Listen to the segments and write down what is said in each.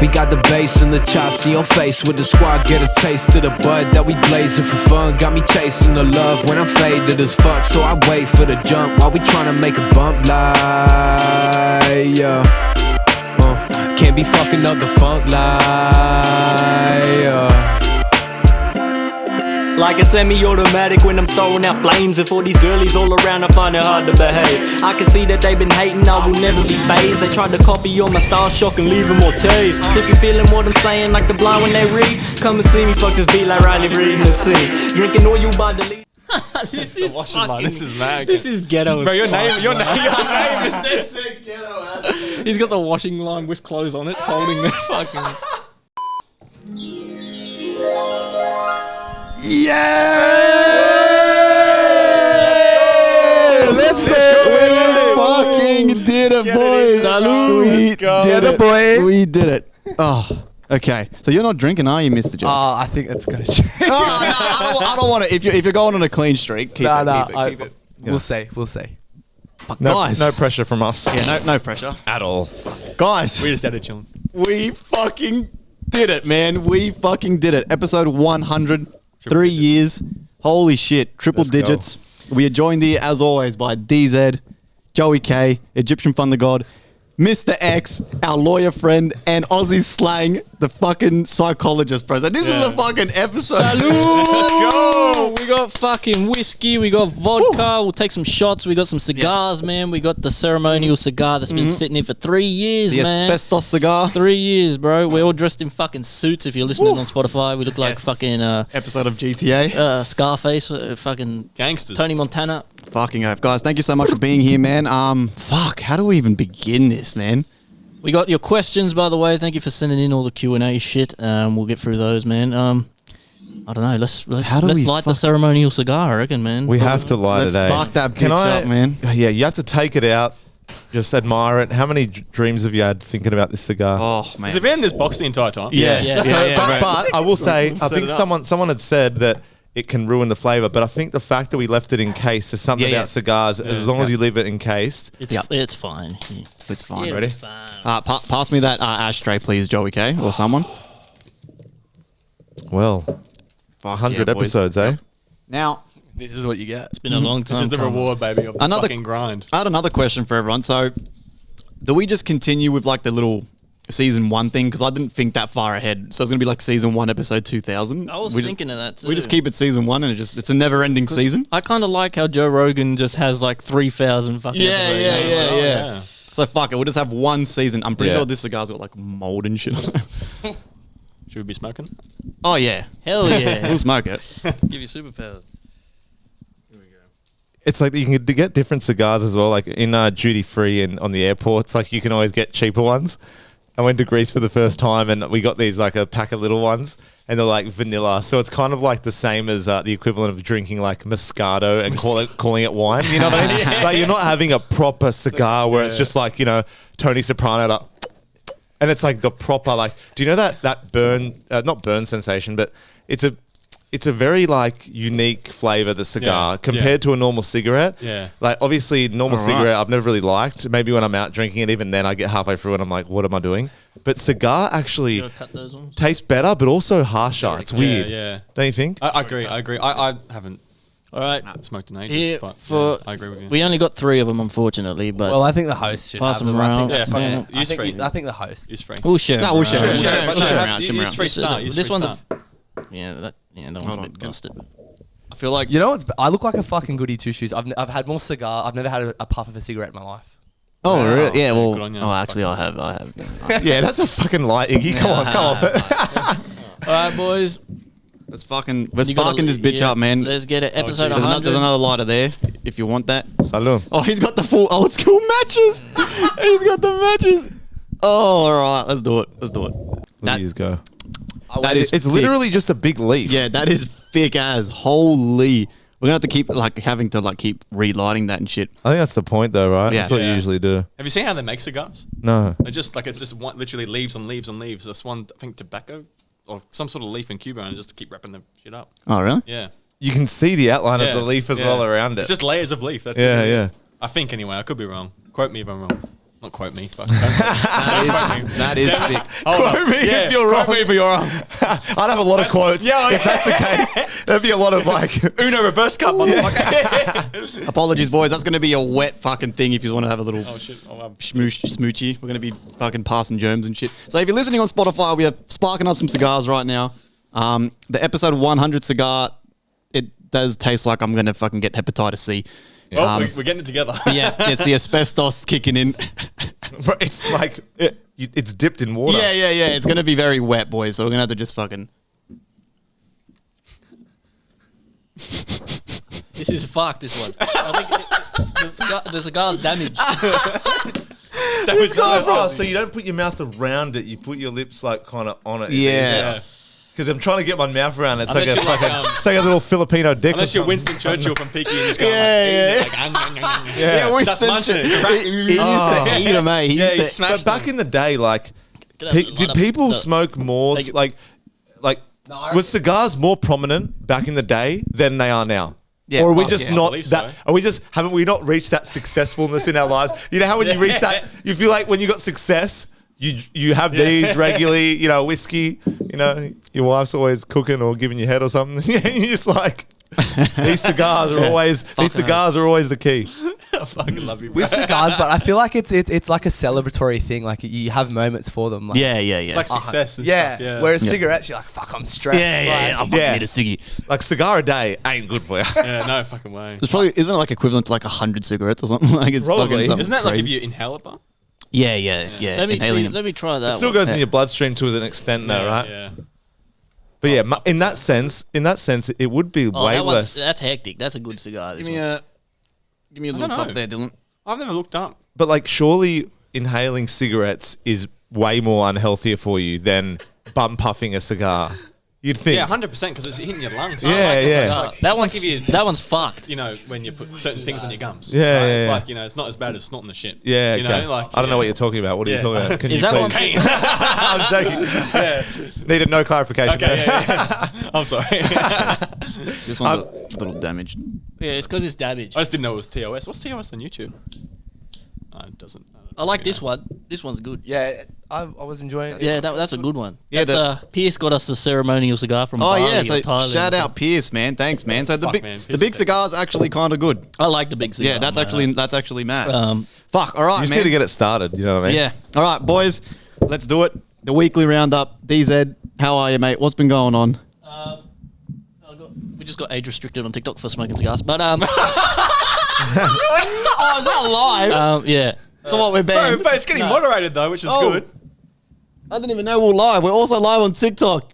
We got the bass and the chops in your face. With the squad, get a taste of the bud that we blazing for fun. Got me chasing the love when I'm faded as fuck. So I wait for the jump while we tryna make a bump like, yeah. Can't be fucking up the funk like, Like a semi-automatic when I'm throwing out flames. And for these girlies all around, I find it hard to behave. I can see that they've been hating, I will never be phased. They tried to copy on my style, shock and leave them more tased. If you're feeling what I'm saying, like the blind when they read, come and see me, fuck this beat like Riley reading the scene. Drinking oil by the lead. This is fucking, this is mad. This is ghetto. Bro, your name is ghetto. He's got the washing line with clothes on it, holding the fucking. Yeah! Let's go! We fucking did it, boys. Salud. We Did did it, boy. We did it. Oh, okay. So you're not drinking, are you, Mr. Joe? I think it's gonna change. No, I don't want to. If you're going on a clean streak, keep it. We'll see. We'll see. But No, guys, no pressure from us. yeah, no pressure, At all. guys. We just started chilling. We fucking did it, man. We fucking did it. Episode 100. 3 years. Holy shit. Triple Let's go. digits. We are joined here, as always, by DZ, Joey K, Egyptian Thunder God, Mr. X, our lawyer friend, and Aussie Slang, the fucking psychologist present. This is a fucking episode. Let's go. We got fucking whiskey. We got vodka. We'll take some shots. We got some cigars, man. We got the ceremonial cigar that's been sitting here for 3 years, The man. asbestos cigar. 3 years, bro. We're all dressed in fucking suits. If you're listening on Spotify, we look like Yes. fucking Episode of GTA. Scarface, fucking Gangsters. Tony Montana. Fucking oath. Guys, thank you so much for being here, man. Fuck, how do we even begin this, man? We got your questions, by the way. Thank you for sending in all the Q&A shit. We'll get through those, man. I don't know. Let's light the ceremonial cigar, I reckon, man. We have to light Let's it, eh? spark that Can bitch I, up, man. Yeah, you have to take it out. Just admire it. How many dreams have you had thinking about this cigar? Oh, man. Has it been in this box the entire time? Yeah. But I will say, I Set think it up. someone had said that it can ruin the flavor, but I think the fact that we left it encased is something Yeah, about cigars. As long as you leave it encased, It's fine. Yeah. It's fine. Yeah, Ready? it's fine. Pass me that ashtray, please, Joey K, or someone. well, 100 yeah, boys. episodes, eh? Now, This is what you get. It's been a long time. This is the coming. reward, baby, of the Another- fucking grind. I had another question for everyone. So, do we just continue with like the little season 1 thing? Because I didn't think that far ahead. So it's gonna be like season 1, episode 2000. I was thinking of that too. We just keep it season 1, and it's a never-ending season. I kind of like how Joe Rogan just has like 3,000 fucking episodes. yeah. So fuck it, we'll just have one season. I'm pretty Yeah. sure this cigar's got like mold and shit on it. Should we be smoking? Oh yeah, Hell yeah. we'll smoke it. Give you superpowers. It's like you can get different cigars as well. Like in duty free and on the airports, like you can always get cheaper ones. I went to Greece for the first time and we got these like a pack of little ones and they're like vanilla. So it's kind of like the same as the equivalent of drinking like Moscato and calling it wine. You know what I mean? Like you're not having a proper cigar where it's just like, you know, Tony Soprano like, and it's like the proper like, do you know that burn, not burn sensation, but it's a very like unique flavor, the cigar, compared to a normal cigarette. Yeah. Like obviously normal All right. cigarette I've never really liked. Maybe when I'm out drinking it, even then I get halfway through and I'm like, what am I doing? But cigar actually You gotta cut those ones. tastes better, but also harsher. It's weird. Yeah. Don't you think? I agree. I haven't All right. smoked in ages, Here but for I agree with you. we only got 3 of them, unfortunately, but Well, I think the host should Pass have them them. around. Yeah, fuck Yeah. it. Use free. I think the host. Use free. we'll share. No, we'll share. Share We'll share. But We'll share no, around, share use around. free start. Use This free one's start. Yeah, that one's a bit busted. I feel like You know what's? I look like a fucking goody two shoes. I've had more cigar. I've never had a puff of a cigarette in my life. Oh really? Yeah. good Well. on you. Oh, actually, I have. Yeah, that's a fucking lie, Iggy. Come on, come on. All right, boys. We're sparking this bitch up, man. Let's get it. Episode There's 100. another lighter there if you want that. Salud. Oh, he's got the full old school matches. He's got the matches. Oh, all right. Let's do it. Let you go. That is It's thick. literally just a big leaf. Yeah, that is thick as. Holy. We're gonna have to keep keep relighting that and shit. I think that's the point though, right? Yeah. That's what you Yeah. usually do. Have you seen how they make cigars? No. They're just like it's just one, literally leaves on leaves on leaves. This one, I think, tobacco or some sort of leaf in Cuba, and just to keep wrapping the shit up. Oh, really? Yeah. You can see the outline Yeah, of the leaf as yeah. well around it. It's just layers of leaf. That's Yeah, it. yeah. I think anyway. I could be wrong. Quote me if I'm wrong. Not quote me. Fuck. That is thick. Quote me if you're wrong. Quote me if you're wrong. I'd have a lot of quotes. Yeah, if that's the case, there'd be a lot of like. Uno reverse cup. Motherfucker. Apologies, boys. That's going to be a wet fucking thing if you want to have a little Oh shit. Oh, smoochy. We're going to be fucking passing germs and shit. So if you're listening on Spotify, we are sparking up some cigars right now. The episode 100 cigar, it does taste like I'm going to fucking get hepatitis C. well, we're getting it together. Yeah, it's the asbestos kicking in. It's like it's dipped in water. Yeah. It's going to be very wet, boys. So we're going to have to just fucking... This is fucked, this one. I think the cigar's damaged. So you don't put your mouth around it; you put your lips like kind of on it. Yeah. Because I'm trying to get my mouth around it. It's like, Unless you're it's like a little Filipino dick. Unless or you're something. Winston Churchill from Peaky and just go Yeah. yeah. we That's said munching. He used to eat them, eh? He Yeah, used he to... smashed But back in the day, like, Could have a did lot of- people the- smoke more? Take it- Like, was cigars more prominent back in the day than they are now? Yeah, or are we fuck just yeah. I not believe that? so. Are we just haven't we not reached that successfulness in our lives? You know how when you reach that, you feel like when you got success, you have these regularly. You know, whiskey. You know, your wife's always cooking or giving you head or something. Yeah, you're just like these cigars are always the key. I fucking love you, bro. With cigars, but I feel like it's like a celebratory thing. Like you have moments for them. Like, Yeah. It's like success and yeah. stuff. Yeah. Whereas cigarettes, you're like, fuck, I'm stressed. I Like, fucking need a ciggy. Like cigar a day ain't good for you. Yeah, no fucking way. It's probably, isn't it like equivalent to like 100 cigarettes or something? Like it's Probably. fucking something Isn't that like crazy. if you inhale it, bar? Yeah. Let me Inhaling see. them. Let me try that. It still one. goes in your bloodstream to an extent, though, right? Yeah. But yeah, in that sense, it would be Oh, way that one's, less. that's hectic. That's a good cigar. This one. Give me a I little don't puff know. there, Dylan. I've never looked up. But like, surely inhaling cigarettes is way more unhealthier for you than bum puffing a cigar. You'd think. Yeah, 100% because it's hitting your lungs. Yeah, yeah. It's Uh, like, that it's one's like if you, that one's fucked. you know, when you put certain things on your gums. Yeah, right? yeah, It's yeah. like, you know, it's not as bad as snorting the shit. Yeah, You okay. know, like, I don't know what you're talking about. What are you Yeah. talking about? Can Is you that please? one? I'm joking. Yeah. Needed no clarification. Okay, there. yeah. I'm sorry. This one's a little damaged. Yeah, it's because it's damaged. I just didn't know it was TOS. What's TOS on YouTube? It doesn't. I like this one. This one's good. yeah, I was enjoying it. Yeah, that's a good one. Yeah, That's Pierce got us a ceremonial cigar from Oh Bali yeah, or so Thailand. shout out Pierce, man. Thanks, man. So the Fuck, big man. the Pierce big is cigar's actually kind of good. I like the big cigar. Yeah, that's man. actually mad. Um, Fuck. All right, You just man. need to get it started. You know what I mean? Yeah. All right, boys. Let's do it. The weekly roundup. DZ, how are you, mate? What's been going on? we just got age restricted on TikTok for smoking cigars, but Oh, is that live? yeah. So what we're Bro, banned? but it's getting moderated though, which is Oh. good. I didn't even know we're live. We're also live on TikTok.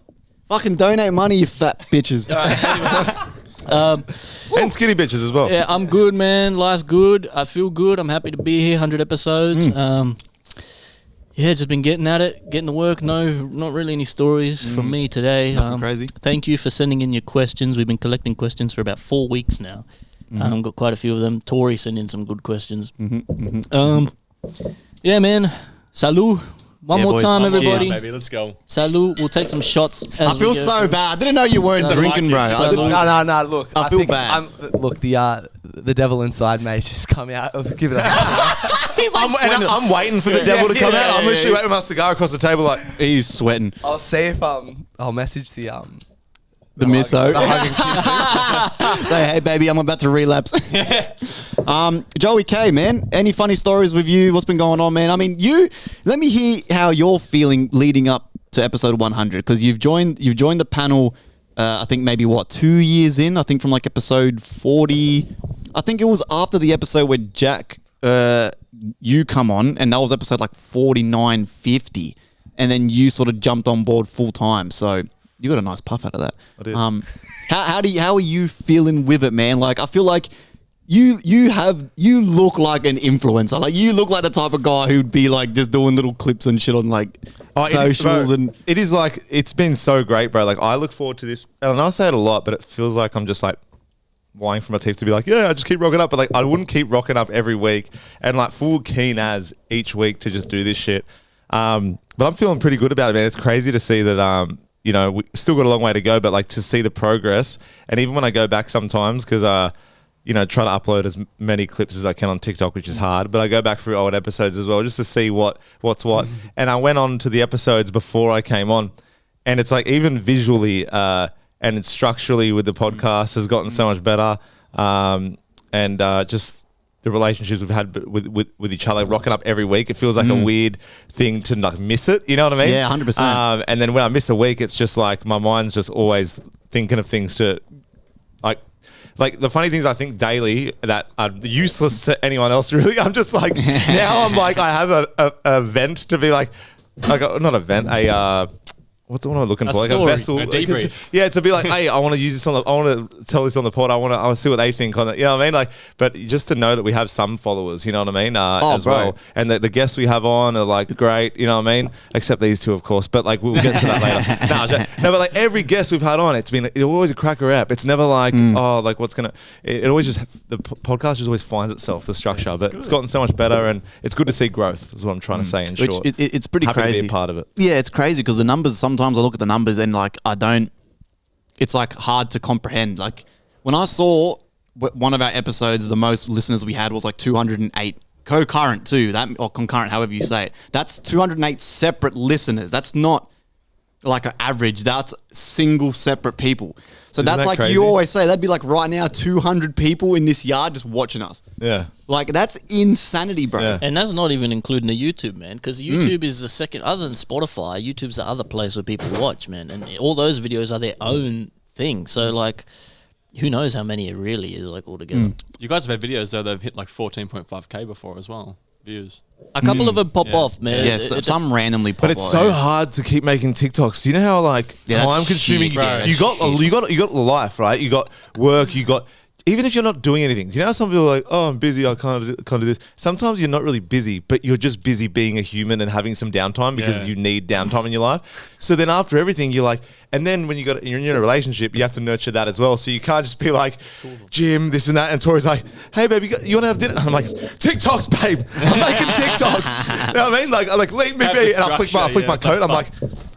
Fucking donate money, you fat bitches. And skinny bitches as well. Yeah, I'm good, man. Life's good. I feel good. I'm happy to be here. 100 episodes. Yeah, just been getting at it, getting to work. No, not really any stories from me today. Nothing crazy. Thank you for sending in your questions. We've been collecting questions for about 4 weeks now. Got quite a few of them. Tori sent in some good questions. Yeah, man. Salut. One Yeah, more boys. time, One more everybody. Baby, let's go. Salut. We'll take some shots. as I we feel go so through. bad. I didn't know you weren't Sounds drinking, like bro. it. I didn't. No. Look, I feel think bad. Look, the devil inside may just come out. Give it. He's like sweating. I'm waiting for the devil to come out. I'm literally waiting with my cigar across the table like, He's sweating. I'll see if I'll message the The miso. the hugging kid. Say, hey, baby, I'm about to relapse. Joey K, man, any funny stories with you? What's been going on, man? I mean, let me hear how you're feeling leading up to episode 100 because you've joined the panel. I think maybe 2 years in. I think from like episode 40. I think it was after the episode where Jack, you come on, and that was episode like 49, 50, and then you sort of jumped on board full time. So you got a nice puff out of that. I did. How are you feeling with it, man? Like I feel like you look like an influencer. Like you look like the type of guy who'd be like just doing little clips and shit on like socials and it is like it's been so great, bro. Like I look forward to this, and I say it a lot, but it feels like I'm just like lying for my teeth to be like, yeah, I just keep rocking up, but like I wouldn't keep rocking up every week and like full keen as each week to just do this shit. But I'm feeling pretty good about it, man. It's crazy to see that you know, we still got a long way to go, but like to see the progress, and even when I go back sometimes, because try to upload as many clips as I can on TikTok, which is hard. But I go back through old episodes as well just to see what's what. And I went on to the episodes before I came on, and it's like even visually and structurally with the podcast has gotten so much better. And just the relationships we've had with each other, rocking up every week. It feels like a weird thing to like miss it. You know what I mean? Yeah, 100%. And then when I miss a week, it's just like my mind's just always thinking of things to like the funny things I think daily that are useless to anyone else. Really, I'm just like now I'm like I have a vent to be like not a vent, what am I looking for? Like story, a vessel. a debrief. Yeah, to be like, hey, I want to use this I want to tell this on the pod. I want to see what they think on it. You know what I mean? Like, but just to know that we have some followers, you know what I mean? As bro. well. And the guests we have on are like great, you know what I mean? Except these two, of course. But like, we'll get to that later. No, but like every guest we've had on, it's always a cracker app. It's never like, like what's going to, it always just, the podcast just always finds itself, the structure. But it's gotten so much better and it's good to see growth, is what I'm trying to say in short. It's pretty Happy crazy. to be a part of it. Yeah, it's crazy because the numbers, sometimes I look at the numbers and like it's like hard to comprehend. Like when I saw one of our episodes, the most listeners we had was like 208 concurrent too, or concurrent, however you say it. That's 208 separate listeners. That's not like an average. That's single separate people. So that's that like crazy? you always say, that'd be like right now 200 people in this yard just watching us. Yeah. Like that's insanity, bro. Yeah. And that's not even including the YouTube, man, because YouTube is the second, other than Spotify, YouTube's the other place where people watch, man, and all those videos are their own thing. So like, who knows how many it really is, like altogether. You guys have had videos though that have hit like 14.5k before as well, views. A couple of them pop off, man. Yeah, some randomly pop But it's off, so yeah. hard to keep making TikToks. You know how like Yeah, that's time consuming. shit, bro. You got life, right? You got work. You got even if you're not doing anything. You know how some people are like, oh, I'm busy. I can't do this. Sometimes you're not really busy, but you're just busy being a human and having some downtime because you need downtime in your life. So then after everything, you're like, and then when you're in a relationship, you have to nurture that as well. So you can't just be like, gym, this and that. And Tori's like, hey, baby, you want to have dinner? And I'm like, TikToks, babe. I'm making TikToks. You know what I mean? Like leave me be. And I flick my coat. I'm like,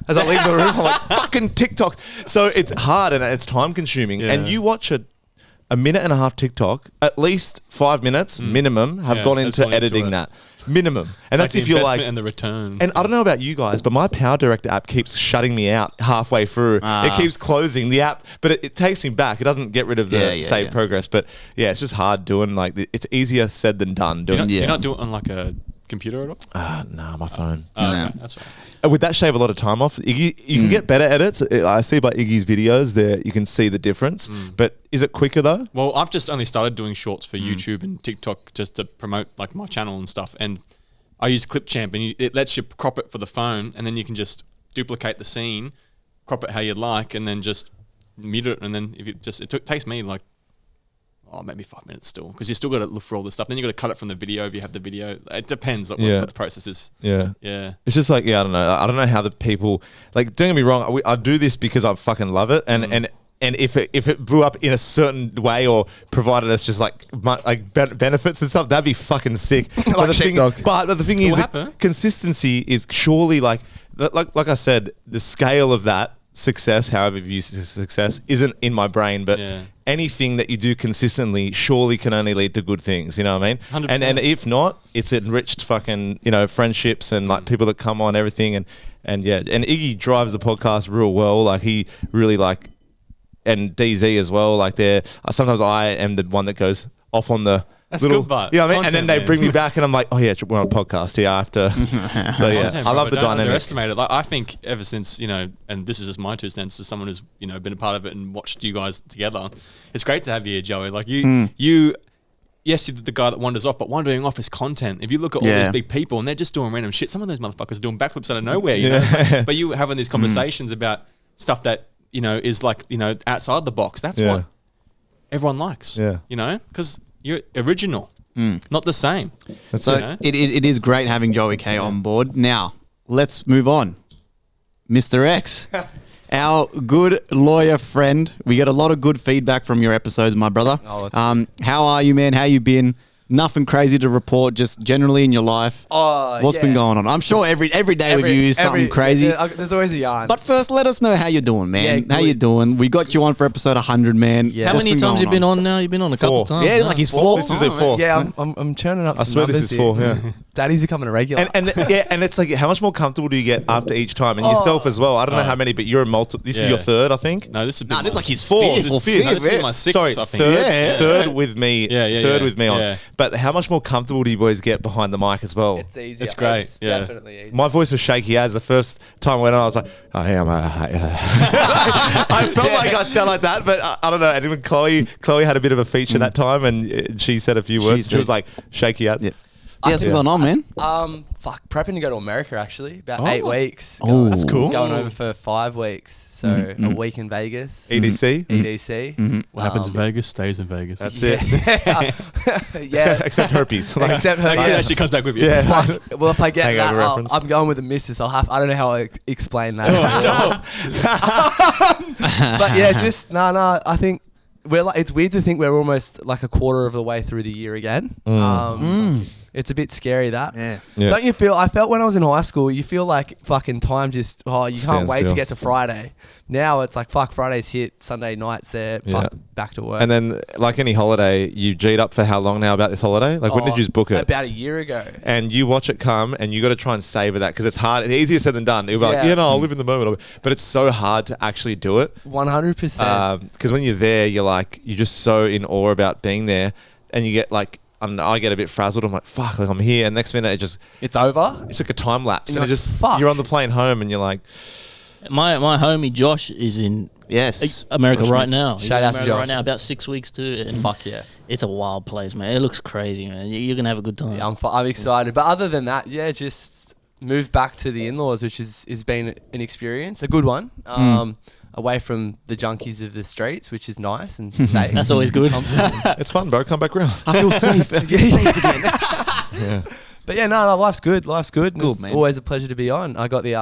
as I leave the room, I'm like, fucking TikToks. So it's hard and it's time consuming. Yeah. And you watch a minute and a half TikTok, at least 5 minutes minimum have gone into editing that. Minimum. And that's like if you're like, and the return. and I don't know about you guys, but my Power Director app keeps shutting me out halfway through. It keeps closing the app, but it takes me back. It doesn't get rid of the save progress. But yeah, it's just hard doing it's easier said than done. Do you not do it on like a computer at all? No, my phone. Okay, that's right. Would that shave a lot of time off? Iggy, you can get better edits. I see by Iggy's videos there, you can see the difference. But is it quicker though? Well, I've just only started doing shorts for YouTube and TikTok just to promote like my channel and stuff. And I use Clipchamp, and it lets you crop it for the phone, and then you can just duplicate the scene, crop it how you'd like, and then just mute it. And then if it takes me like maybe 5 minutes still, because you still got to look for all this stuff. Then you got to cut it from the video if you have the video. It depends on what the process is. Yeah. Yeah. It's just like, I don't know. I don't know how the people, like, don't get me wrong. I do this because I fucking love it. And if it blew up in a certain way or provided us just like benefits and stuff, that'd be fucking sick. But the thing is, that consistency is surely like I said, the scale of that success, however you view success, isn't in my brain, but anything that you do consistently surely can only lead to good things, you know what I mean? 100%. And if not, it's enriched fucking, friendships and like people that come on, everything. And Iggy drives the podcast real well. Like he really and DZ as well. Like sometimes I am the one that goes off on the That's little, good, but you know what I mean? content, And then they bring me back and I'm like, oh yeah, we're on a podcast here after. So yeah, Content, I love the don't dynamic. underestimate it. Like I think ever since, and this is just my 2 cents as someone who's, been a part of it and watched you guys together, it's great to have you here, Joey. Like you yes, you're the guy that wanders off, but wandering off is content. If you look at all these big people and they're just doing random shit, some of those motherfuckers are doing backflips out of nowhere, you know? It's like, but you having these conversations about stuff that, is like, outside the box. That's what everyone likes. Yeah. Because you're original, not the same. So it is great having Joey K on board. Now, let's move on. Mr. X, our good lawyer friend. We get a lot of good feedback from your episodes, my brother. How are you, man? How you been? Nothing crazy to report, just generally in your life. What's been going on? I'm sure every day with you is something crazy. There's always a yarn. But first, let us know how you're doing, man. Yeah, how you doing? We got you on for episode 100, man. Yeah. How many times you been on now? You've been on a couple times. Yeah, it's like his fourth. This is it, four. Yeah, I'm churning up. I swear this is four. Yeah. Daddy's becoming a regular. And it's like, how much more comfortable do you get after each time? And yourself as well. I don't know how many, but you're a multiple. This is your third, I think. No, this is Nah, this is like his fourth. Fifth. or Fifth. No, this is my sixth. Sorry, I think. third with me. Third with me on. Yeah. But how much more comfortable do you boys get behind the mic as well? It's easy. It's great, It's yeah. definitely easy. My voice was shaky as the first time I went on. I was like, "Oh, hey, I felt like I sound like that, but I don't know." And even Chloe had a bit of a feature that time, and she said a few words. She was like shaky as. Yeah, what's been going on, man? Prepping to go to America actually. About 8 weeks. Oh, that's cool. Going over for 5 weeks. So a week in Vegas. EDC. EDC. What happens in Vegas stays in Vegas. That's it. Yeah. Except herpes. Like, Except her. Like, yeah, she comes back with you. yeah. Well, if I get Hangover that, reference. I'm going with the missus. I don't know how I explain that. But yeah, just no. I think we're like, it's weird to think we're almost like a quarter of the way through the year again. It's a bit scary that. Yeah. Don't you feel? I felt when I was in high school, you feel like fucking time just. You can't Stands wait to still. get to Friday. Now it's like fuck. Friday's hit. Sunday night's there. Yeah. Fuck, back to work. And then, like any holiday, you G'd up for how long now about this holiday? Like, when did you book it? About a year ago. And you watch it come, and you got to try and savor that because it's hard. It's easier said than done. You'll be like, Yeah. I'll live in the moment. But it's so hard to actually do it 100%. because when you're there, you're just so in awe about being there, and you get like. I don't know, I get a bit frazzled. I'm like, fuck, like I'm here. And next minute, It's over. it's like a time lapse. You're And like, fuck. you're on the plane home and you're like, My homie Josh is in Yes. America right now. He's Shout in out to America Josh. right now, about 6 weeks too. And Fuck yeah. it's a wild place, man. It looks crazy, man. You're gonna have a good time. Yeah, I'm excited. But other than that, yeah, just moved back to the in-laws, which has been an experience, a good one. Away from the junkies of the streets, which is nice and safe. That's always good. it's fun, bro. Come back round. I feel safe. I feel safe again. Yeah. But yeah, no, life's good. Life's good. Good, It's man. always a pleasure to be on. I got the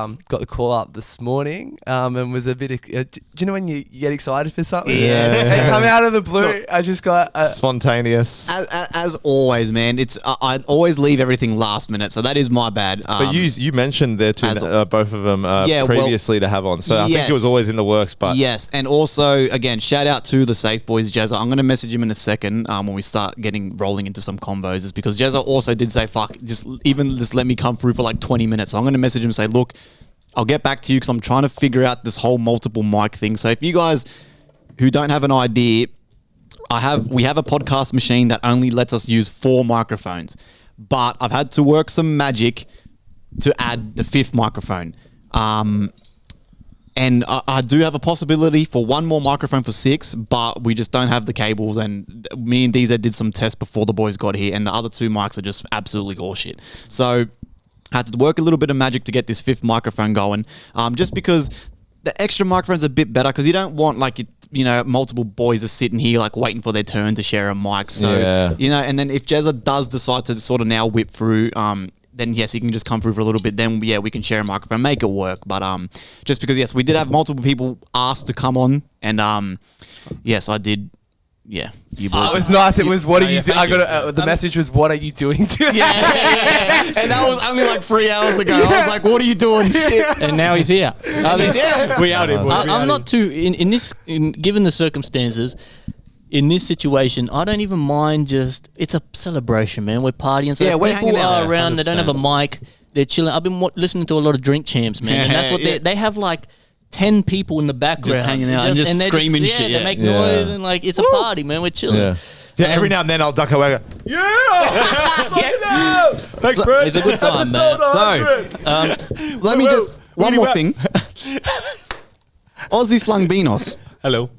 call up this morning, and was a bit. Do you know when you get excited for something? Yes. And come out of the blue. I just got. Spontaneous. As always, man, I always leave everything last minute, so that is my bad. But you mentioned there too, as- both of them Yeah, well, previously to have on. So I think yes. it was always in the works. But yes, and also again, shout out to the Safe Boys, Jezza. I'm going to message him in a second when we start rolling into some combos. Is because Jezza also did say, "Fuck, just let me come through for like 20 minutes." So I'm going to message him and say, "Look, I'll get back to you because I'm trying to figure out this whole multiple mic thing." So if you guys who don't have an idea, we have a podcast machine that only lets us use 4 microphones, but I've had to work some magic to add the 5th microphone. And I do have a possibility for 1 more microphone for 6, but we just don't have the cables. And me and DZ did some tests before the boys got here, and the other 2 mics are just absolutely horseshit. So I had to work a little bit of magic to get this 5th microphone going, just because the extra microphone's a bit better because you don't want like multiple boys are sitting here like waiting for their turn to share a mic. So Yeah. and then if Jezza does decide to sort of now whip through, then yes, he can just come through for a little bit. Then we can share a microphone, make it work. But just because yes, we did have multiple people asked to come on, and yes, I did. Yeah, you boys. it was nice. It was what are you? yeah, doing? thank I got the message was what are you doing to? And that was only like 3 hours ago. I was like, "What are you doing?" And now he's here. I mean, We out here, boys. I'm not too given the circumstances. In this situation, I don't even mind. It's a celebration, man. We're partying. So Yeah, if we're people hanging out. are around. They don't have a mic. They're chilling. I've been listening to a lot of Drink Champs, man, and that's what Yeah. they have like 10 people in the background hanging out and just they're screaming shit, They yeah. make Yeah. noise and like it's a party, man. We're chilling. Yeah. Yeah, every now and then I'll duck away. And go, Thanks, bro. It's a good time, man. So let me just one more thing. Aussie Slang Beanos. Hello.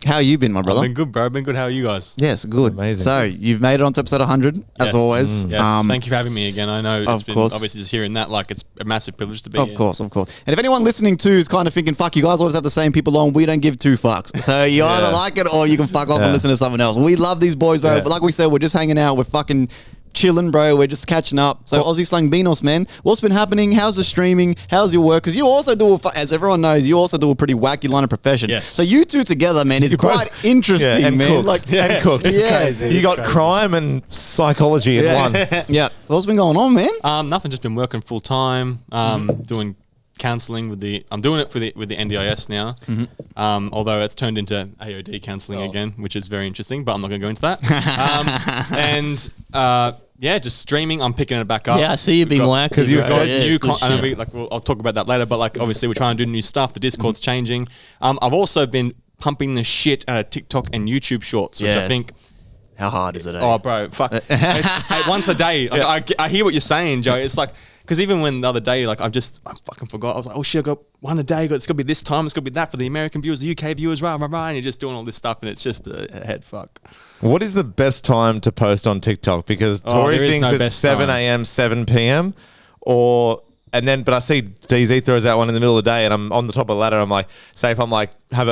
How you been, my brother? I've been good, bro. Been good. How are you guys? Yes, good. Amazing. So you've made it on to episode 100, as Yes. always. Yes. Thank you for having me again. I know it's Of been course. obviously just hearing that, like it's a massive privilege to be Of here. course, of course. And if anyone listening to is kind of thinking, fuck, you guys always have the same people on, we don't give 2 fucks. So you either like it or you can fuck off and listen to someone else. We love these boys, bro. Yeah. But like we said, we're just hanging out. We're fucking chilling, bro. We're just catching up. So Aussie Slang Beanos, man, what's been happening? How's the streaming? How's your work? Because you also do, as everyone knows, you also do a pretty wacky line of profession. Yes. So you two together, man, is quite interesting, and man. cooked. And cooked. It's Crazy. You got crime and psychology in one. Yeah. So what's been going on, man? Nothing. Just been working full time. Doing counselling with the. I'm doing it with the NDIS now. Although it's turned into AOD counselling again, which is very interesting. But I'm not going to go into that. Yeah, just streaming. I'm picking it back up. Yeah, I see you being more active. Because you right? said Yeah, new it's good I know shit. I'll talk about that later, but like obviously we're trying to do new stuff. The Discord's changing. I've also been pumping the shit out of TikTok and YouTube shorts, which I think. How hard is it? Oh, bro, fuck. Once a day. Like, I hear what you're saying, Joe. It's like, because even when the other day, like, I fucking forgot. I was like, oh shit, I got one a day. It's got to be this time. It's got to be that for the American viewers, the UK viewers, right. And you're just doing all this stuff, and it's just a head fuck. What is the best time to post on TikTok? Because Tori there is thinks no it's best 7 time. a.m., 7 p.m. But I see DZ throws out one in the middle of the day, and I'm on the top of the ladder. I'm like, say if I'm like, I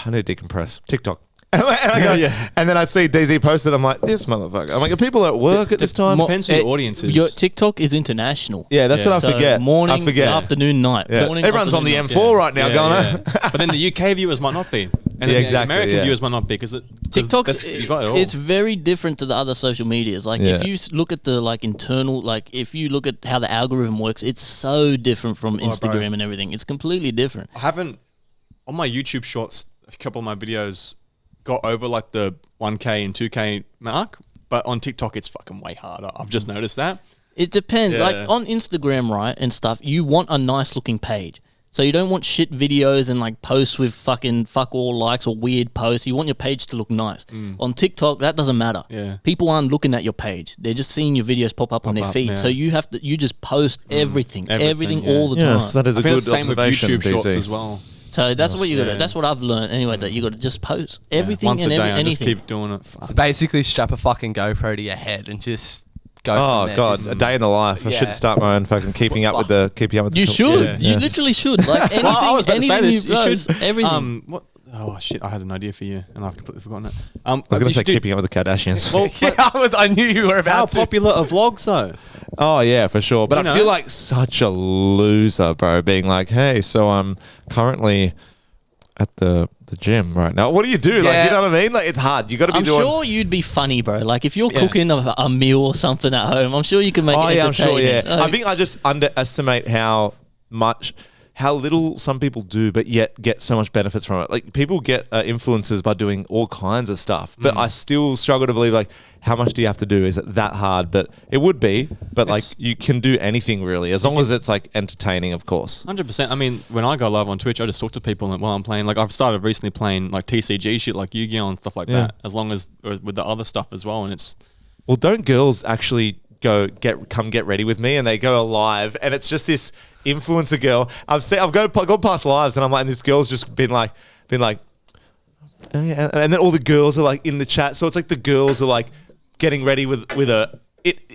need to decompress. TikTok. And then I see DZ posted. I'm like, this motherfucker. I'm like, are people at work at this time? Depends who your audience is. Your TikTok is international. Yeah, that's what I So forget. morning, I forget. afternoon, night. Yeah. Morning, Everyone's on the afternoon, M4 night. right now going, But then the UK viewers might not be. And Yeah, the exactly, American yeah. viewers might not be because TikTok's you got it all. it's very different to the other social medias. Like Yeah. if you look at the like internal, like if you look at how the algorithm works, it's so different from Instagram and everything. It's completely different. I haven't on my YouTube shorts. A couple of my videos got over like the 1K and 2K mark, but on TikTok it's fucking way harder. I've just noticed that. It depends. Yeah. Like on Instagram, right, and stuff, you want a nice looking page. So you don't want shit videos and like posts with fucking fuck all likes or weird posts. You want your page to look nice. On TikTok, that doesn't matter. Yeah. People aren't looking at your page. They're just seeing your videos pop up on their up, feed. yeah. So you just post everything Everything, yeah. all the time. Yes, that is a I think good it's the same with observation, YouTube shorts DC. as well. So that's what you got to. Yeah. That's what I've learned anyway. That you got to just post everything Once a and day, I anything. just keep doing it. Fuck. So basically, strap a fucking GoPro to your head and just go. Oh from there. god, Just- a day in the life. I Yeah. should start my own fucking keeping up with the. You should. Yeah. You literally should. Like anything, Well, I was about to say anything this. you You post, should. everything. What? Oh shit! I had an idea for you, and I've completely forgotten it. I was going to say keeping up with the Kardashians. Well, Yeah, I knew you were how about to. popular are vlogs though? Oh yeah, for sure. But You I know. feel like such a loser, bro. Being like, hey, so I'm currently at the gym right now. What do you do? Like, Yeah. you know what I mean? Like, it's hard. You got to be I'm doing. sure you'd be funny, bro. Like if you're Yeah. cooking a meal or something at home, I'm sure you can make Oh it yeah, I'm sure. Yeah, entertaining. I think I just underestimate how little some people do, but yet get so much benefits from it. Like people get influencers by doing all kinds of stuff, but I still struggle to believe like how much do you have to do? Is it that hard? But it would be. But like It's- you can do anything really, as long as it's like entertaining, of course. 100%. I mean, when I go live on Twitch, I just talk to people while I'm playing. Like I've started recently playing like TCG shit, like Yu-Gi-Oh and stuff like Yeah. that. As long as or with the other stuff as well, and it's Well, don't girls actually come get ready with me, and they go live, and it's just this influencer girl. I've gone past lives, and I'm like, and this girl's just been like, oh, yeah. And then all the girls are like in the chat, so it's like the girls are like getting ready with it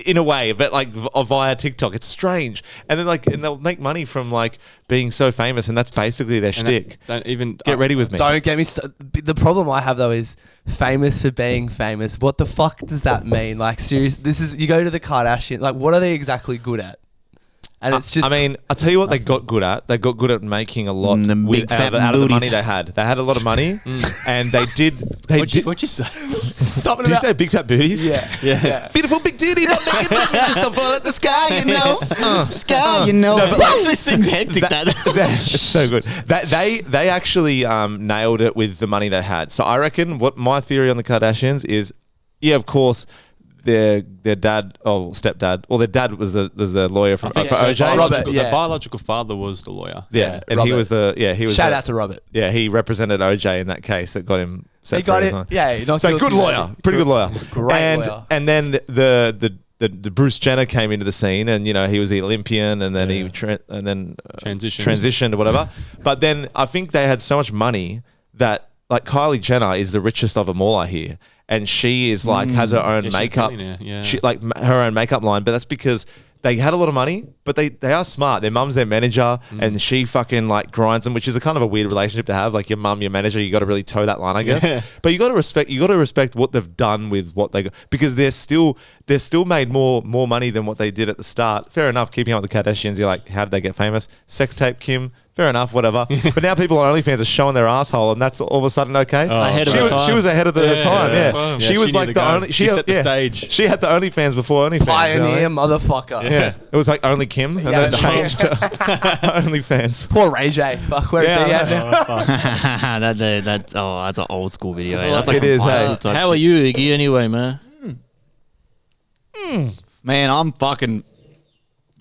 in a way, but like via TikTok. It's strange, and then and they'll make money from like being so famous, and that's basically their shtick. don't even Get ready with me. Don't get me. The problem I have though is famous for being famous. What the fuck does that mean? Like, seriously, you go to the Kardashians. Like, what are they exactly good at? And it's just. I mean, I'll tell you what they got good at. They got good at making a lot The big out fat of the booties. money they had. They had a lot of money, and they did. What'd you say? something Did you about. say big fat booties? Yeah. Beautiful big titty, not making money, just don't fall at the sky, you know. Sky, you know. No, but It actually sings hectic. That. It's so good. They actually nailed it with the money they had. So I reckon what my theory on the Kardashians is, yeah, of course, their dad, stepdad, well, their dad was the lawyer for OJ. Robert, The yeah. biological father was the lawyer. Yeah, and he Robert. was he was Shout out to Robert. Yeah, he represented OJ in that case that got him set He got free. it. Yeah. Not So guilty, good lawyer, pretty good lawyer. Great lawyer. And then the Bruce Jenner came into the scene, and he was the Olympian, and then he transitioned or whatever. But then I think they had so much money that like Kylie Jenner is the richest of them all, I hear, and she is like has her own Yeah, she's makeup, billionaire, yeah. she like her own makeup line. But that's because they had a lot of money, but they are smart. Their mum's their manager, and she fucking like grinds them, which is a kind of a weird relationship to have. Like your mum, your manager, you got to really toe that line, I guess. Yeah. But you got to respect what they've done with what they got, because they're still made more money than what they did at the start. Fair enough. Keeping up with the Kardashians, you're like, how did they get famous? Sex tape, Kim. Fair enough, whatever. But now people on OnlyFans are showing their asshole, and that's all of a sudden okay. Ahead of she her was, time. she was ahead of the time. Yeah, Yeah, she was she knew like the the game. only. She set the stage. She had the OnlyFans before OnlyFans. Pioneer you know? motherfucker. Yeah, it was like only Kim, and then it Yeah. changed to OnlyFans. Poor Ray J. Fuck, where is he at now? that's an old school video. Well, That's like it is, high hey. school type How are shit. you, Iggy? Anyway, man. Man, I'm fucking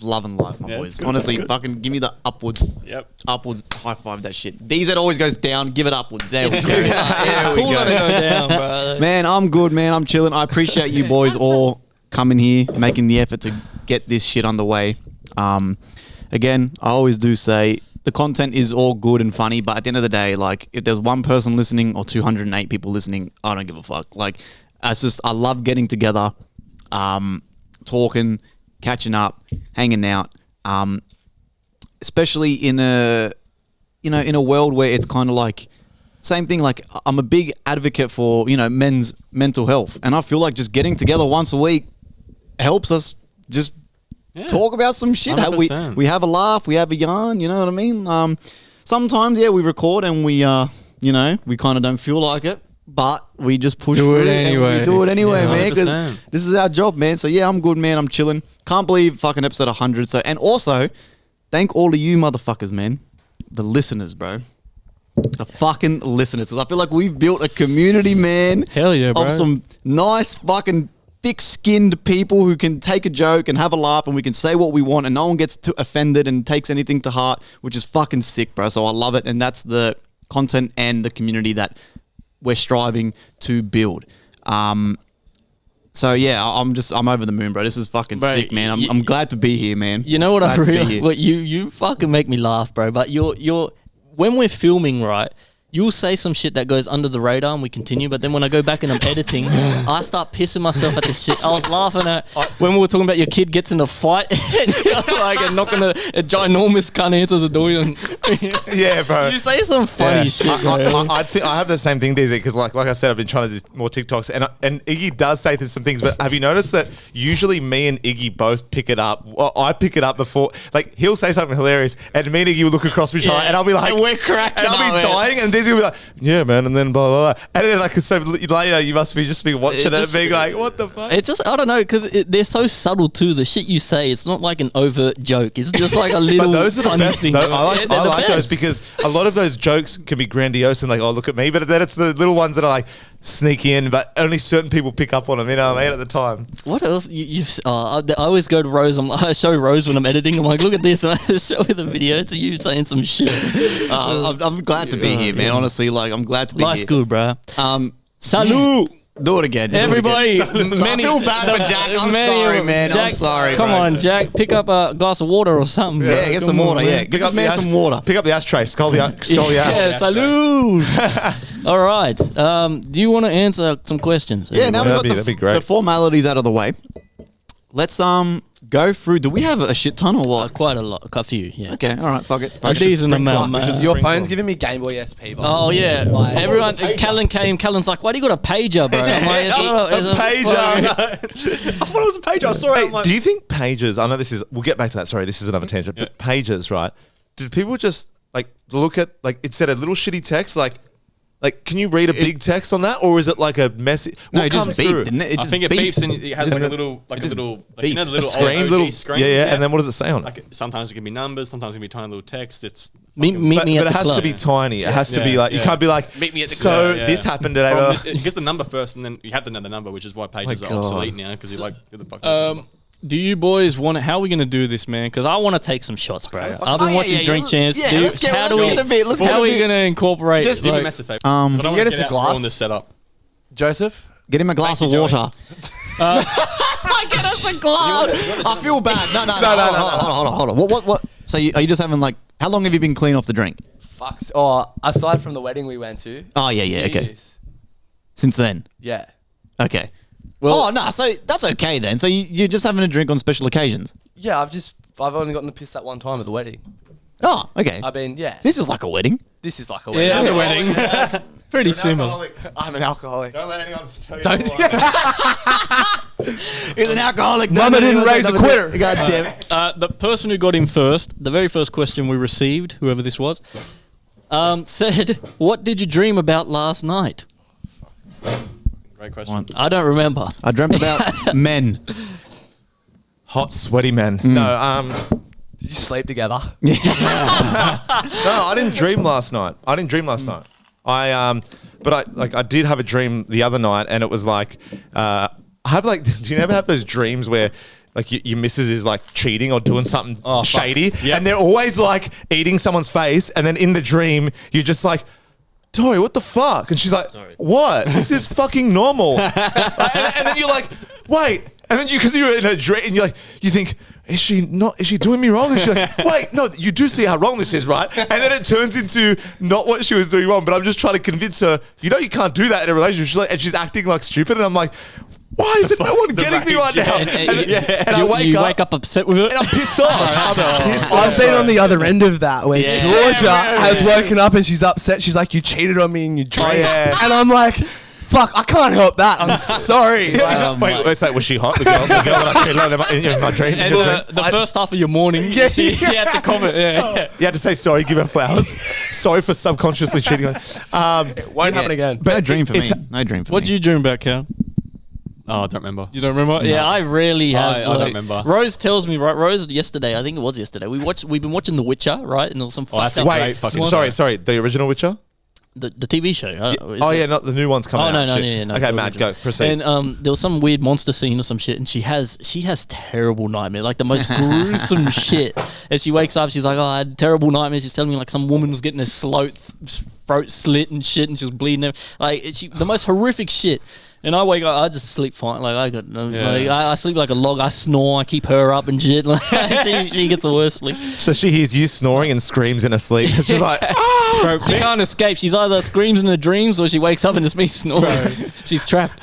loving life, my Yeah, boys. it's good, Honestly, that's good. fucking give me the upwards. Yep. Upwards, high five that shit. DZ always goes down, give it upwards. There we go. It's cool to go down, bro. Man, I'm good, man. I'm chilling. I appreciate you boys all coming here, making the effort to get this shit underway. Again, I always do say the content is all good and funny, but at the end of the day, like if there's one person listening or 208 people listening, I don't give a fuck. Like, it's just I love getting together, talking, catching up, hanging out. Especially in a world where it's kind of like same thing. Like I'm a big advocate for men's mental health, and I feel like just getting together once a week helps us just talk about some shit. 100%. We have a laugh, we have a yarn. You know what I mean? Sometimes we record and we we kind of don't feel like it, but we just push Do it through anyway. and we do it anyway, Yeah, man. 'Cause 100%. this is our job, man. So yeah, I'm good, man. I'm chilling. Can't believe fucking episode 100. So and also, thank all of you motherfuckers, man. The listeners, bro. The fucking listeners. 'Cause I feel like we've built a community, man. Hell yeah, bro. Of some nice fucking thick-skinned people who can take a joke and have a laugh, and we can say what we want, and no one gets too offended and takes anything to heart, which is fucking sick, bro. So I love it, and that's the content and the community that we're striving to build. So yeah, I'm over the moon, bro. This is fucking Bro, sick, man. I'm glad to be here, man. You know what I Glad to be really? here. What you fucking make me laugh, bro. But you're when we're filming, right? You'll say some shit that goes under the radar and we continue, but then when I go back and I'm editing, I start pissing myself at this shit. I was laughing at when we were talking about your kid gets in a fight and you're like and knocking a ginormous cunt into the door. And Yeah, bro. you say some funny shit, bro. I have the same thing, DZ, because like I said, I've been trying to do more TikToks, and Iggy does say some things, but have you noticed that usually me and Iggy both pick it up? Well, I pick it up before, like he'll say something hilarious, and me and Iggy will look across each other, and I'll be like, And we're cracking and I'll be up, man. dying, and Dizzy will be like, yeah, man, and then blah blah blah, and then like so later you must be just be watching it, just- and being like, what the fuck? It just, I don't know, because they're so subtle too. The shit you say, it's not like an overt joke. It's just like a little But those are the funny best. thing. I Yeah, like they're the those best. because a lot of those jokes can be grandiose and like, oh, look at me. But then it's the little ones that are like sneaky in, but only certain people pick up on them. You know what I mean? At the time. What else? I always go to Rose. I show Rose when I'm editing. I'm like, look at this. And I just show her the video to you saying some shit. I'm glad to be here, man. Honestly, like I'm glad to be Life's here. good, bro. Salute. Do it again. Do it Everybody, again. I feel bad for Jack. I'm sorry, man. I'm Jack, sorry. Come bro. on, Jack. Pick up a glass of water or something. Yeah, bro. get Come some on, water. man. Yeah, give this man some water. Pick up the ashtray. Skull the ash. Yeah, salute. All right. Do you want to answer some questions? Yeah, now That'd we've got be great. the formalities out of the way. Let's go through. Do we have a shit ton or what? Quite a lot, a few. Yeah. Okay, all right, fuck it. A decent amount, we should man. Your Sprinkle phone's them. giving me Game Boy SP. Oh yeah, everyone. Callan came. Callan's like, "Why do you got a pager, bro?" I'm like, "It's not A it's pager. I thought it was a page. I saw it. I'm like, Do you think pages? I know this is. We'll get back to that. Sorry, this is another tangent. But pages, right? Did people just like look at like instead of little shitty text like, can you read a big text on that, or is it like a message? No, What it just comes beeped, through? didn't it? I think it beeps and it has like a little, like you know, the A little screen, OG little screens, yeah, and then what does it say on it? Like sometimes it can be numbers, sometimes it can be tiny little text. It's Meet But, me but at it the has club. to be tiny. It has to be Yeah, like you yeah. can't be like. Meet me at the So club. Yeah. this happened today. From well, this, it gets the number first, and then you have to know the number, which is why pages are God. obsolete now because you're like, who the fuck? is this Do you boys want to? How are we gonna do this, man? Because I want to take some shots, bro. I've been yeah, watching yeah, Drink yeah. Champs. Yeah, dude. let's get- how let's do we? get a bit, let's get how a are we bit. gonna incorporate? Just Do me a like- massive favor. Um, I don't get want us to a get glass? out on this setup. Joseph? Get him a glass of Thank you, water. Get us a glass. I feel bad. No. Hold on. What? So are you just having like? How long have you been clean off the drink? Fucks. Oh, aside from the wedding we went to. Oh yeah. Okay. years. Since then. Yeah. Okay. Well- oh no, so that's okay then. So you're just having a drink on special occasions. Yeah, I've only gotten the piss that one time at the wedding. Oh, okay. Yeah. This is like a wedding. This is like a wedding. Yeah, it's a wedding. Pretty similar. I'm an alcoholic. Don't let anyone tell you. Don't. He's an alcoholic. Mama didn't raise a quitter. God damn it. The person who got in first, the very first question we received, whoever this was, said, "What did you dream about last night?" Great question. I don't remember. I dreamt about men. Hot, sweaty men. No, Did you sleep together? no, I didn't dream last night. I did have a dream the other night, and it was like, I have like, do you ever have those dreams where like your missus is like cheating or doing something shady, and they're always like eating someone's face, and then in the dream you're just like, Tori, what the fuck? And she's like, what? This is fucking normal. and then you're like, wait, and then because you're in a dream, and you think, is she doing me wrong? And she's like, wait, no, you do see how wrong this is, right? And then it turns into not what she was doing wrong, but I'm just trying to convince her, you can't do that in a relationship. She's like, and she's acting like stupid, and I'm like, why is it no one getting me right now? And I wake up upset with it. and I'm pissed off. I've been on the other end of that where Georgia has woken up and she's upset. She's like, you cheated on me in your dream. And I'm like, fuck, I can't help that. I'm sorry. Wait, was she hot? The girl that I cheated on in my dream? And the first half of your morning, you had to comment. You had to say sorry, give her flowers. Sorry for subconsciously cheating on It won't happen again. No dream for me. No dream for me. What did you dream about, Cal? Oh, I don't remember. You don't remember? No. Yeah, I rarely have. I don't remember. Rose tells me, right? Rose, yesterday, I think it was yesterday. We've been watching The Witcher, right? And there was some. That's a great fucking sorry. The original Witcher. The TV show. Not the new one's coming out. No. Okay, Matt, go proceed. And there was some weird monster scene or some shit, and she has terrible nightmares, like the most gruesome shit. As she wakes up, she's like, "Oh, I had terrible nightmares." She's telling me like some woman was getting her throat slit and shit, and she was bleeding. Like the most horrific shit. And I wake up, I just sleep fine. Like I sleep like a log. I snore. I keep her up and shit. Like she gets the worst sleep. So she hears you snoring and screams in her sleep. It's just like, bro, she can't escape. She's either screams in her dreams or she wakes up and it's me snoring. She's trapped.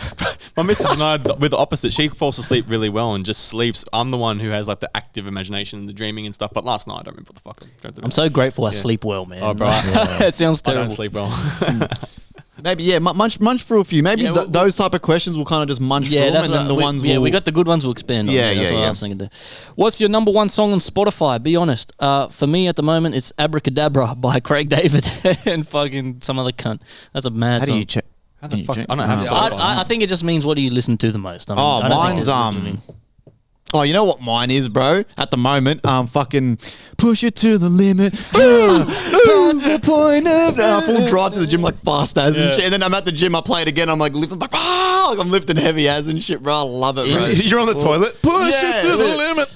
My missus and I, we're the opposite. She falls asleep really well and just sleeps. I'm the one who has like the active imagination and the dreaming and stuff. But last night, I don't remember what the fuck I dreamt about. I'm so grateful I sleep well, man. Oh, bro. It sounds terrible. I don't sleep well. Maybe, munch through a few. Maybe those type of questions will kind of just munch through them, and then the ones we got the good ones we'll expand on. That's what I was thinking. What's your number one song on Spotify? Be honest. For me at the moment, it's Abracadabra by Craig David and fucking some other cunt. That's a mad song. How do you check? How the fuck? I don't have Spotify. I think it just means what do you listen to the most. I mean, Mine's Oh, you know what mine is, bro? At the moment, fucking push it to the limit. Past the point of full drive to the gym like fast as and shit. And then I'm at the gym, I play it again. I'm like lifting, like I'm lifting heavy as and shit, bro. I love it, bro. You're on the toilet. Push it to the limit.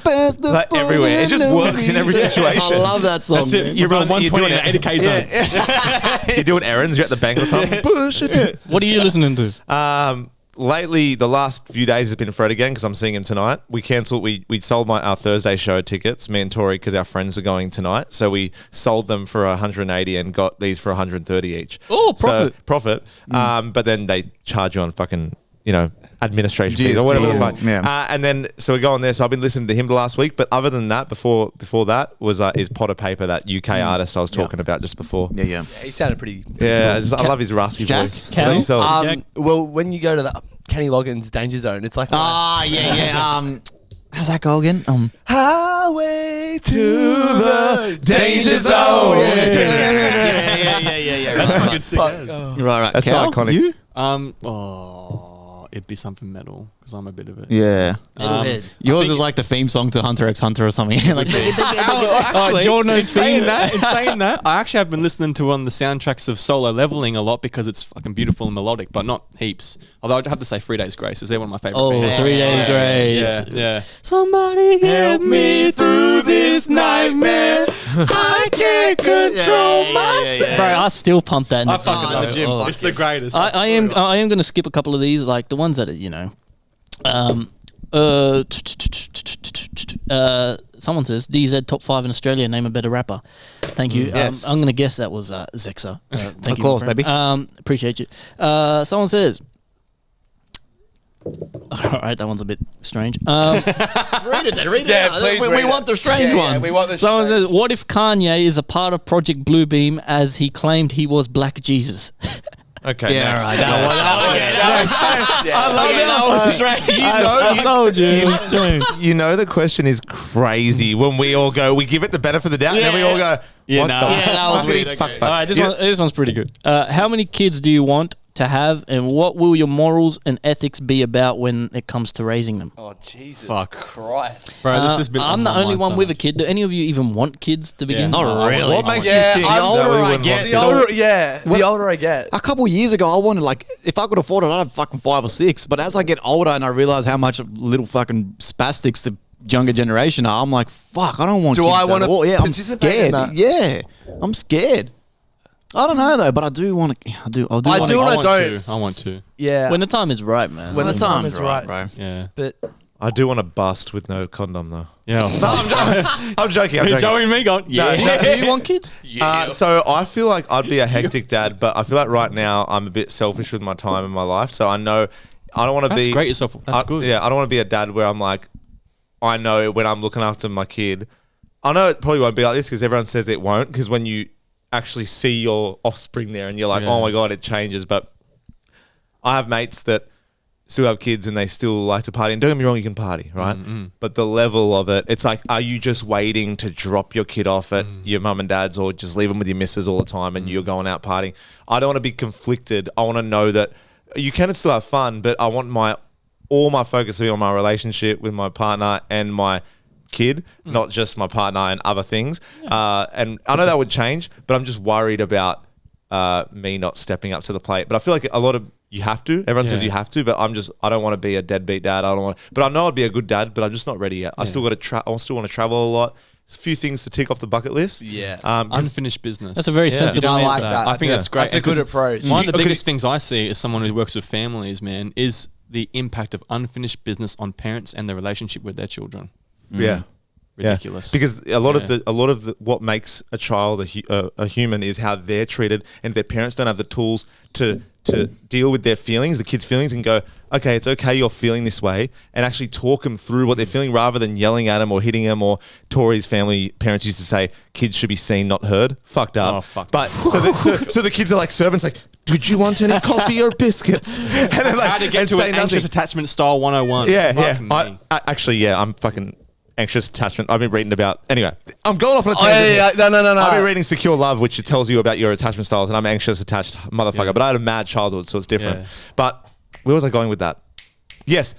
Past the like everywhere. It just works in every situation. I love that song. That's it. You're on 120 and 80k zone. You're doing errands. You're at the bank or something. Push it. What are you listening to? Lately, the last few days has been Fred again because I'm seeing him tonight. We cancelled. We sold our Thursday show tickets, me and Tori, because our friends are going tonight. So we sold them for 180 and got these for 130 each. Oh, profit! So, profit. But then they charge you on fucking administration fees or whatever the fuck. Yeah. And then so we go on there. So I've been listening to him the last week. But other than that, before that was is Potter Paper, that UK artist I was talking about just before. Yeah. He sounded pretty. Yeah, I love his raspy voice. Cal? Well, when you go to the Kenny Loggins Danger Zone, it's like how's that go again? Highway to the Danger Zone. Yeah. That's fucking sick. Right. That's Cal, iconic. You? It'd be something metal because I'm a bit of it. Yeah. Metalhead. Yours is like the theme song to Hunter x Hunter or something. Like, Jordan, in saying that, I actually have been listening to one of the soundtracks of Solo Leveling a lot because it's fucking beautiful and melodic, but not heaps. Although I'd have to say 3 Days Grace, is they're one of my favorite. Oh, bands. 3 Days Grace. Yeah. Somebody help me through this nightmare. I can't control myself. Bro, I still pump that in I the fucking love the it. gym. Oh, it's the greatest. I am going to skip a couple of these, like the ones that are, someone says DZ top 5 in Australia, name a better rapper. Thank you. Yes. I'm going to guess that was Zexa. Thank Of you, course, my friend. baby. Appreciate you. Someone says All right, that one's a bit strange. Read it then. Read it out. please We read want it. the strange Yeah, ones. we want the Someone strange- says, "What if Kanye is a part of Project Bluebeam as he claimed he was Black Jesus?" Okay. Yeah, next. right. I love that was strange. I told you it was strange. You know the question is crazy when we all go, we give it the benefit of the doubt, and then we all go, Yeah, what nah. the Yeah, that was fuck did he weird, fuck okay. fuck? All right, Yeah. this one's pretty good. How many kids do you want to have, and what will your morals and ethics be about when it comes to raising them? Oh Jesus Fuck. Christ! Bro, this has been. I'm the only one with a kid. Do any of you even want kids to begin? Yeah. with? Not really. What makes Yeah, you think I'm that older we I wouldn't get, want The kids? older, the older I get. A couple years ago, I wanted like if I could afford it, I'd have fucking 5 or 6. But as I get older and I realize how much little fucking spastics the younger generation are, I'm like, fuck, I don't want. Do kids I at wanna all. Yeah, I'm participate in scared. that? Yeah, I'm scared. I don't know though, but I do want to. I do. I want do I and I want don't. to. I want to. Yeah. When the time is right, man. When the The time time's is right, right, bro. Yeah. But I do want to bust with no condom though. Yeah. I'm joking. I'm joking. Joey and me going. Yeah. Do you want kids? So I feel like I'd be a hectic dad, but I feel like right now I'm a bit selfish with my time in my life. So I know I don't want to That's be great yourself. That's good. Yeah, I don't want to be a dad where I'm like, I know when I'm looking after my kid, I know it probably won't be like this because everyone says it won't. Because when you actually see your offspring there and you're like, Yeah. oh my god, it changes. But I have mates that still have kids and they still like to party. And don't get me wrong, you can party, right? But the level of it, it's like, are you just waiting to drop your kid off at your mum and dad's or just leave them with your missus all the time and you're going out partying? I don't want to be conflicted. I want to know that you can still have fun, but I want all my focus to be on my relationship with my partner and my kid, not just my partner and other things. And I know that would change, but I'm just worried about me not stepping up to the plate. But I feel like a lot of you have to. Everyone says Yeah. you have to, but I don't want to be a deadbeat dad. I don't want. But I know I'd be a good dad, but I'm just not ready yet. I still got to I still want to travel a lot. There's a few things to tick off the bucket list. Yeah. 'Cause- Unfinished business. That's a very sensible I answer. like that. I think that's great. That's a good Because approach. One of the Okay. biggest things I see as someone who works with families, man, is the impact of unfinished business on parents and their relationship with their children. yeah. Ridiculous. Yeah. Because a lot Yeah. of the what makes a child a human is how they're treated, and if their parents don't have the tools to deal with their feelings, the kids' feelings, and go, okay, it's okay, you're feeling this way, and actually talk them through what they're feeling rather than yelling at them or hitting them. Or Tori's family parents used to say, kids should be seen, not heard. Fucked up. Oh, fuck. But so the kids are like servants, like, did you want any coffee or biscuits? And they're like, How to get and to say an anxious nothing. attachment style 101. Yeah, Fuck yeah. me. I actually, yeah, I'm fucking anxious attachment. I've been reading about. Anyway, I'm going off on a Oh, tangent. yeah, here. no. I've been reading Secure Love, which tells you about your attachment styles, and I'm anxious attached motherfucker. Yeah. But I had a mad childhood, so it's different. Yeah. But where was I going with that? Yes.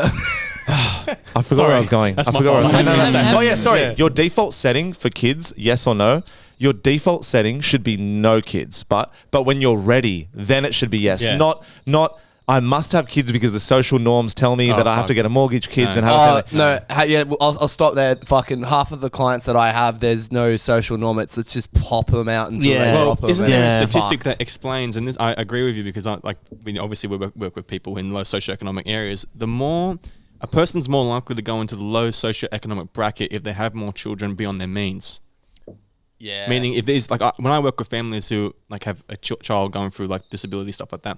I forgot where I was going. That's I my forgot where I was fault. going. Have- Oh yeah, sorry. Yeah. Your default setting for kids, yes or no? Your default setting should be no kids, but when you're ready, then it should be yes. Yeah. Not I must have kids because the social norms tell me that I have fuck. to get a mortgage, kids, No. and have a family. No, yeah, well, I'll stop there. Fucking half of the clients that I have, there's no social norm. Let's just pop them out until Yeah. they Well, drop them. Isn't and there then a it's statistic fucked. that explains, and this, I agree with you because obviously we work with people in low socioeconomic areas. The more a person's more likely to go into the low socioeconomic bracket if they have more children beyond their means. Yeah. Meaning, if there's when I work with families who have a child going through disability stuff like that,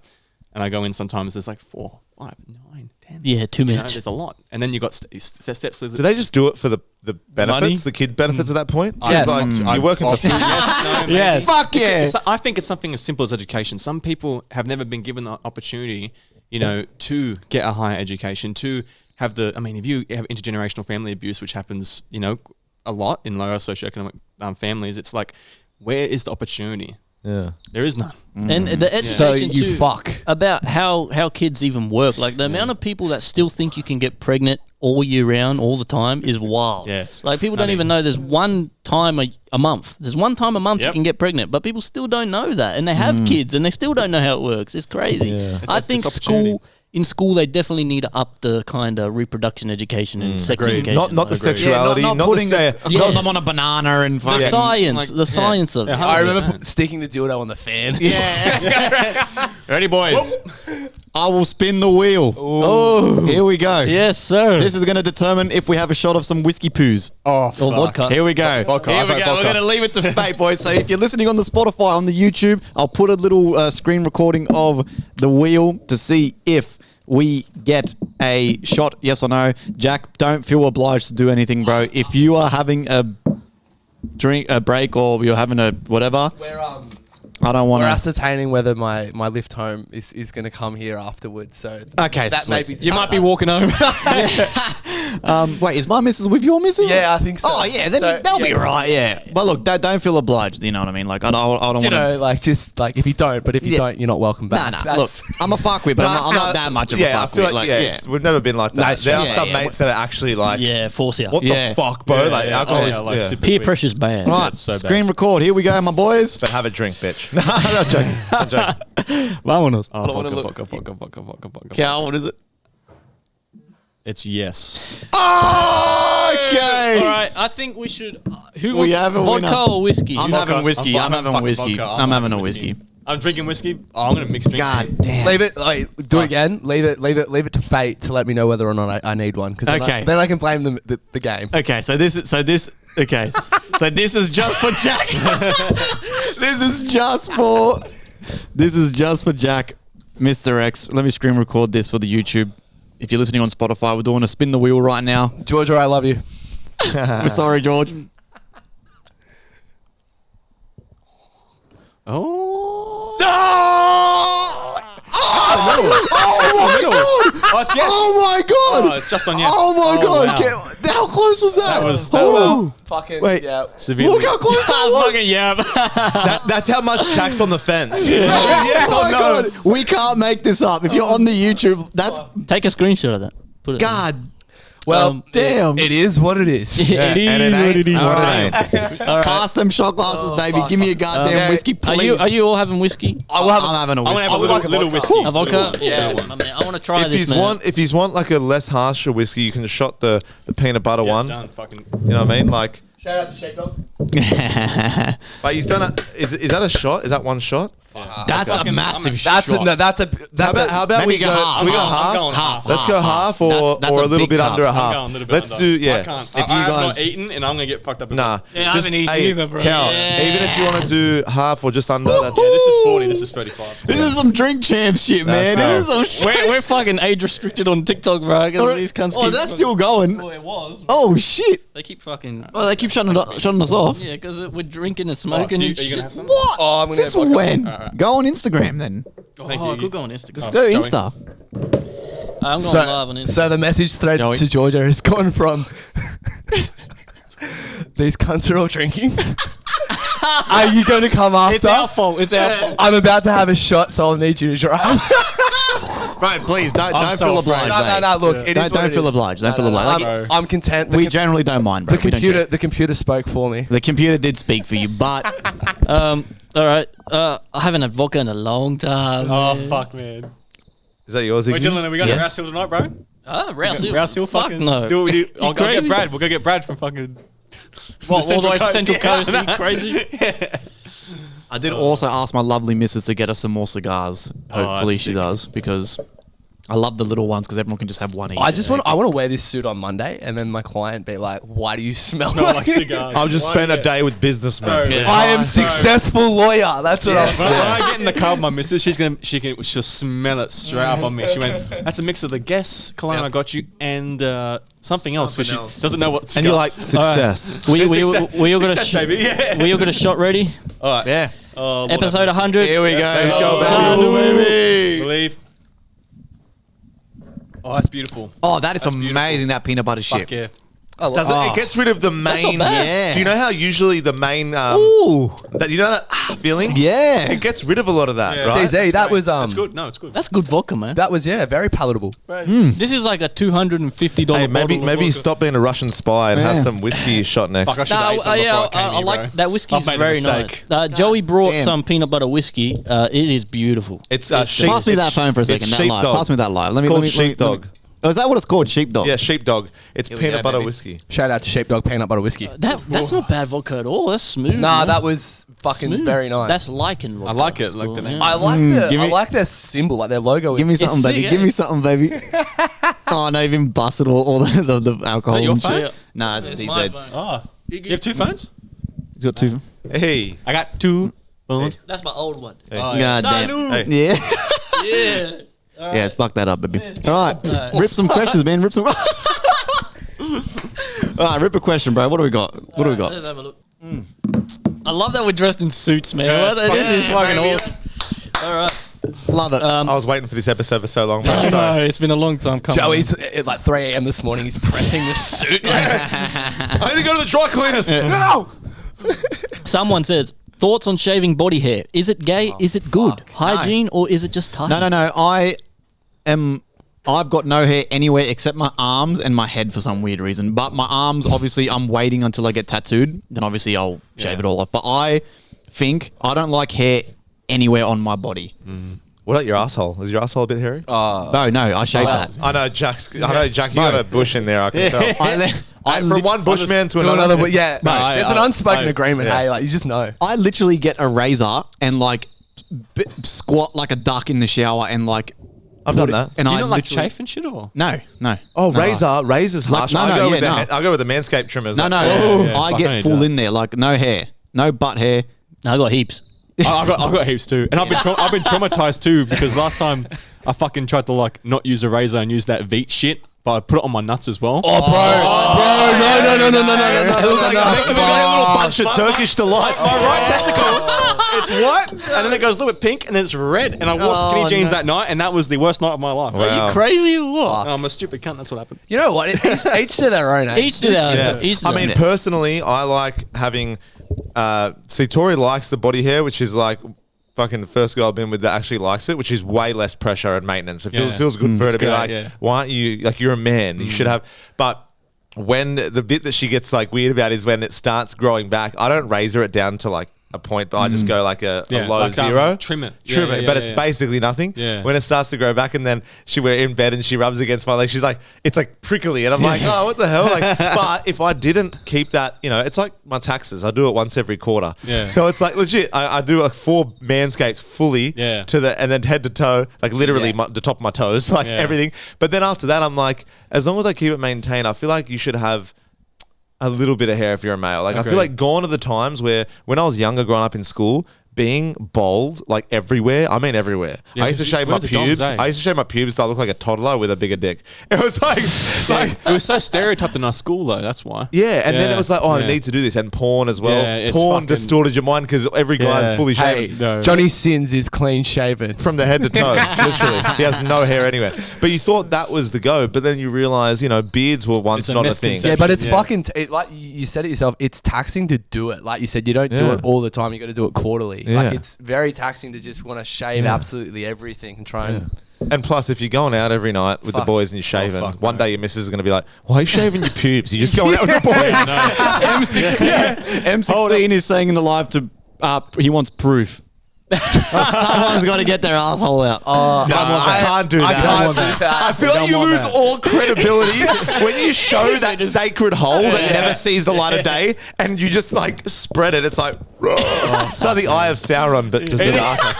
and I go in sometimes, there's 4, 5, 9, 10. Yeah, too You know, much. there's a lot, and then you got steps. Do they just do it for the benefits, Money? the kid benefits at that point? Yes. You're working for food. Yes. Fuck yeah. I think it's something as simple as education. Some people have never been given the opportunity, to get a higher education, to have if you have intergenerational family abuse, which happens, a lot in lower socioeconomic families, it's like, where is the opportunity? Yeah. There is none. And the education So you too, fuck. about how kids even work. Like the amount of people that still think you can get pregnant all year round, all the time, is wild. Yeah, it's like people don't nutty. even know there's one time a month. There's one time a month you Yep. can get pregnant, but people still don't know that, and they have kids and they still don't know how it works. It's crazy. I think it's opportunity. in school they definitely need to up the kind of reproduction education and sex Agreed. education. Not the Agreed. sexuality, not not putting the Yeah. them on a banana and the fucking. science, the science of it. Yeah, I remember 100%. sticking the dildo on the fan. Yeah. Ready, boys? I will spin the wheel. Oh, Here we go. yes, sir. This is going to determine if we have a shot of some whiskey poos. Oh, or vodka. Here we go. Vodka, Here I've we had go. We're vodka. going to leave it to fate, boys. So if you're listening on the Spotify, on the YouTube, I'll put a little screen recording of the wheel to see if we get a shot, yes or no. Jack, don't feel obliged to do anything, bro. If you are having a break, or you're having a whatever, I don't want We're to. ascertaining whether my lift home is going to come here afterwards. So Okay, that may be. You might be walking home. Wait, is my missus with your missus? Yeah, I think so. Oh yeah, then So, that'll be yeah. right. Yeah, but look, don't feel obliged. You know what I mean? Like I don't want You to. know, like just like if you don't, but if you Yeah. don't, you're not welcome back. Nah. Look, I'm a fuckwit, but I'm not that much of a I feel fuckwit. like, we've never been like that. Nice. There are Yeah, some yeah. mates that are actually like, Yeah, force you. what Yeah. the fuck, bro? Yeah, like yeah. alcohol Oh, is yeah, like super Peer quick. pressure's bad. Right, so bad. screen record. Here we go, my boys. But have a drink, bitch. No, I'm joking. I'm joking. Vámonos. Oh, wanna look. vodka. Cal, what is it? It's yes. Okay. All right, I think we should. Who We wants have a vodka winner. or whiskey? I'm having whiskey. I'm having fucking whiskey. vodka. I'm having a whiskey. I'm drinking whiskey. Oh, I'm gonna mix drinks. God here. damn. Leave it. Like, do it again. Leave it to fate to let me know whether or not I need one. Because Okay. then I can blame the game. Okay, so this is okay. So this is just for Jack. This is just for Jack, Mr. X. Let me screen record this for the YouTube. If you're listening on Spotify, we're doing a spin the wheel right now. Georgia, I love you. We're sorry, George. Oh. Oh my god! Oh, it's yes. Oh my god! Oh, it's just on yes. Oh my god! wow. How close was that? That was- Oh. Fucking Wait. yeah. Severely. Look how close that was! Fucking yeah. That's how much Jack's on the fence. Yes or no? We can't make this up. If you're on the YouTube, that's Take a screenshot of that. Put it. God Well, damn. it is what it is. It And it is what ain't it is. what it ain't. All right. Pass them shot glasses, baby. Give me a goddamn whiskey, Are please. you all having whiskey? I'm having a I want whiskey. to have a little whiskey. A vodka? Yeah. I mean, I want to try If this, he's man. if he's want like a less harsher whiskey, you can shot the peanut butter one. Done. Fucking. You know what I mean? Like, Shout out to Shake Dog. but he's done it. Is that a shot? Is that one shot? That's a massive That's shot. How about maybe we go? go half. We go I'm half. going half. Let's go half, or That's or a a little big bit half. under a I'm half. going a little bit Let's under. do I yeah. can't. If I you have guys- not eaten, and I'm gonna get fucked up. Nah, Yeah, I haven't eaten either, bro. Cal, Yeah. even if you want to do half or just under, that's Yeah, this is 40. This is 35. This is some drink champ shit, man. That's This is some shit. We're fucking age restricted on TikTok, bro. 'Cause these cunts Oh, keep that's fucking- still going. Oh, it was. Oh shit. They keep fucking. Oh, they keep shutting us off. Yeah, because we're drinking and smoking Are you and shit. gonna have some? What? Oh, I'm gonna Since have vodka. when? Alright. Go on Instagram then. Thank Oh, I you. could go on Instagram. Just go Joey. Insta. I'm going live on Instagram. So the message thread Joey. to Georgia has gone from these cunts are all drinking. Are you going to come after? It's our fault. It's our fault. I'm about to have a shot, so I'll need you to drive. Right, please don't so feel afraid. obliged. no. Look, it is what Don't it feel is. obliged. Don't feel obliged. Like, I'm content. we generally don't mind, bro. We don't care. The computer spoke for me. The computer did speak for you, but All right. I haven't had vodka in a long time. Oh fuck, man. is that yours? Wait, Iggy? Dylan, are we going Yes. to Rouse Hill tonight, bro? Rouse Hill. Rouse Hill, Fuck fucking. no. Do what we do. I'll go get crazy? Brad. We'll go get Brad from fucking. What, all the way to Central Central Coast. Coast? Are you crazy? I did also ask my lovely missus to get us some more cigars. Hopefully that's she sick. does, because I love the little ones because everyone can just have one each. I want to wear this suit on Monday, and then my client be like, "Why do you smell, Smell like cigars. I'll just spend a day with businessmen. Bro, I am successful lawyer." That's what I was When saying. I get in the car with my missus, she'll smell it straight up on me. She went, "That's a mix of the Guess cologne I got you and something else." Because she doesn't know what. And cigar- you're like, success. We all got Success, baby. Yeah. we all got a shot ready. All right. Yeah. Oh, Lord Episode have mercy. 100. Here we go. Let's go, Salud. baby. Believe. Oh, that's beautiful. Oh, that is That's amazing, that peanut butter Fuck shit. yeah. Does it gets rid of the main. bad. Yeah. Do you know how usually the main Ooh. that you know that feeling? Yeah. It gets rid of a lot of that, Yeah. right? DZ, that was It's good. No, it's good. That's good vodka, man. That was very palatable. This is like a $250 Hey, maybe bottle of vodka. stop being a Russian spy and have Yeah. some whiskey shot next. Fuck, I should have ate some before I came I here, like bro. that whiskey's I've made a very mistake. nice. Joey brought Damn. some peanut butter whiskey. It is beautiful. It's It's sheep. Pass me that phone for a second. It's That live. sheepdog. Pass me that live. It's called sheepdog. Oh, is that what it's called? Sheepdog. Yeah, sheepdog. It's we peanut go, butter baby. whiskey. Shout out to Sheepdog Peanut Butter Whiskey. That's not bad vodka at all. That's smooth. Nah, man. that was fucking Smooth. very nice. That's lichen vodka. I like it. It's Like the cool, name. yeah. I like give me- I like their symbol, like their logo. Give me is- something, sick, baby. eh? Give me something, baby. Oh, no, you've even busted all the alcohol. Is that your and shit. phone? Nah, it's It's DZ. my phone. Oh, you have two phones? He's got two. Hey. I got two phones. That's my old one. Oh, God damn. Salud. Hey. Yeah. Yeah. Yeah, let's buck that up, baby. All right. Rip some questions, man. Rip some. All right, rip a question, bro. What do we got? Let's have a look. I love that we're dressed in suits, man. Yeah, What? This is fucking awesome. All right. Love it. I was waiting for this episode for so long. Bro. I So, know, it's been a long time coming. Joey's at like 3 a.m. this morning. He's pressing the suit. I need to go to the dry cleaners. No. Someone says, thoughts on shaving body hair. Is it gay? Is it good? Hygiene or is it just tight? No. I've got no hair anywhere except my arms and my head for some weird reason. But my arms, obviously, I'm waiting until I get tattooed. Then obviously I'll shave it all off. But I think I don't like hair anywhere on my body. What about your asshole? Is your asshole a bit hairy? No, I shaved that. I know, Jack. You got a bush in there. I can tell. From one bushman to another. But yeah, there's an unspoken agreement. yeah. Hey, like you just know. I literally get a razor and like squat like a duck in the shower and like. I've done that. And You I not like literally- chafe and shit or? No. Oh, razor's harsh. no, I'll go with yeah, I'll go with the Manscaped trimmers. No. yeah, I fuck, I get need full that. in there, like no hair, no butt hair. No, I got heaps. I've got heaps too, and I've been traumatized too because last time I fucking tried to like not use a razor and use that Veet shit, but I put it on my nuts as well. Oh, bro, no. It looks like a little bunch of Turkish delights. My right testicle, it's white, and then it goes a little bit pink, and then it's red. And I wore skinny jeans that night, and that was the worst night of my life. Wow. Are you crazy or what? I'm a stupid cunt. That's what happened. You know what? Each to their own. Eh? Each to their own. Yeah. Each to I their mean, own. personally, I like having. See, Tori likes the body hair, which is like fucking the first girl I've been with that actually likes it, which is way less pressure and maintenance. It feels good for her to be great, like, yeah. why aren't you like you're a man? You should have. But when the bit that she gets like weird about is when it starts growing back. I don't razor it down to like a point, but I just go like a low like, zero. trim it. Trim Yeah, it, yeah, but yeah, it's yeah. basically nothing. Yeah. When it starts to grow back, and then we're in bed and she rubs against my leg, she's like, it's like prickly, and I'm like, oh, what the hell? Like, but if I didn't keep that, it's like my taxes. I do it once every quarter. Yeah. So it's like legit. I do like 4 manscapes fully to the, and then head to toe, like literally the top of my toes, like everything. But then after that, I'm like, as long as I keep it maintained, I feel like you should have a little bit of hair if you're a male. Like I feel like gone are the times where when I was younger, growing up in school, being bald like everywhere. I mean everywhere. Yeah, I used to 'cause shave you my went to Dom's, pubes. eh? I used to shave my pubes so I look like a toddler with a bigger dick. It was like It was so stereotyped in our school though. That's why. yeah, and then it was like, oh, I Yeah. need to do this, and porn as well. Yeah, it's Porn fucking- distorted your mind because every guy Yeah. is fully Hey, shaven. No. Johnny Sins is clean shaven. From the head to toe, literally. He has no hair anywhere. But you thought that was the go, but then you realize, beards were once It's a not a thing. misconception. Yeah, but it's Yeah. fucking like you said it yourself. It's taxing to do it. Like you said, you don't do Yeah. it all the time. You got to do it quarterly. Yeah. Like it's very taxing to just want to shave absolutely everything and try and. And plus, if you're going out every night with the Fuck. boys and you're shaving, fuck, one no. day your missus is going to be like, why are you shaving your pubes? You're just going out with the boys. M16 is saying in the live to he wants proof. Someone's got to get their asshole out. No, I can't do that. I feel like you lose all credibility when you show that sacred hole that never sees the light of day and you just like spread it. It's like, it's like the eye of Sauron, but just darker.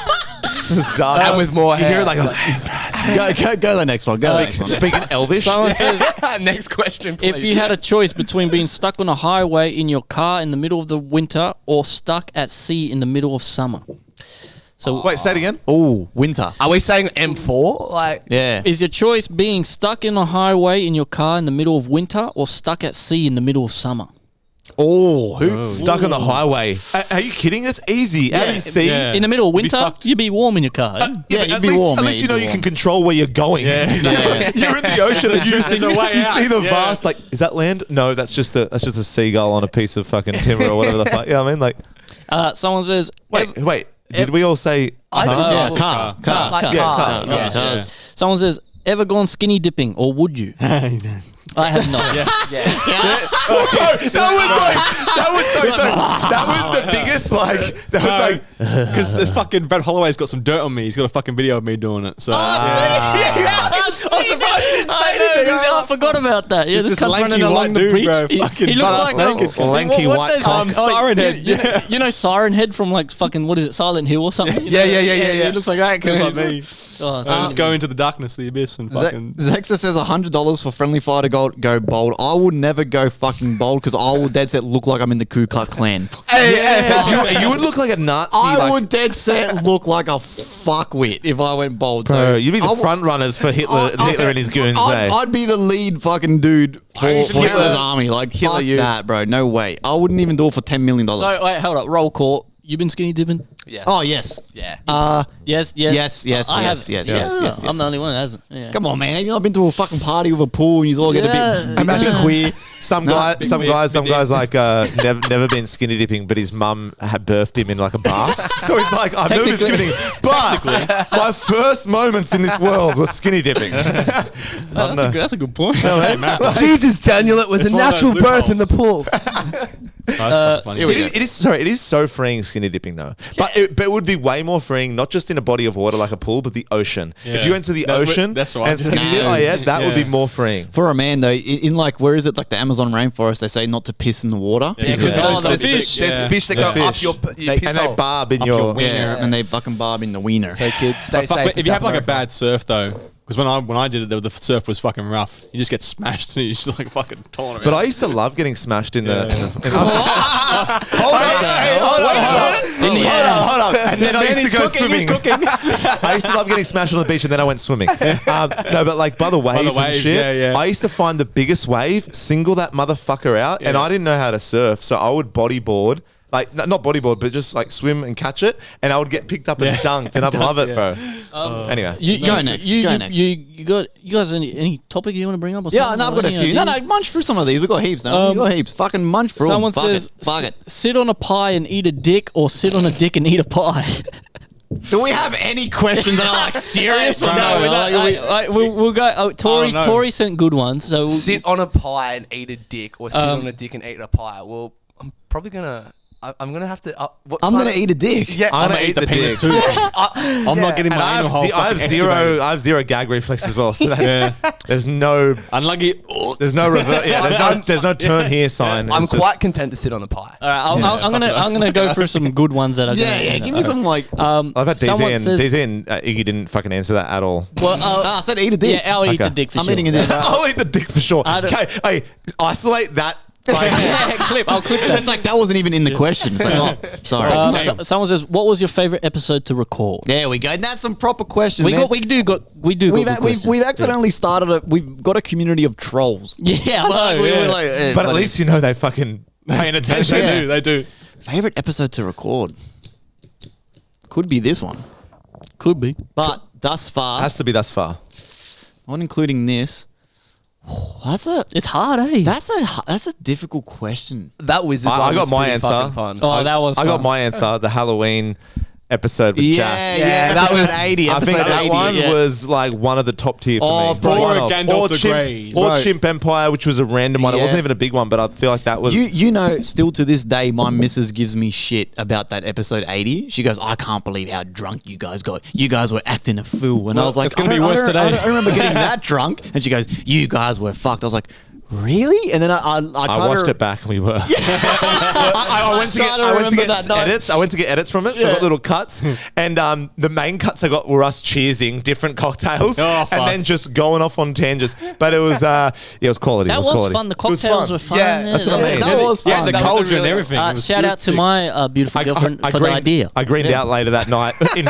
Just darker. And with more You hear hair. it like, Go to the next one. Go to the next one. speaking Elvish. Someone says, Next question, please. if you had a choice between being stuck on a highway in your car in the middle of the winter or stuck at sea in the middle of summer. So Wait, say it again. Oh, winter. Are we saying M4? Like, Yeah. is your choice being stuck in a highway in your car in the middle of winter or stuck at sea in the middle of summer? Oh, Who's stuck on the highway? Are you kidding? That's easy. Out in sea. Yeah. In the middle of You'd be winter, fucked. you'd be warm in your car. Yeah, you'd at be least, warm, At yeah, least you'd be you warm. can control where you're going. Yeah. You're in the ocean and you There's a way you out. see the Yeah. vast, like, is that land? No, that's just a seagull on a piece of fucking timber or whatever the fuck. You know what I mean? Like, Someone says, wait. Did we all say? I said car. yes. car. Like Yeah, car. car. Yeah. Yeah. someone says, ever gone skinny dipping or would you? I have not. That was the biggest Because the fucking Brad Holloway's got some dirt on me. He's got a fucking video of me doing it. So I forgot about that. Yeah, It's this this cunt's lanky running along white the dude, beach. bro. He Fucking looks butt-ass like naked. Lanky white does- cock. Siren Head. You know Siren Head from like fucking what is it, Silent Hill or something? Yeah. He looks like that. Just like me. Oh, I just go into the darkness, the abyss, and fucking. Zexa says $100 for Friendly Fire to go bald. I would never go fucking bald because I would dead set look like I'm in the Ku Klux Klan. You would look like a Nazi. I would dead set look like a fuckwit if I went bald. Bro, So you'd be the front runners for Hitler and his goons. I'd be the lead fucking dude for Hitler's army. Like, Hitler fuck you. that, bro. No way. I wouldn't even do it for $10 million. So wait, hold up. Roll call. You been skinny dipping? Yes. Oh, yes. Yeah. Yes. Yes. I'm the only one that hasn't. Yeah. Come on, man. Have you not been to a fucking party with a pool and you all get a bit Imagine queer? Some guys like never been skinny dipping, but his mum had birthed him in like a bar. So he's like, I've never been skinny dipping, but my first moments in this world were skinny dipping. That's a good point. Jesus, Daniel, it was It's a one of those natural birth in the loopholes. pool. That's funny. It is so freeing skinny dipping though. But it would be way more freeing, not just in a body of water like a pool, but the ocean. Yeah. If you went to the ocean that's what I and did. skinny dip, that would be more freeing. For a man, though, in like, where is it? Like the Amazon rainforest, they say not to piss in the water. Yeah, Because because there's the fish. There's fish that go up your And piss they hole. barb in Up your wiener, and they fucking barb in the wiener. So kids, stay But fuck, safe. if you have like a bad surf though, because when I did it, the surf was fucking rough. You just get smashed and you just like fucking torn around. But I used to love getting smashed in the. Hold on. And then I used to go swimming. I used to love getting smashed on the beach, and then I went swimming. No, but like by the waves and waves, shit, yeah. I used to find the biggest wave, single that motherfucker out, and Yeah. I didn't know how to surf, so I would bodyboard. Like not bodyboard, but just like swim and catch it, and I would get picked up and dunked, and I'd love it, bro. Anyway, Go next. You guys any topic you want to bring up? Or Yeah, something? no, I've got a Any few. No, ideas? munch through some of these. We've got heaps now. We've got heaps. Fucking munch through Someone them. says, Fuck it. sit on a pie and eat a dick, or sit on a dick and eat a pie. Do we have any questions that are like serious? No, we don't. We'll go. Oh, Tori sent good ones. So we'll, Sit on a pie and eat a dick, or sit on a dick and eat a pie. Well, I'm probably gonna. I'm gonna have to. I'm gonna eat a dick. Yeah, I'm gonna eat the dick. too. I'm not getting And my anal hole. I have zero gag reflex as well. So that, there's no Unlucky. there's no revert. Yeah, there's no turn here sign. I'm It's just- quite content to sit on a pie. all right, I'm gonna go through some good ones that are. Yeah. Give me some like. I've had Someone says- DZ and Iggy didn't fucking answer that at all. Well, I said eat a dick. yeah, I'll eat Okay. the dick for I'm sure. eating a dick. I'll eat the dick for sure. I don't- Okay, hey, isolate that. I'll clip that. It's like that wasn't even in the question. It's like, oh, sorry. Someone says, "What was your favorite episode to record?" There we go. That's some proper questions. We man. got, we do got We've, good questions. we've accidentally started a. We've got a community of trolls. Yeah, I know, Like, we yeah. were like, But at least you know they fucking paying attention. Yeah. They do. favorite episode to record could be this one, Could be. but thus far, Has to be thus far. not including this. It's hard, eh? That's a difficult question. That wizard. I one got was my pretty answer. fucking Fun. Oh, that was I got fun. my answer. The Halloween episode with Jack. Yeah, that episode was 80. I think Episode that 80. one yeah. was like one of the top tier for Oh, me. bro. One Or of- Gandalf the Chimp, Grey. or Bro. Chimp Empire, which was a random one. It wasn't Yeah. even a big one, but I feel like that was. You know, still to this day, my missus gives me shit about that episode 80. She goes, I can't believe how drunk you guys got. You guys were acting a fool. And I was like, it's gonna I be don't- worse I don't- today. I don't remember getting that drunk. And she goes, you guys were fucked. I was like, really? And then I I watched it back and we were. I went to trying get, to I went to remember get that night. edits. I went to get edits from it, so I got little cuts. And the main cuts I got were us cheersing different cocktails Oh, fuck. and then just going off on tangents. But it was it was quality. That it was was quality. fun. The It was cocktails fun. were fun. Yeah, that's what I mean. That was Yeah, fun. the That was culture and really- everything. It was Shout out to sick. my beautiful girlfriend for the greened, idea. I greened out later that night in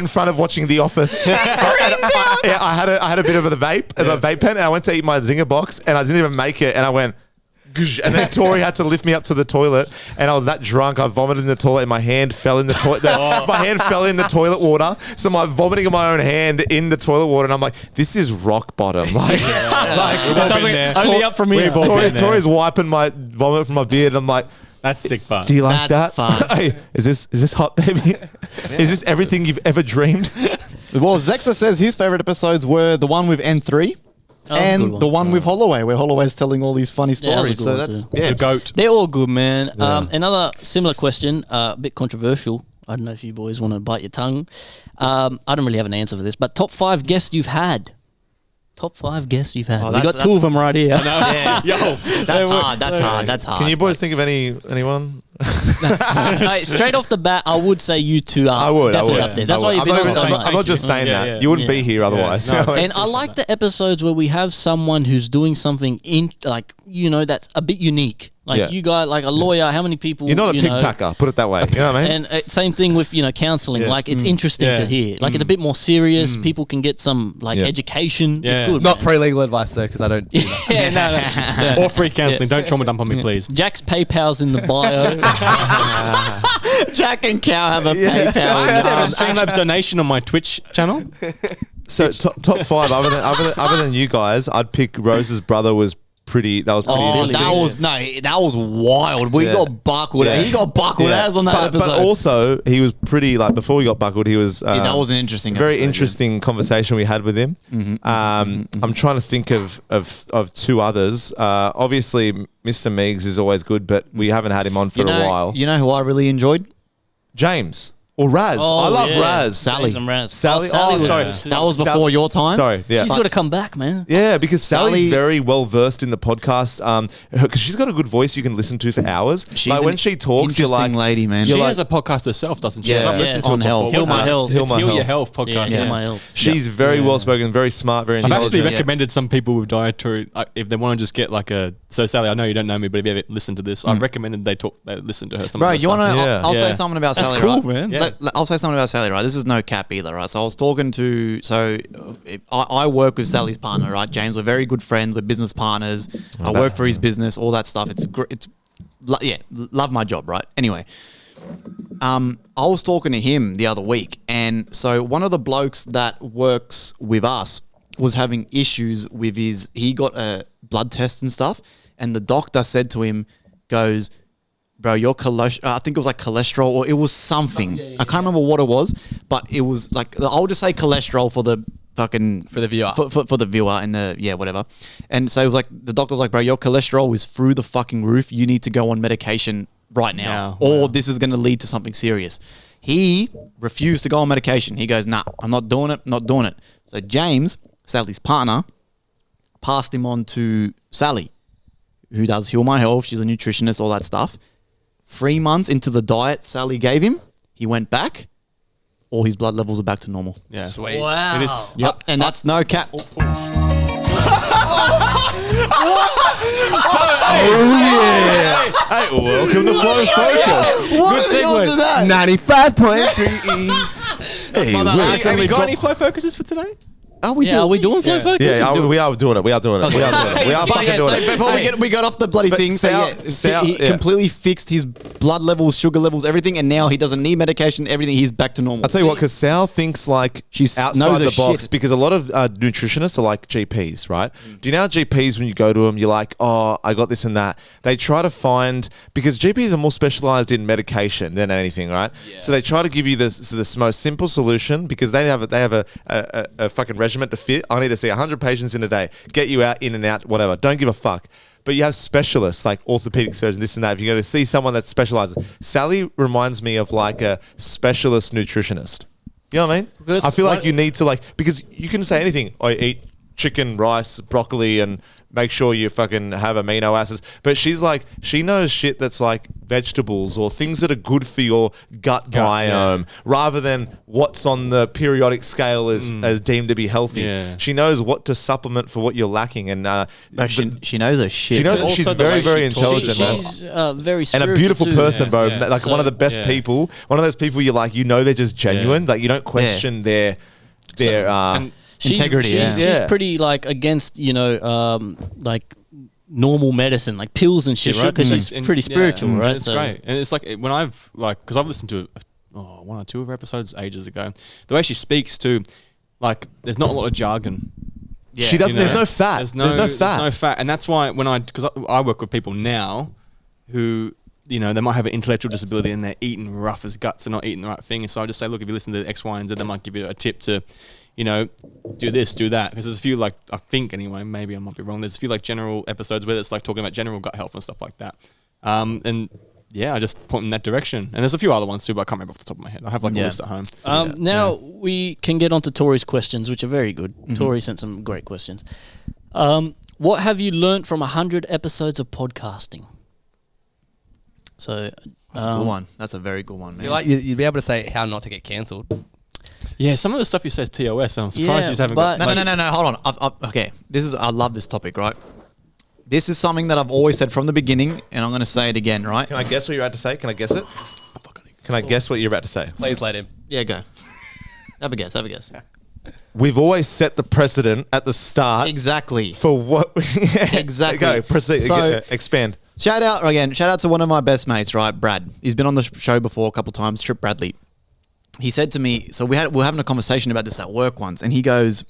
front of watching The Office. I had a bit of a vape pen, and I went to eat my Zinger box, and I didn't even make it, and I went. "Gsh," and then Tori had to lift me up to the toilet, and I was that drunk. I vomited in the toilet, and my hand fell in the toilet. My hand fell in the toilet water, so my vomiting of my own hand in the toilet water, and I'm like, "This is rock bottom." Like, We've all been there. Only up from here. We've all been there. Tori's wiping my vomit from my beard, and I'm like. That's sick fun. Do you like That's that? fun. Hey, is this hot, baby? Is this everything you've ever dreamed? Well, Zexa says his favorite episodes were the one with N3 was a and good one. the one with Holloway, where Holloway's telling all these funny Yeah, that was a stories. good So one that's too. yeah. The goat. They're all good, man. Another similar question, a bit controversial. I don't know if you boys want to bite your tongue. I don't really have an answer for this, but top 5 guests you've had. Top 5 guests you've had. Oh, We that's- got 2 of them right here. Yeah. Yo. That's hard. That's hard. That's hard. Can you boys think of anyone? Hey, straight off the bat, I would say you two are definitely up there. That's why you've been on so much. I'm not just saying Yeah, that. yeah. You wouldn't be here otherwise. No, And I like the episodes where we have someone who's doing something that's a bit unique. Like Yeah. you guys, like a lawyer. How many people? You're not a pickpacker, put it that way. You know what I mean? And same thing with counselling. Yeah. Like it's interesting Yeah. to hear. Like it's a bit more serious. People can get some Yeah. education. Yeah. It's good. Not man. free legal advice though, because I don't. Do that. Yeah, no. Yeah. Or free counselling. Don't trauma dump on me, please. Jack's PayPal's in the bio. Jack and Cow have a I PayPal. actually have a Streamlabs donation on my Twitch channel. So top five, other than you guys, I'd pick Rose's brother was pretty. That was pretty Oh, interesting. that was wild. We Yeah. got buckled. Yeah. He got buckled Yeah. as on that episode. But also, he was pretty, like, before we got buckled, he was... Yeah, that was an interesting very episode, yeah. interesting conversation we had with him. I'm trying to think of two others. Obviously, Mr. Meigs is always good, but we haven't had him on for a while. You know who I really enjoyed? James. Or Raz. Oh, I love yeah. Raz. Sally. James and Raz. Sally. Sally Oh, was sorry. good too. That was before your time. Sorry, yeah. She's got to come back, man. Yeah, because Sally's Sally- very well versed in the podcast. Because she's got a good voice you can listen to for hours. She's Like an when she talks, you're interesting like, lady, man. She You're has a podcast herself, doesn't she? Yeah. I've listened to On it Health. before. Heal What's My that? Health. Heal It's My Heal Your Health. Health podcast. Yeah, Yeah. my health. she's very well spoken, very smart, very I've intelligent. actually recommended some people with dietary, if they want to just get like a. So Sally, I know you don't know me, but if you ever listen to this, I recommended they listen to her. Some Bro, of her you want to? stuff. Yeah. I'll say Yeah. something about That's Sally. cool, right? man. Yeah. I'll say something about Sally, right? This is no cap either, right? So I was talking to, I work with Sally's partner, right? James, we're very good friends, we're business partners. I work for his business, all that stuff. Love my job, right? Anyway, I was talking to him the other week, and so one of the blokes that works with us was having issues with he got a blood test and stuff, and the doctor said to him, goes, bro, your cholesterol, I think it was like cholesterol or it was something. I can't remember what it was, but it was like, I'll just say cholesterol for the fucking... For the viewer. For the viewer and whatever. And so it was like, the doctor was like, bro, your cholesterol is through the fucking roof. You need to go on medication right now. Or this is going to lead to something serious. He refused to go on medication. He goes, nah, I'm not doing it. So James, Sally's partner, passed him on to Sally, who does Heal My Health. She's a nutritionist, all that stuff. 3 months into the diet Sally gave him, he went back. All his blood levels are back to normal. Yeah. Sweet. Wow. It is. Yep. And that's no cap. Hey, welcome to Flow Focus. What are you onto that? 95.3. That's my bad. I Hey, Have you accidentally got dropped- any flow focuses for today? Are we Are we doing Flow Yeah. Focus? Yeah, we are doing it. We are doing it. We are doing it. We are But fucking yeah, doing so it. before we got off the bloody But thing, Sal- he yeah. completely fixed his blood levels, sugar levels, everything, and now he doesn't need medication, everything, he's back to normal. I'll tell you what, because Sal thinks like She's outside knows the her box shit. because a lot of nutritionists are like GPs, right? Do you know how GPs, when you go to them, you're like, oh, I got this and that. They try to find, because GPs are more specialized in medication than anything, right? So they try to give you this most simple solution because they have a fucking regimen to fit. I need to see 100 patients in a day, get you out, in and out, whatever. Don't give a fuck. But you have specialists like orthopedic surgeons, this and that. If you go to see someone that specializes, Sally reminds me of like a specialist nutritionist. You know what I mean? Because I feel like what- you need to because you can say anything. I eat chicken, rice, broccoli, and make sure you fucking have amino acids. But she's like, she knows shit that's like vegetables or things that are good for your gut biome, rather than what's on the periodic scale as deemed to be healthy. Yeah. She knows what to supplement for what you're lacking, and she knows her shit. she knows Also she's the very, way very she talks intelligent, about man. She's very And spiritual a beautiful too. person, bro. Yeah. Like one of the best yeah. people. One of those people you're like, they're just genuine. Like you don't question their And Integrity, She's yeah. pretty like against like normal medicine, like pills and shit, She right? Because shouldn't. she's And- pretty yeah, spiritual, and right? It's great, and it's like when I've because I've listened to one or two of her episodes ages ago. The way she speaks to, like, there's not a lot of jargon. She doesn't. You know? There's no fat. There's There's no fat. no fat, and that's why because I work with people now who they might have an intellectual disability and they're eating rough as guts and not eating the right thing. And so I just say, look, if you listen to X, Y, and Z, they might give you a tip to, do this, do that. Because there's a few I think anyway, maybe I might be wrong. There's a few general episodes where it's like talking about general gut health and stuff like that. And yeah, I just point in that direction. And there's a few other ones too, but I can't remember off the top of my head. I have a list at home. Now we can get on to Tori's questions, which are very good. Tori sent some great questions. What have you learnt from 100 episodes of podcasting? So, That's a good one. That's a very good one, man. You'd be able to say how not to get cancelled. Yeah, some of the stuff you say is TOS, and I'm surprised you just haven't got. No. Hold on. Okay, I love this topic, right? This is something that I've always said from the beginning, and I'm going to say it again, right? Can I guess what you're about to say? Can I guess it? Can I guess what you're about to say? Please let him. Yeah, go. Have a guess. We've always set the precedent at the start. Exactly. For what? Exactly. Go, proceed. So- Expand. Shout out to one of my best mates, right? Brad. He's been on the show before a couple of times, Trip Bradley. He said to me, so we're having a conversation about this at work once, and he goes,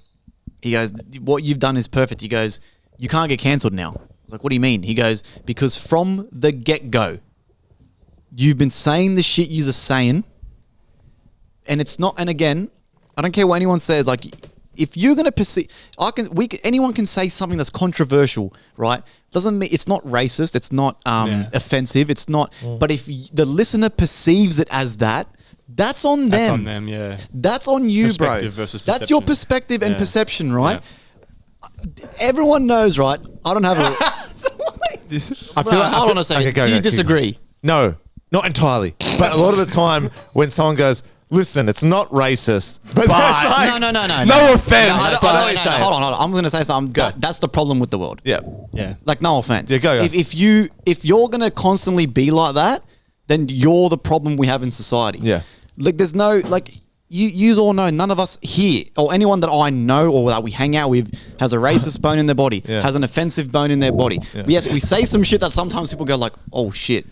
what you've done is perfect. He goes, you can't get cancelled now. I was like, what do you mean? He goes, because from the get-go, you've been saying the shit you're saying, and it's not, and again, I don't care what anyone says, like, if you're going to perceive, anyone can say something that's controversial, right? Doesn't mean it's not racist, it's not offensive, it's not, but if the listener perceives it as that, that's on them. That's on them, yeah. That's on you, bro. Perspective versus That's your perception. perspective and Yeah. perception, right? Yeah. Everyone knows, right? I don't have a. I feel like, hold on a second. Okay, go, Do you go, keep disagree? going. No, not entirely. But a lot of the time when someone goes, listen, it's not racist. But it's like, No. No offense. No, hold on. I'm going to say something. That's the problem with the world. Yeah. Yeah. Like, no offense. Yeah, go. If you're going to constantly be like that, then you're the problem we have in society. Yeah. Like, there's no, like, you all know, none of us here, or anyone that I know or that we hang out with, has a racist bone in their body, Yeah. has an offensive bone in their body. Yeah. But yes, we say some shit that sometimes people go like, oh shit.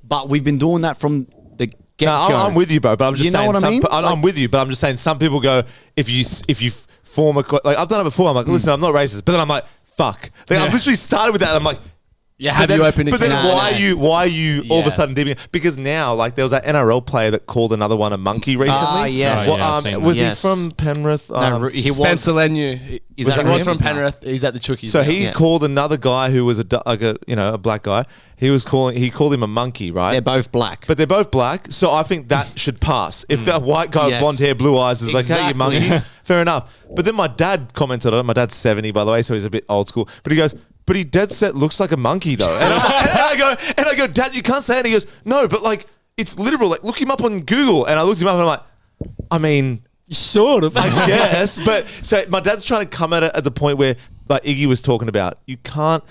But we've been doing that from the get-go. No, I'm with you, bro. But I'm just You know saying. what I mean? I'm with you, but I'm just saying. Some people go, if you form a like I've done it before. I'm like, listen, I'm not racist, but then I'm like, fuck. Like, I've literally started with that, and I'm like. Yeah, have you opened it? But then No, why are you all of Yeah. a sudden deeming? Because now, like, there was that NRL player that called another one a monkey recently. Ah, yes. Oh, yeah, I've seen was that. Yes. he from Penrith? He Spencer was. Lenu. Is that He was him? from Penrith. He's at the Chookies. So now. he Yeah. called another guy who was a black guy. He called him a monkey, right? They're both black. But they're both black, so I think that should pass. If that white guy with Yes. blonde hair, blue eyes is like, hey, you Exactly. monkey, fair enough. But then my dad commented on it. My dad's 70, by the way, so he's a bit old school. But he goes, but he dead set looks like a monkey, though. And I go, Dad, you can't say it. And he goes, no, but like, it's literal. Like, look him up on Google. And I looked him up and I'm like, I mean, sort of. I guess. But so my dad's trying to come at it at the point where, like Iggy was talking about, you can't.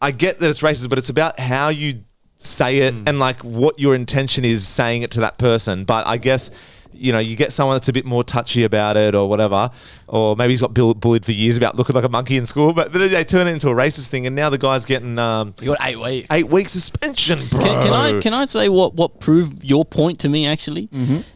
I get that it's racist, but it's about how you say it and like what your intention is saying it to that person. But I guess, you know, you get someone that's a bit more touchy about it or whatever, or maybe he's got bullied for years about looking like a monkey in school, but then they turn it into a racist thing, and now the guy's getting You got 8 weeks. 8 week suspension, bro. Can I say what proved your point to me actually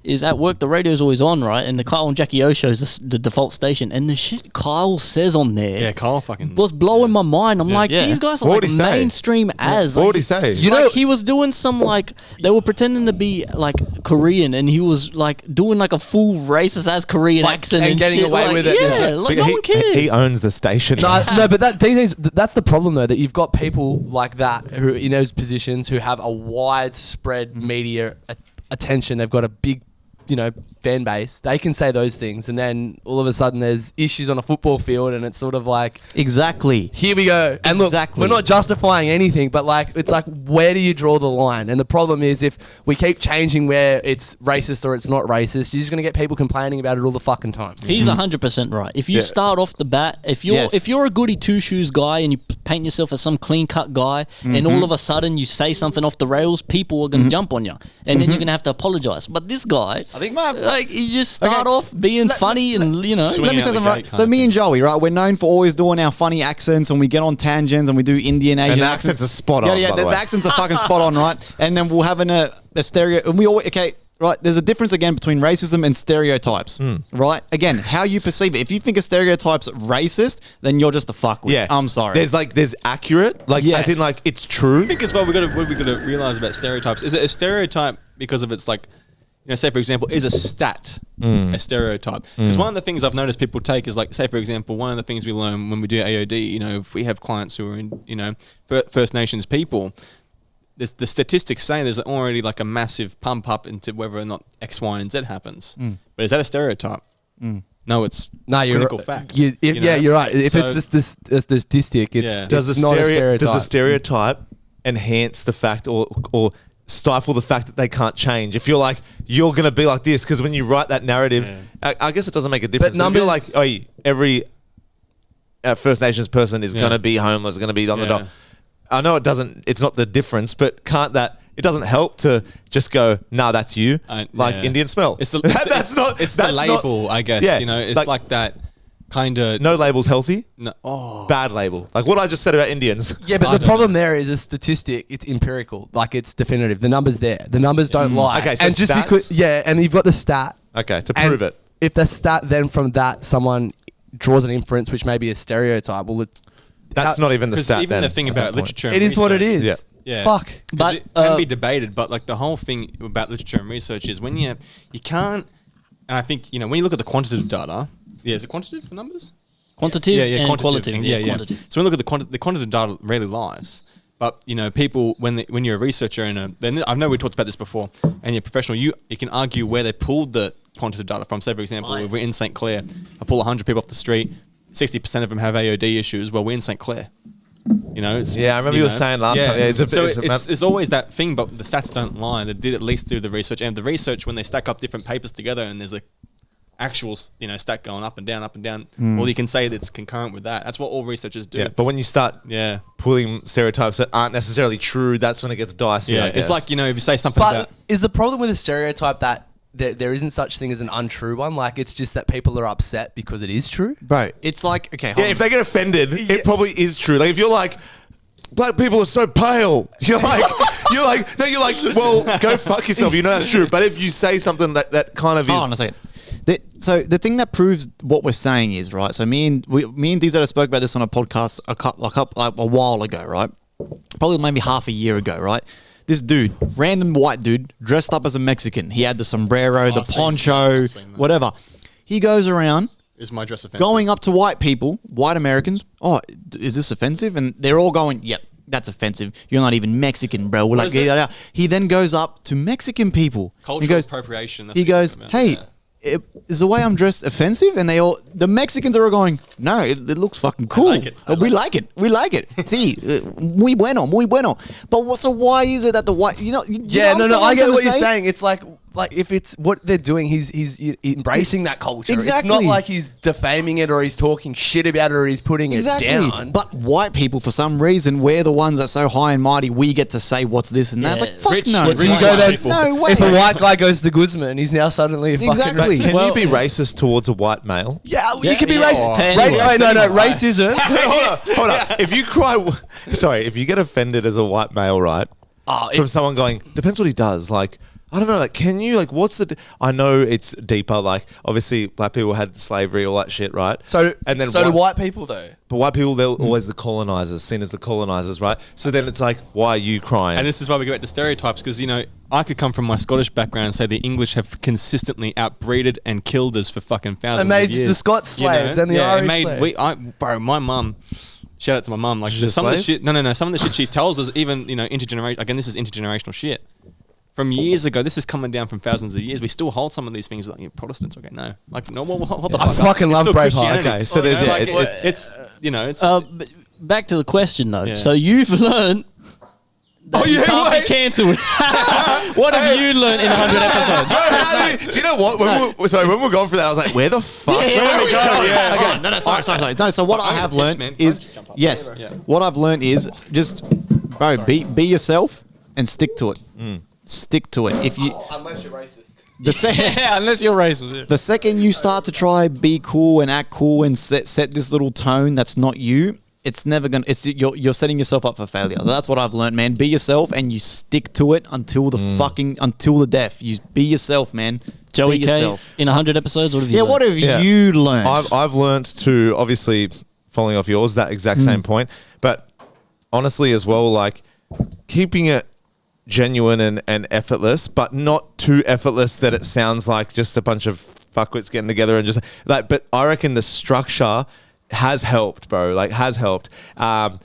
is at work the radio's always on, right, and the Kyle and Jackie O show's the default station, and the shit Kyle says on there Yeah, Kyle fucking. was blowing my mind. I'm like, Yeah. these guys are What like would he say? mainstream as. What Like, would he say? You know, he was doing some like they were pretending to be like Korean, and he was like doing like a full racist ass Korean Like, accent and and getting shit. away like, with it. Yeah, Yeah. like But no one cares. he owns the station. No, but that's the problem though, that you've got people like that who in those positions who have a widespread media attention. They've got a big, fan base. They can say those things, and then all of a sudden there's issues on a football field, and it's sort of like, Exactly. here we go. And Exactly. look, we're not justifying anything, but like, it's like, where do you draw the line? And the problem is, if we keep changing where it's racist or it's not racist, you're just gonna get people complaining about it all the fucking time. He's 100% right. If you start off the bat, if you're a goody two shoes guy and you paint yourself as some clean cut guy, and all of a sudden you say something off the rails, people are gonna jump on you, and then you're gonna have to apologize. But this guy, I think my like, you just start off being funny and Let me Swinging say out the something, gate right? kind So of me thing. and Joey, right? We're known for always doing our funny accents, and we get on tangents, and we do Indian, Asian the accents are spot on, Yeah, by the the way. accents are fucking spot on, right? And then we'll have a stereo, and we all right. There's a difference again between racism and stereotypes, right? Again, how you perceive it. If you think a stereotype's racist, then you're just a fuckwit. Yeah, I'm sorry. There's accurate, like Yes. as in like it's true. I think as well, what we got to realize about stereotypes is it a stereotype because of its like, say for example, is a stat a stereotype? Because one of the things I've noticed people take is like, say for example, one of the things we learn when we do AOD, if we have clients who are in, First Nations people, the statistics say there's already like a massive pump up into whether or not X, Y, and Z happens. But is that a stereotype? No, it's clinical fact. Yeah, you're right. If So- it's just a statistic, it's, Yeah. it's not a stereotype. Does the stereotype enhance the fact or stifle the fact that they can't change. If you're like, you're going to be like this, because when you write that narrative, I guess it doesn't make a difference. But if you're like, oh, every First Nations person is going to be homeless, going to be on the dock. I know it's not the difference, but it doesn't help to just go, nah, that's you. Indian smell. It's the label, I guess. Yeah, it's like that kind of. No label's healthy. No. Bad label. Like what I just said about Indians. Yeah, but the problem there is a statistic. It's empirical. Like it's definitive. The number's there. The numbers don't lie. Okay, so and just stats? because, and you've got the stat. Okay, to prove it. If the stat then from that someone draws an inference, which may be a stereotype, that's not even the stat. Even the thing about literature, it is what it is. Yeah. Fuck. But it can be debated. But like the whole thing about literature and research is when you can't. And I think when you look at the quantitative data. Yeah, is it quantitative for numbers? Quantitative and quantitative. qualitative. Quantitative. So when we look at the quantitative data rarely lies. But people when you're a researcher then I know we talked about this before, and you're professional, you can argue where they pulled the quantitative data from. Say for example, if we're in St. Clair, I pull 100 people off the street, 60% of them have AOD issues. Well, we're in St. Clair. I remember you were saying last time. Yeah, it's always that thing, but the stats don't lie. They did at least do the research, and the research when they stack up different papers together, and there's a actual stat going up and down. Well, you can say that it's concurrent with that. That's what all researchers do. Yeah, but when you start pulling stereotypes that aren't necessarily true, that's when it gets dicey. Yeah, it's like if you say something about. Is the problem with a stereotype that there isn't such thing as an untrue one? Like it's just that people are upset because it is true, Bro, it's like, okay, hold on. If they get offended, it probably is true. Like if you're like, black people are so pale, you're like, well, go fuck yourself. You know that's true. But if you say something that kind of is, hold on a second. So the thing that proves what we're saying is, right, so me and DZ spoke about this on a podcast a while ago, right? Probably maybe half a year ago, right? This dude, random white dude, dressed up as a Mexican. He had the sombrero, the poncho, whatever. He goes around Is my dress offensive? going up to white people, white Americans. Oh, is this offensive? And they're all going, yep, that's offensive. You're not even Mexican, bro. We're like, he then goes up to Mexican people. Cultural appropriation. He goes, hey, is the way I'm dressed offensive? And the Mexicans are all going, no, it looks fucking cool. We like it. See, muy bueno. But so why is it that the white, I get what you're saying. It's like if it's what they're doing, he's embracing that culture. Exactly. It's not like he's defaming it or he's talking shit about it or he's putting it down. But white people, for some reason, we're the ones that so high and mighty, we get to say what's this and that. It's like, fuck no. No way. If a white guy goes to Guzman, he's now suddenly a fucking... Can you be racist towards a white male? Yeah, you can be racist. Racism. Hold on. If you get offended as a white male, right? From someone going, depends what he does. Like, I don't know. Like, can you what's the? I know it's deeper. Like, obviously, black people had slavery, all that shit, right? Do white people though. But white people, they're always the colonizers, seen as the colonizers, right? So then it's like, why are you crying? And this is why we go back to stereotypes, because I could come from my Scottish background and say the English have consistently outbreeded and killed us for fucking thousands of years. They made the Scots slaves and the Irish slaves. My mum. Shout out to my mum. Like some of the shit. No. Some of the shit she tells us, even intergeneration. Again, this is intergenerational shit. From years ago, this is coming down from thousands of years. We still hold some of these things like Protestants. Okay, no, what the fuck? I fucking love Braveheart. Okay, so there's it's back to the question though. Yeah. So you've learned that you can't be cancelled. What have you learned in 100 episodes? Do you know what? When we're going through that, I was like, where the fuck? Where are we going? Okay, no, sorry. No, so what I have learned is, what I've learned is just, bro, be yourself and stick to it. Stick to it. If you unless you're racist. Unless you're racist. Yeah. The second you start to try be cool and act cool and set this little tone that's not you, it's never gonna. You're setting yourself up for failure. That's what I've learned, man. Be yourself and you stick to it until the death. You be yourself, man. Joey K. In 100 episodes, what have you? What have you learned? I've learned to, obviously following off yours, that exact same point, but honestly as well, like keeping it genuine and effortless, but not too effortless that it sounds like just a bunch of fuckwits getting together and just like. But I reckon the structure has helped, bro. Like has helped, and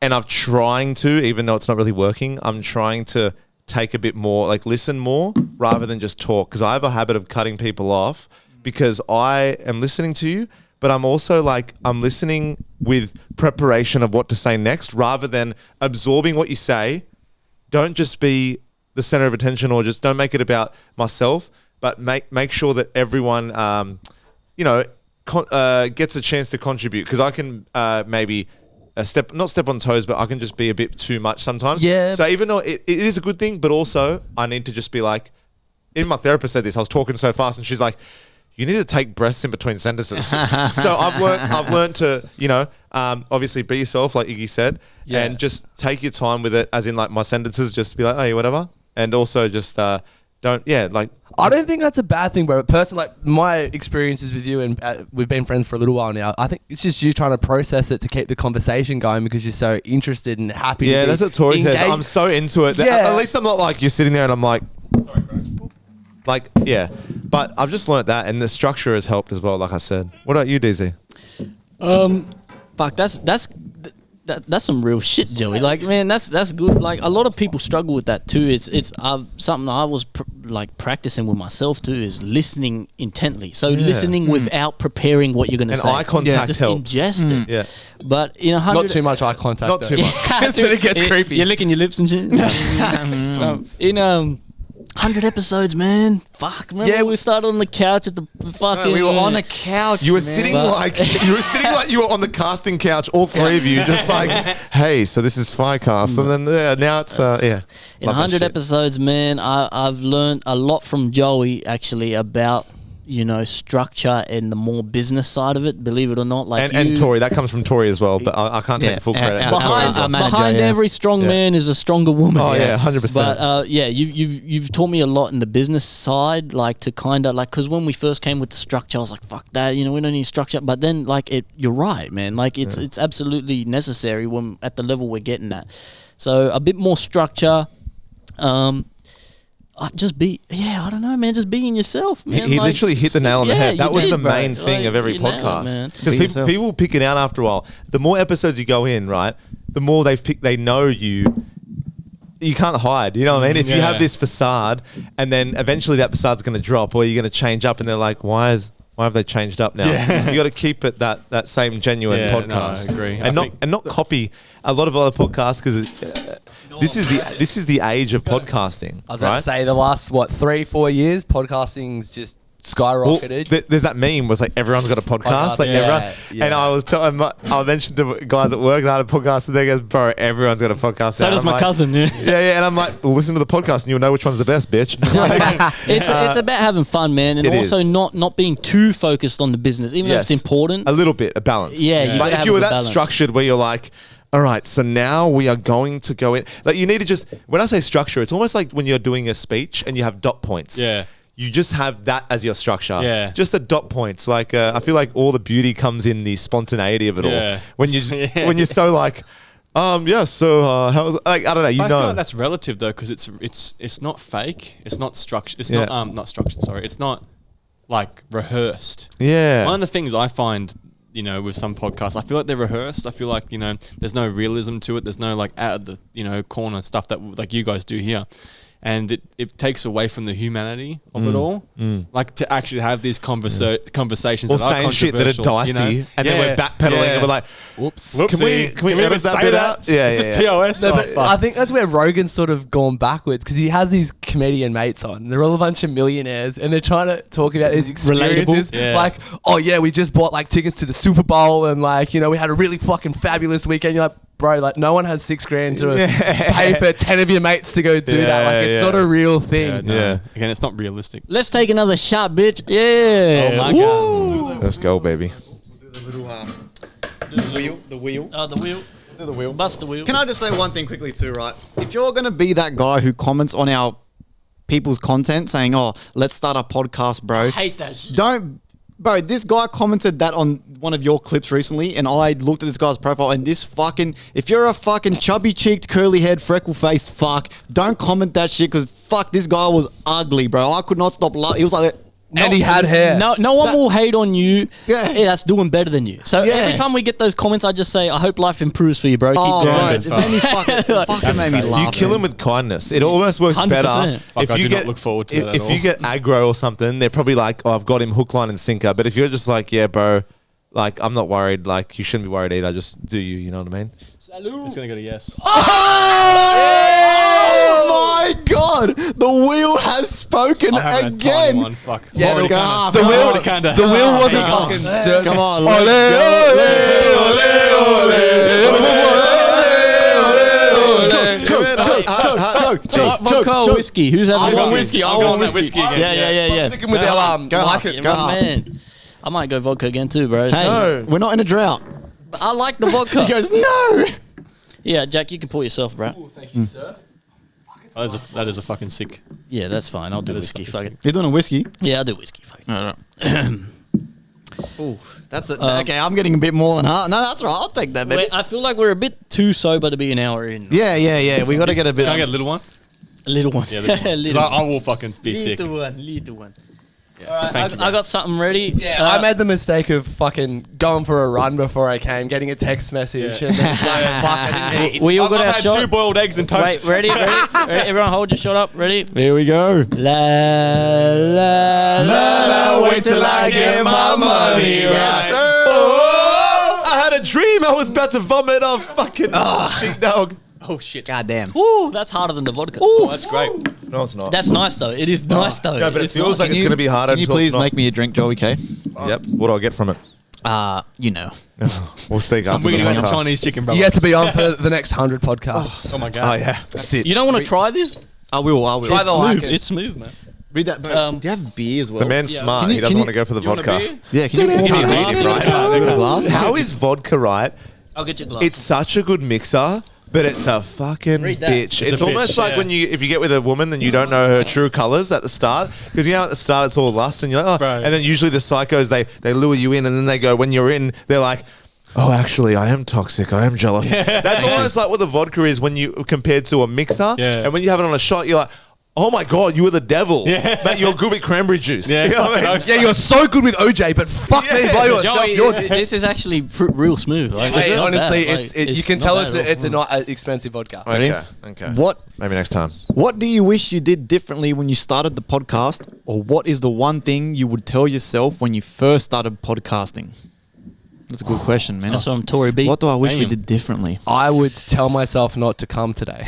I'm trying to, even though it's not really working, I'm trying to take a bit more, like listen more rather than just talk. Because I have a habit of cutting people off because I am listening to you, but I'm also like I'm listening with preparation of what to say next rather than absorbing what you say, don't just be the center of attention, or just don't make it about myself, but make sure that everyone, gets a chance to contribute. Because I can maybe not step on toes, but I can just be a bit too much sometimes. Yeah. So even though it is a good thing, but also I need to just be like, even my therapist said this, I was talking so fast and she's like, you need to take breaths in between sentences. So I've learned to, obviously be yourself, like Iggy said, and just take your time with it, as in like my sentences, just be like, hey, whatever. And also just I don't think that's a bad thing, bro. Personally, like my experiences with you, and we've been friends for a little while now. I think it's just you trying to process it to keep the conversation going because you're so interested and happy. Yeah, to be that's what Tori says. engaged. I'm so into it. At least I'm not like you're sitting there and I'm like, sorry, bro. Like, yeah. But I've just learnt that, and the structure has helped as well, like I said. What about you, DZ? Fuck, that's some real shit, Joey. Like, man, that's good. Like, a lot of people struggle with that too. It's something I was practicing with myself too. Is listening intently. So listening without preparing what you're going to say. And eye contact just helps. ingest it. Yeah. But Not too much eye contact. Not too much. Then it gets creepy. You're licking your lips and shit. In 100 episodes, man. Fuck, remember we started on the couch at the fucking... We were on a couch. You were sitting like you were on the casting couch, all three of you, just like, hey, so this is FireCast, and then now it's In 100 episodes, man, I've learned a lot from Joey actually about structure and the more business side of it. Believe it or not, like and Tori, that comes from Tori as well, but I can't take full credit. Behind every strong man is a stronger woman. Oh yeah, 100%. But you've taught me a lot in the business side, like to kind of like, because when we first came with the structure, I was like, fuck that, we don't need structure. But then you're right, man. Like it's absolutely necessary when at the level we're getting at. So a bit more structure. Just I don't know, man. Just being yourself, man. He literally hit the nail on the head. That was the main thing of every you nailed it, podcast. man. Because people pick it out after a while. The more episodes you go in, right, the more they know you. You can't hide. You know what I mean? If you have this facade, and then eventually that facade's going to drop, or you're going to change up, and they're like, why have they changed up now? You got to keep it that same genuine podcast. No, I agree. And not copy a lot of other podcasts, because this is the age of podcasting. I was about to say the last 3-4 years, podcasting's just skyrocketed. Well, there's that meme was like everyone's got a podcast, everyone. And I mentioned to guys at work that I had a podcast, and they goes, bro, everyone's got a podcast. So does my cousin. Yeah, and I'm like, well, listen to the podcast, and you'll know which one's the best, bitch. It's about having fun, man, and also not being too focused on the business, even though it's important. A little bit, a balance. Yeah. But if you were that structured, where you're like, all right, so now we are going to go in. Like, you need to when I say structure, it's almost like when you're doing a speech and you have dot points. Yeah. You just have that as your structure. Yeah. Just the dot points. Like, I feel like all the beauty comes in the spontaneity of it all. When you're so like, so how's, like, I don't know, I feel like that's relative though, because it's not fake. It's not structured. It's not structured. Sorry, it's not like rehearsed. Yeah. One of the things I find, with some podcasts, I feel like they're rehearsed. I feel like, there's no realism to it. There's no like out of the, corner stuff that like you guys do here. And it takes away from the humanity of it all. Like to actually have these conversations or that are saying shit that are dicey, and then we're backpedaling and we're like, whoops. Can we edit that bit out? Yeah, it's just TOS. No, but I think that's where Rogan's sort of gone backwards, because he has these comedian mates on. They're all a bunch of millionaires, and they're trying to talk about his experiences. Like, oh yeah, we just bought like tickets to the Super Bowl, and like, we had a really fucking fabulous weekend. You're like, bro, like no one has $6,000 to pay for 10 of your mates to go do that. Like, it's not a real thing. Again, it's not realistic. Let's take another shot, bitch. Yeah. Oh my god. Let's go, baby. We'll do the little the wheel. Oh, the wheel. Do the wheel. Bust the wheel. Can I just say one thing quickly too, right? If you're gonna be that guy who comments on our people's content saying, "Oh, let's start a podcast, bro," I hate that shit. Bro, this guy commented that on one of your clips recently, and I looked at this guy's profile, and if you're a fucking chubby-cheeked, curly-haired, freckle-faced fuck, don't comment that shit, because fuck, this guy was ugly, bro. I could not stop laughing. He was like... And he had hair. No one will hate on you. Yeah. That's doing better than you. So every time we get those comments, I just say, I hope life improves for you, bro. Keep right. Then he fucking made me laugh. You kill him with kindness. It almost works 100%. Better. If you not look forward to that if you get aggro or something, they're probably like, oh, I've got him hook, line, and sinker. But if you're just like, yeah, bro, like, I'm not worried. Like, you shouldn't be worried either. Just do you. You know what I mean? Salud. It's gonna go to yes. Oh! my god! The wheel has spoken I haven't had again. tiny one. Fuck. Yeah, Already the- kinda- the wheel- already kinda- The wheel wasn't come on. fucking certain. Come on, let's go. Vodka or whiskey? Who's having I want whiskey? whiskey. I I'm going want with whiskey. whiskey again. Yeah. Sticking with Go our hard. Go like hard. it. Go Yeah, hard. man. I might go vodka again too, bro. Hey, we're not in a drought. I like the vodka. He goes, no. Yeah, Jack, you can pour yourself, bro. Thank you, sir. That is a fucking sick. Yeah, that's fine. I'll do That is whiskey. fucking Fuck it. You're doing a whiskey. Yeah, I'll do whiskey. Fuck it. Ooh, that's it. Okay, I'm getting a bit more than half. No, that's right. I'll take that, baby. Wait, I feel like we're a bit too sober to be an hour in. Yeah. We got to get a bit. Can I get a little one? A little one. Yeah, little one. 'Cause little I will fucking be sick. Little one. Yeah. Alright, Thank you, I got something ready. Yeah, I made the mistake of fucking going for a run before I came, getting a text message, and then it's like, fuck, I didn't eat. We all got I've our had shot. 2 boiled eggs and Wait, toast. ready? Everyone hold your shot up. Ready? Here we go. La la wait till I get my money right. Oh, I had a dream. I was about to vomit off fucking big dog. Oh shit. God damn. Ooh, that's harder than the vodka. Oh, that's great. No, it's not. That's nice though. It is nice though. No, but it It's feels nice. like it's going to be harder. Can you until it's please not. make me a drink, Joey K? Yep. What do I get from it? You know. We'll speak Some after the weird kind of podcast. Chinese chicken, bro. You get to be on for the next 100 podcasts. Oh my god. Oh yeah. That's it. You don't want to try this? I will. Try It's the like smooth. it. It's smooth, man. Read that. Do you have beer as well? The man's smart. Can you- He doesn't can want to you- go for the You want a vodka. beer? Yeah, can you Give me a read glass. it, right? Yeah, Give me a glass. How is vodka right? I'll get you a glass. It's such a good mixer, but it's a fucking Read that. bitch. It's It's a almost bitch, like yeah. when if you get with a woman, then you don't know her true colors at the start, because you know at the start it's all lust, and you're like, oh, Right. and then usually the psychos they lure you in, and then they go when you're in, they're like, oh, actually, I am toxic. I am jealous. That's almost like what the vodka is when you compared to a mixer, Yeah. and when you have it on a shot, you're like, oh my god, you were the devil, but you're good with cranberry juice. Yeah. You know what I mean? Yeah, you're so good with OJ, but fuck me, blow yourself. Joey, You're this is actually real smooth. Like, Hey, it's not honestly, bad. it's Like, you can not tell bad it's at all. it's a not expensive vodka. Okay. What Maybe next time. What do you wish you did differently when you started the podcast, or what is the one thing you would tell yourself when you first started podcasting? That's a good question, man. That's from Tory B. What do I wish we Damn. did differently? I would tell myself not to come today.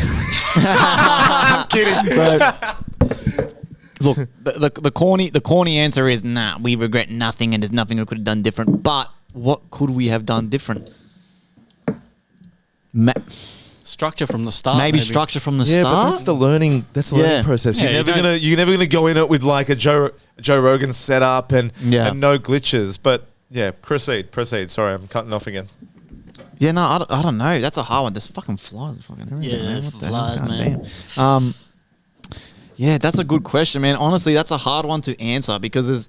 Look, the corny answer is nah. We regret nothing, and there's nothing we could have done different. But What could we have done different? Structure from the start. Maybe structure from the Yeah, but start. that's the learning. That's the Yeah. learning process. Yeah, You're you never don't- gonna go in it with like a Joe Rogan setup and Yeah. and no glitches. But yeah, proceed. Sorry, I'm cutting off again. Yeah, no, I don't know. That's a hard one. There's fucking flies fucking everywhere. Yeah, man. What the flies, hell? man. Goddamn. Yeah, that's a good question, man. Honestly, that's a hard one to answer because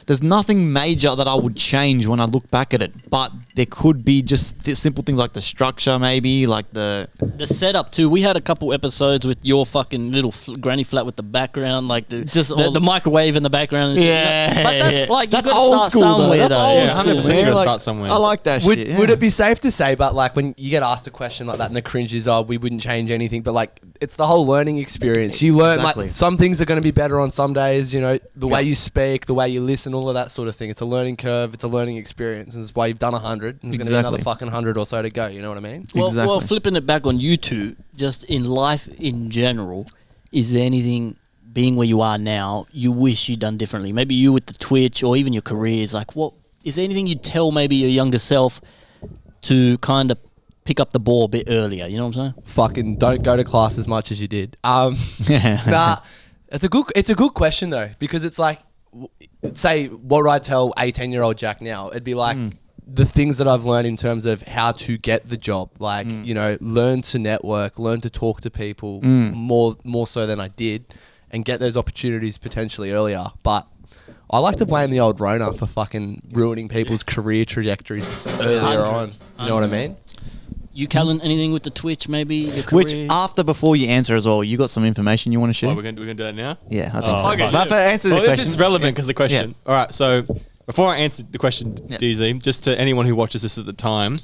there's nothing major that I would change when I look back at it. But there could be just simple things like the structure, maybe like the setup too. We had a couple episodes with your fucking little granny flat with the background, like the microwave in the background. And shit, Yeah, you know? But that's yeah. like That's you got to old start school, though. somewhere, That's though. old Yeah, school, 100%. man. You gotta Like, start somewhere. I like that Would shit. Yeah. would it be safe to say, but like when you get asked a question like that and the cringe is, oh, we wouldn't change anything, but like it's the whole learning experience. You learn Exactly. like some things are going to be better on some days, you know, the way you speak, the way you listen, all of that sort of thing. It's a learning curve, it's a learning experience, and that's why you've done 100, and there's going to be another Exactly. fucking 100 or so to go, you know what I mean? Well, Exactly. flipping it back on you two, just in life in general, is there anything being where you are now you wish you'd done differently? Maybe you with the Twitch or even your careers. Like, what is there anything you'd tell maybe your younger self to kind of pick up the ball a bit earlier? You know what I'm saying? Fucking don't go to class as much as you did. Nah, it's a good question though, because it's like, say, what would I tell 18-year-old Jack now? It'd be like the things that I've learned in terms of how to get the job, like you know, learn to network, learn to talk to people more so than I did, and get those opportunities potentially earlier. But I like to blame the old Rona for fucking ruining people's career trajectories earlier on. You know what I mean? You, Callan, anything with the Twitch, maybe your Which career? before you answer as well, you got some information you want to share? Oh, we're gonna do that now. Yeah, I think Oh, so. okay. But for answer the Well, question, this is relevant because the question. All right, so before I answer the question, DZ, just to anyone who watches this at the time,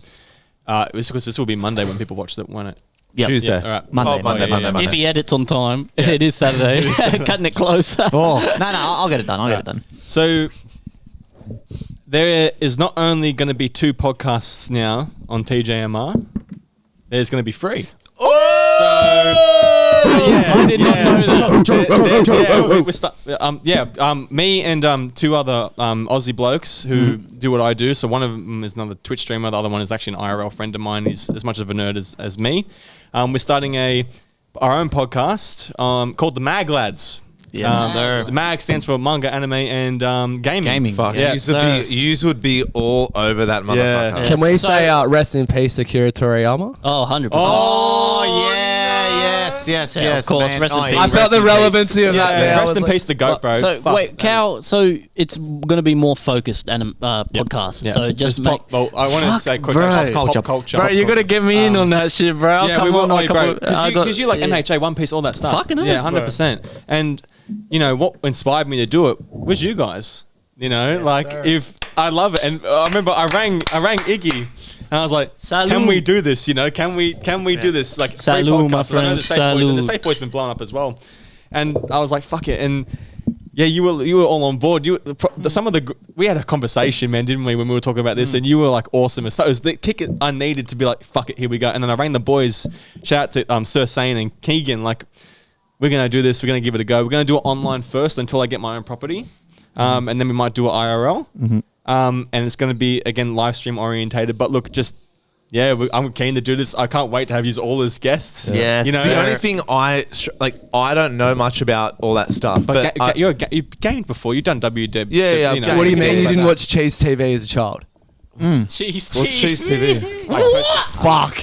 because this will be Monday when people watch that, won't it? Yep. Tuesday. Yeah, all right. Monday, Monday. If he edits on time, it is Saturday. Cutting it close. Oh no, I'll get it done. I'll get it done. So there is not only going to be 2 podcasts now on TJMR, there's going to be 3. So I did not know that. Me and two other Aussie blokes who do what I do. So one of them is another Twitch streamer. The other one is actually an IRL friend of mine. He's as much of a nerd as me. We're starting our own podcast called the Mag Lads. Yes, sir. The MAG stands for manga, anime, and gaming. Fuck, Yeah. yous would be all over that motherfucker. Yeah. Can we So- say rest in peace, Akira Toriyama? Oh, 100%. Oh yeah, yes, Yeah, of course, man. rest in Oh, peace. yeah. I felt the relevancy of that. Yeah, Now. I rest was in like- peace to GOAT, bro. So Fuck. wait, Cal. So it's going to be more focused podcast. Yeah. So just It's make. Well, I want to say quick, bro. actually, Pop pop culture. Bro, you got to get me in on that shit, bro. I'll Yeah, come we will, on a couple. because you like MHA, One Piece, all that stuff. Fucking yeah, oath, bro. 100%. And you know what inspired me to do it was you guys. You know, if I love it, and I remember I rang Iggy. And I was like, Salut. "Can we do this? You know, can we do this? Like, free Salut, my podcasts?" And I know the friend, Safe Boys, and the salut. Safe Boys been blown up as well. And I was like, "Fuck it!" And yeah, you were all on board. We had a conversation, man, didn't we, when we were talking about this? And you were like awesome. So it was the kick I needed to be like, "Fuck it, here we go." And then I rang the boys. Shout out to Sir Sane and Keegan. Like, we're gonna do this. We're gonna give it a go. We're gonna do it online first until I get my own property, and then we might do it IRL. And it's gonna be again live stream orientated. But look, I'm keen to do this. I can't wait to have you all as guests. Yes. You know, The only thing I don't know much about all that stuff. But you've gamed before. You've done WW. Yeah, you know, I've What do you Yeah, mean you like didn't that. watch Cheese TV as a child? Cheese. What's Cheese TV? Fuck.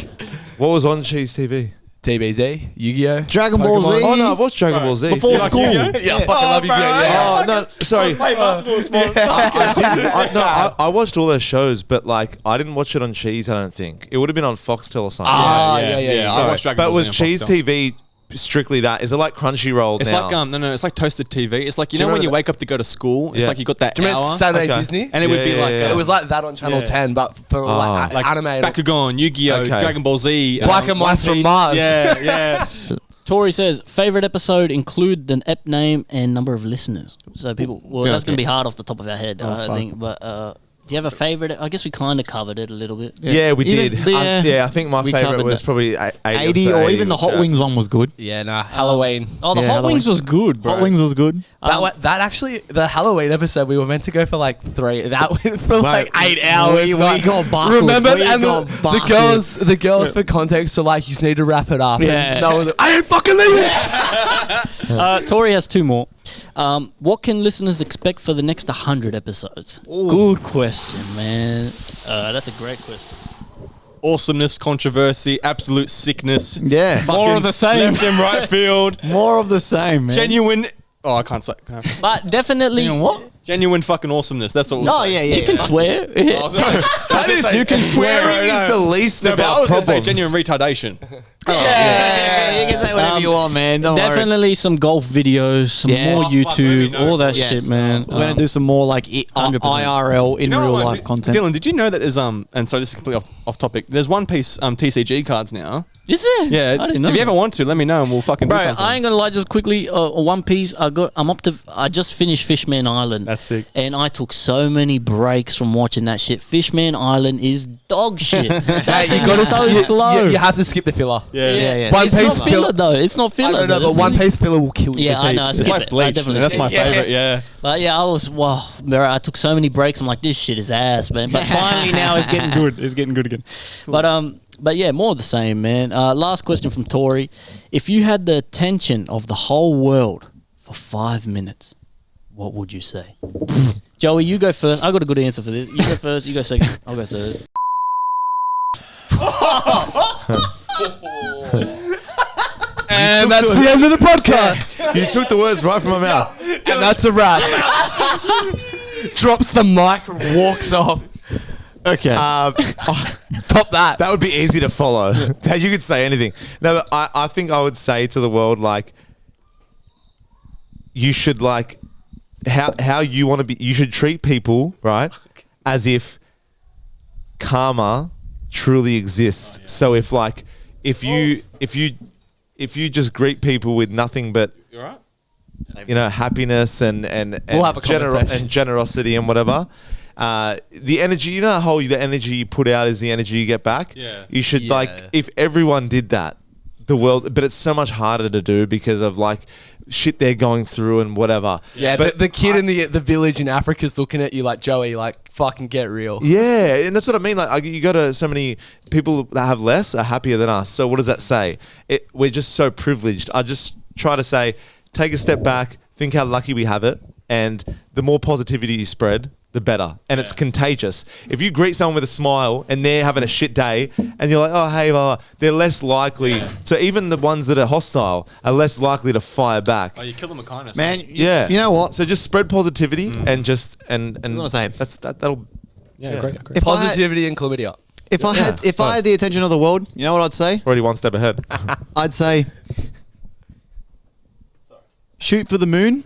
What was on Cheese TV? DBZ, Yu-Gi-Oh, Dragon Ball Z. Oh no, I've watched Dragon Ball Z. Before Yeah. school. Yeah, I fucking love Yu-Gi-Oh. Yeah. Oh no, sorry. I watched all their shows, but like I didn't watch it on Cheese. I don't think it would have been on Foxtel or something. I Sorry. watched Dragon But Ball was Z on Cheese Foxtel. TV strictly that? Is it like Crunchyroll It's now? like no, it's like toasted TV. It's like you Do you know when remember you that? wake up to go to school. It's Yeah. like you got that Do you remember hour, Saturday Okay. Disney? and it would be Yeah, like yeah, yeah. It was like that on Channel Yeah. 10, but for like anime. Bakugan, Yu-Gi-Oh, Okay. Dragon Ball Z, Black and One White from Piece. Mars. Yeah, yeah. Tori says favorite episode include an ep name and number of listeners. So people, that's going to be hard off the top of our head, I think. But do you have a favorite? I guess we kind of covered it a little bit. Yeah, we Even did. the, Yeah, I think my we favorite covered was that. probably 80 or even the Hot Wings one was good. Yeah, nah, Halloween. Oh, the Yeah, Hot Halloween. Wings was good, bro. Hot Wings was good. That actually, the Halloween episode, we were meant to go for like 3. That went for like 8 hours. we like, got buckled. Remember? We And got the buckled. girls for context were like, you just need to wrap it up. Yeah. And no one's like, I ain't fucking leaving. Tori has 2 more. What can listeners expect for the next 100 episodes? Good question, man. That's a great question. Awesomeness, controversy, absolute sickness. Yeah. More of the same. Left and right field. More of the same, man. Genuine. Oh, I can't say. But definitely, You know what? Genuine fucking awesomeness. That's what we'll Oh, say. yeah, yeah. you can swear. You can swearing is the least No, of but I our was going to say problems. genuine retardation. Yeah, you can say whatever you want, man. Don't worry. Definitely some golf videos, some Yes. more Oh, fuck, maybe YouTube, no. all that Yes. shit, man. We're gonna do some more like 100%. IRL in You know real what, life content. Dylan, did you know that there's and so this is completely off topic. There's One Piece TCG cards now. Is it? Yeah, I didn't know. if you ever want to, let me know and we'll fucking Bro, do something. I ain't gonna lie. Just quickly, One Piece. I just finished Fishman Island. That's sick. And I took so many breaks from watching that shit. Fishman Island is dog shit. Hey, you It's so slow. You have to skip the filler. Yeah. One It's Piece not filler fill- though. It's not I filler. don't know, though. but One Piece filler will kill you. Yeah, I know. I It's skip like it. I Bleach. definitely That's skip my it. favorite. Yeah. But yeah, bro, I took so many breaks. I'm like, this shit is ass, man. But finally now it's getting good. It's getting good again. But yeah, more of the same, man. Last question from Tori. If you had the attention of the whole world for 5 minutes, what would you say? Joey, you go first. I got a good answer for this. You go first. You go second. I'll go third. And that's the end of the podcast. You took the words right from my mouth. And that's a wrap. Drops the mic and walks off. Okay. Top that. That would be easy to follow. That you could say anything. No, but I think I would say to the world, like, you should, like, how you want to be, you should treat people, right, as if karma truly exists. So if, like, if you just great people with nothing but, You alright? happiness and We'll have a conversation. and generosity and whatever. The energy, you know how the energy you put out is the energy you get back. Yeah. You should Yeah. like if everyone did that, the world, but it's so much harder to do because of like shit they're going through and whatever. Yeah, but the kid in the village in Africa's looking at you like, Joey, like, fucking get real. Yeah, and that's what I mean. Like, you go to so many people that have less are happier than us. So what does that say? We're just so privileged. I just try to say, take a step back, think how lucky we have it, and the more positivity you spread, the better. And it's contagious. If you greet someone with a smile and they're having a shit day and you're like, oh, hey, they're less likely. So even the ones that are hostile are less likely to fire back. Oh, you kill them with kindness. Man, Yeah. you know what? So just spread positivity and just, and I was gonna say. that'll, Yeah, great. If I had- Positivity and chlamydia. If I had the attention of the world, you know what I'd say? already one step ahead. I'd say shoot for the moon,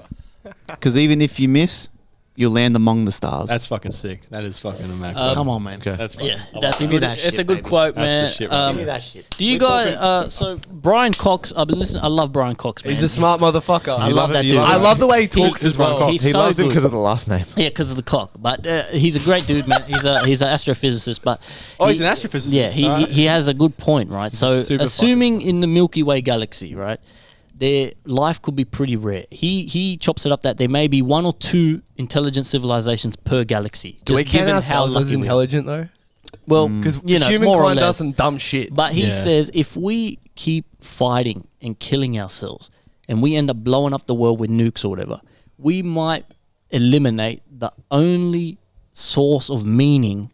because even if you miss, you'll land among the stars. That's fucking sick. That is fucking immaculate. Come on, man. Okay. That's fucking, Yeah, I that's a like good. that It's shit, a good baby. quote, That's the man. shit, right? Give me that shit. Do you guys? So Brian Cox, I've been listening. I love Brian Cox, man. He's a smart motherfucker. I You love love it, that you dude. love I it. love the way he talks as Brian well. Cox. He's He so loves him good. because of the last name. Yeah, because of the cock. But he's a great dude, man. He's an astrophysicist. But Oh, he's an astrophysicist. Yeah, he has a good point, right? So super assuming in the Milky Way galaxy, right, their life could be pretty rare. He chops it up that there may be 1 or 2 intelligent civilizations per galaxy. Do we just count given how ourselves as lucky we are. intelligent though? Well, Because you know, human more or kind less. does some dumb shit. But he Yeah. says if we keep fighting and killing ourselves and we end up blowing up the world with nukes or whatever, we might eliminate the only source of meaning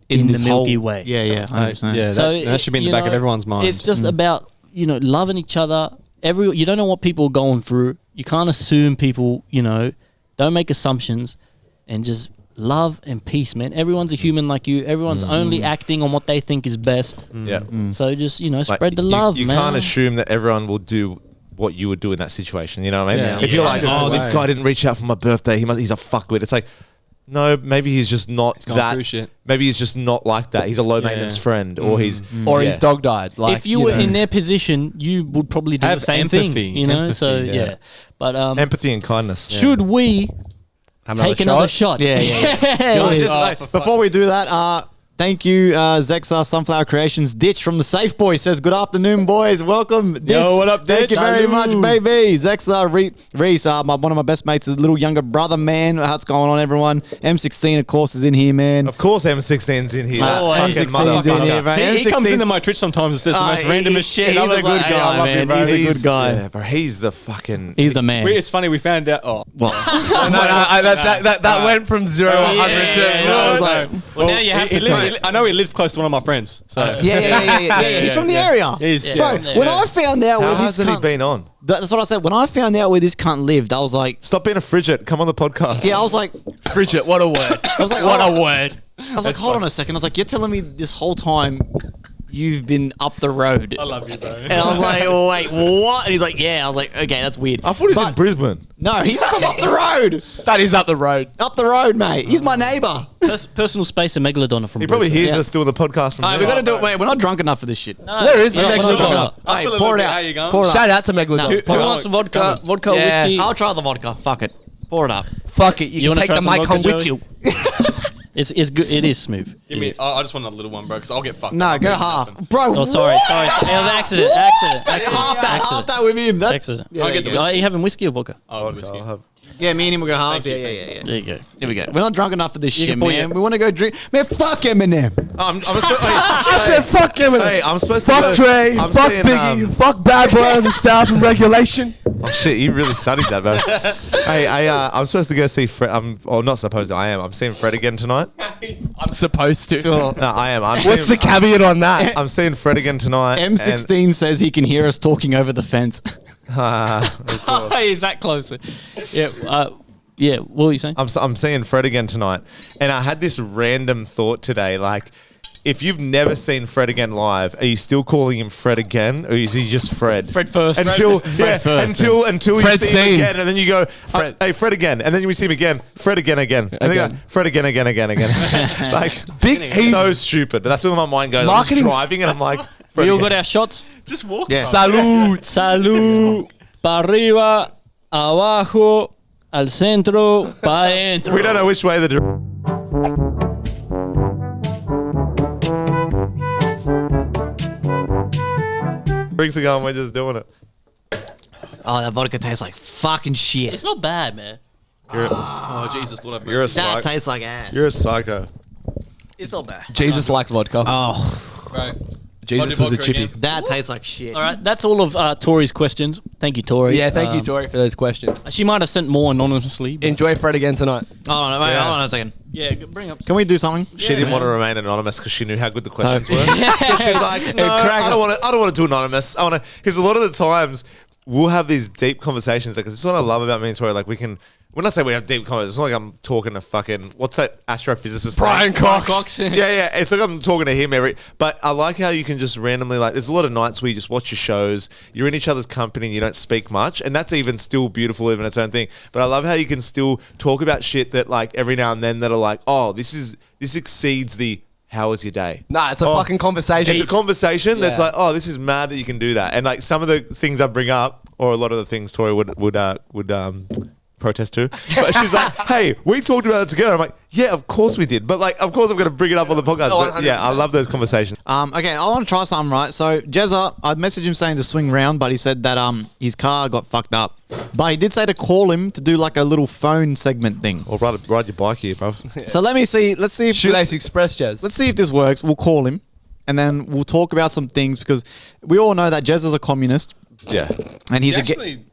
in the this Milky whole- Way. Yeah, 100%. Yeah, that should be in the you back of know, everyone's mind. It's just about, loving each other. You don't know what people are going through. You can't assume people, don't make assumptions, and just love and peace, man. Everyone's a human like you. Everyone's only acting on what they think is best. Yeah. So just, Like, spread the love, you man. can't assume that everyone will do what you would do in that situation. You know what I mean? Yeah. If you're Yeah. like, Yeah. oh, this Way. guy didn't reach out for my birthday, he's a fuckwit. It's like, no, maybe he's just not going that. through shit. Maybe he's just not like that. He's a low maintenance friend, or he's or yeah. his dog died. Like, if you were in their position, you would probably do Have the same empathy, thing, empathy, So yeah. yeah, but empathy and kindness. should we take another shot? Yeah. Before we do that, thank you, Zexa Sunflower Creations. Ditch from the Safe Boy says, good afternoon, boys. Welcome, Ditch. Yo, what up, Thank Ditch? you very much, Salud. baby. Zexa Reese, one of my best mates, is a little younger brother, man. What's going on, everyone? M16, of course, is in here, man. Of course, M16's in here. M16's in here, bro. He comes M16 into my Twitch sometimes and says the most randomest shit. He's I a was good like, hey, guy, I love you, man. bro. He's a good guy. Yeah, bro. He's the fucking. He's the man. It's funny, we found out. Oh, that went from 0 to 100 to. I was like, Well, now you have to tell us. I know he lives close to one of my friends. So yeah. He's from the area. He's Bro, Yeah. when I found out How where this hasn't he cunt, been on? that's what I said. When I found out where this cunt lived, I was like, Stop being a frigid. Come on the podcast. yeah, I was like, Bridget, what a word. I was like, What oh. a word. I was like, hold on a second. I was like, you're telling me this whole time you've been up the road. I love you, bro. And I was like, oh, wait, what? And he's like, yeah. I was like, okay, that's weird. I thought he was in But- Brisbane. No, he's from up the road. That is up the road. Up the road, mate. He's my neighbour. Personal space and Megalodon are from He probably Brisbane. hears us doing the podcast from All right, there. we got to do it. Wait, we're not drunk enough for this shit. Where is he? we're not Megalodon? drunk enough. I Hey, feel a pour it little bit. out. How you going? Pour it Shout out. out to Megalodon. Who wants vodka? Vodka, Yeah. whiskey. I'll try the vodka. Fuck it. Pour it up. Fuck it. You, You can wanna take try the some mic vodka, home with Joey? you. It's good. It is smooth. Give me. I just want a little one, bro, because I'll get fucked. No, up. go half. Bro, Oh, sorry. what? It was an accident. Half that with him. That's, Accident. Yeah, I'll get yeah, the Are you having whiskey or vodka? Oh, whiskey. yeah, me and him will go halves. Thank Yeah, you, yeah. There you go. Here we go. We're not drunk enough for this You shit, can pour man. your- We want to go drink. Man, fuck Eminem. I'm supposed to. I said fuck Eminem. Hey, I'm supposed to. Fuck go- Dre. I'm Fuck saying, Biggie. Fuck Bad Boys and Staff and Regulation. Oh shit, you really studied that, man. Hey, I'm supposed to go see Fred. Not supposed to. I am. I'm seeing Fred again tonight. I'm supposed to. No, I am. What's the caveat on that? I'm seeing Fred again tonight. M16 says he can hear us talking over the fence. Is that closer? Yeah. Yeah. What were you saying? I'm seeing Fred again tonight, and I had this random thought today. Like, if you've never seen Fred again live, are you still calling him Fred again, or is he just Fred? Fred first. Until first, until you Fred see scene. him again, and then you go, Fred. hey, Fred again, and then we see him again, Fred again, and then you go, Fred again. Like, Big so stupid. But that's where my mind goes. I'm just Marketing- driving, and I'm like, Fred We all again. got our shots. Just walk. Yeah. Salud. Salud. Pa arriba, abajo, al centro, pa adentro. We don't know which way the. brings a gun. We're just doing it. Oh, that vodka tastes like fucking shit. It's not bad, man. Oh Jesus, Lord have You're a mercy. That psycho. tastes like ass. You're a psycho. It's not bad. Jesus liked vodka. Oh, Right. Jesus I'll was do a vodka chippy. again. that tastes like shit. All right, that's all of Tori's questions. Thank you, Tori. Yeah, thank you, Tori, for those questions. She might have sent more anonymously. But Enjoy Fred again tonight. Hold on, wait, hold on a second. yeah, bring up. Can we do something? She didn't want to remain anonymous because she knew how good the questions were. So she's like, no, I don't want to do anonymous. I want to, because a lot of the times we'll have these deep conversations. Like, this is what I love about me and Tori. Like, we can, when I say we have deep conversations, it's not like I'm talking to fucking, what's that astrophysicist? Brian name? Cox. Yeah. It's like I'm talking to him but I like how you can just randomly, like, there's a lot of nights where you just watch your shows, you're in each other's company and you don't speak much. And that's even still beautiful, even its own thing. But I love how you can still talk about shit that, like, every now and then that are like, oh, this exceeds the, how was your day? Nah, it's a fucking conversation. It's a conversation that's Yeah. like, oh, this is mad that you can do that. And like some of the things I bring up, or a lot of the things Tori would protest to. But she's like, hey, we talked about it together. I'm like, yeah, of course we did. But like, of course I'm going to bring it up on the podcast. Oh, But yeah, I 100%. love those conversations. Okay, I want to try something, right? So, Jezza, I messaged him saying to swing round, but he said that his car got fucked up. But he did say to call him to do like a little phone segment thing. Or ride your bike here, bruv. So let's see if Shoelace Express, Jazz. let's see if this works. We'll call him, and then we'll talk about some things because we all know that Jezza's a communist, Yeah. and he's Actually,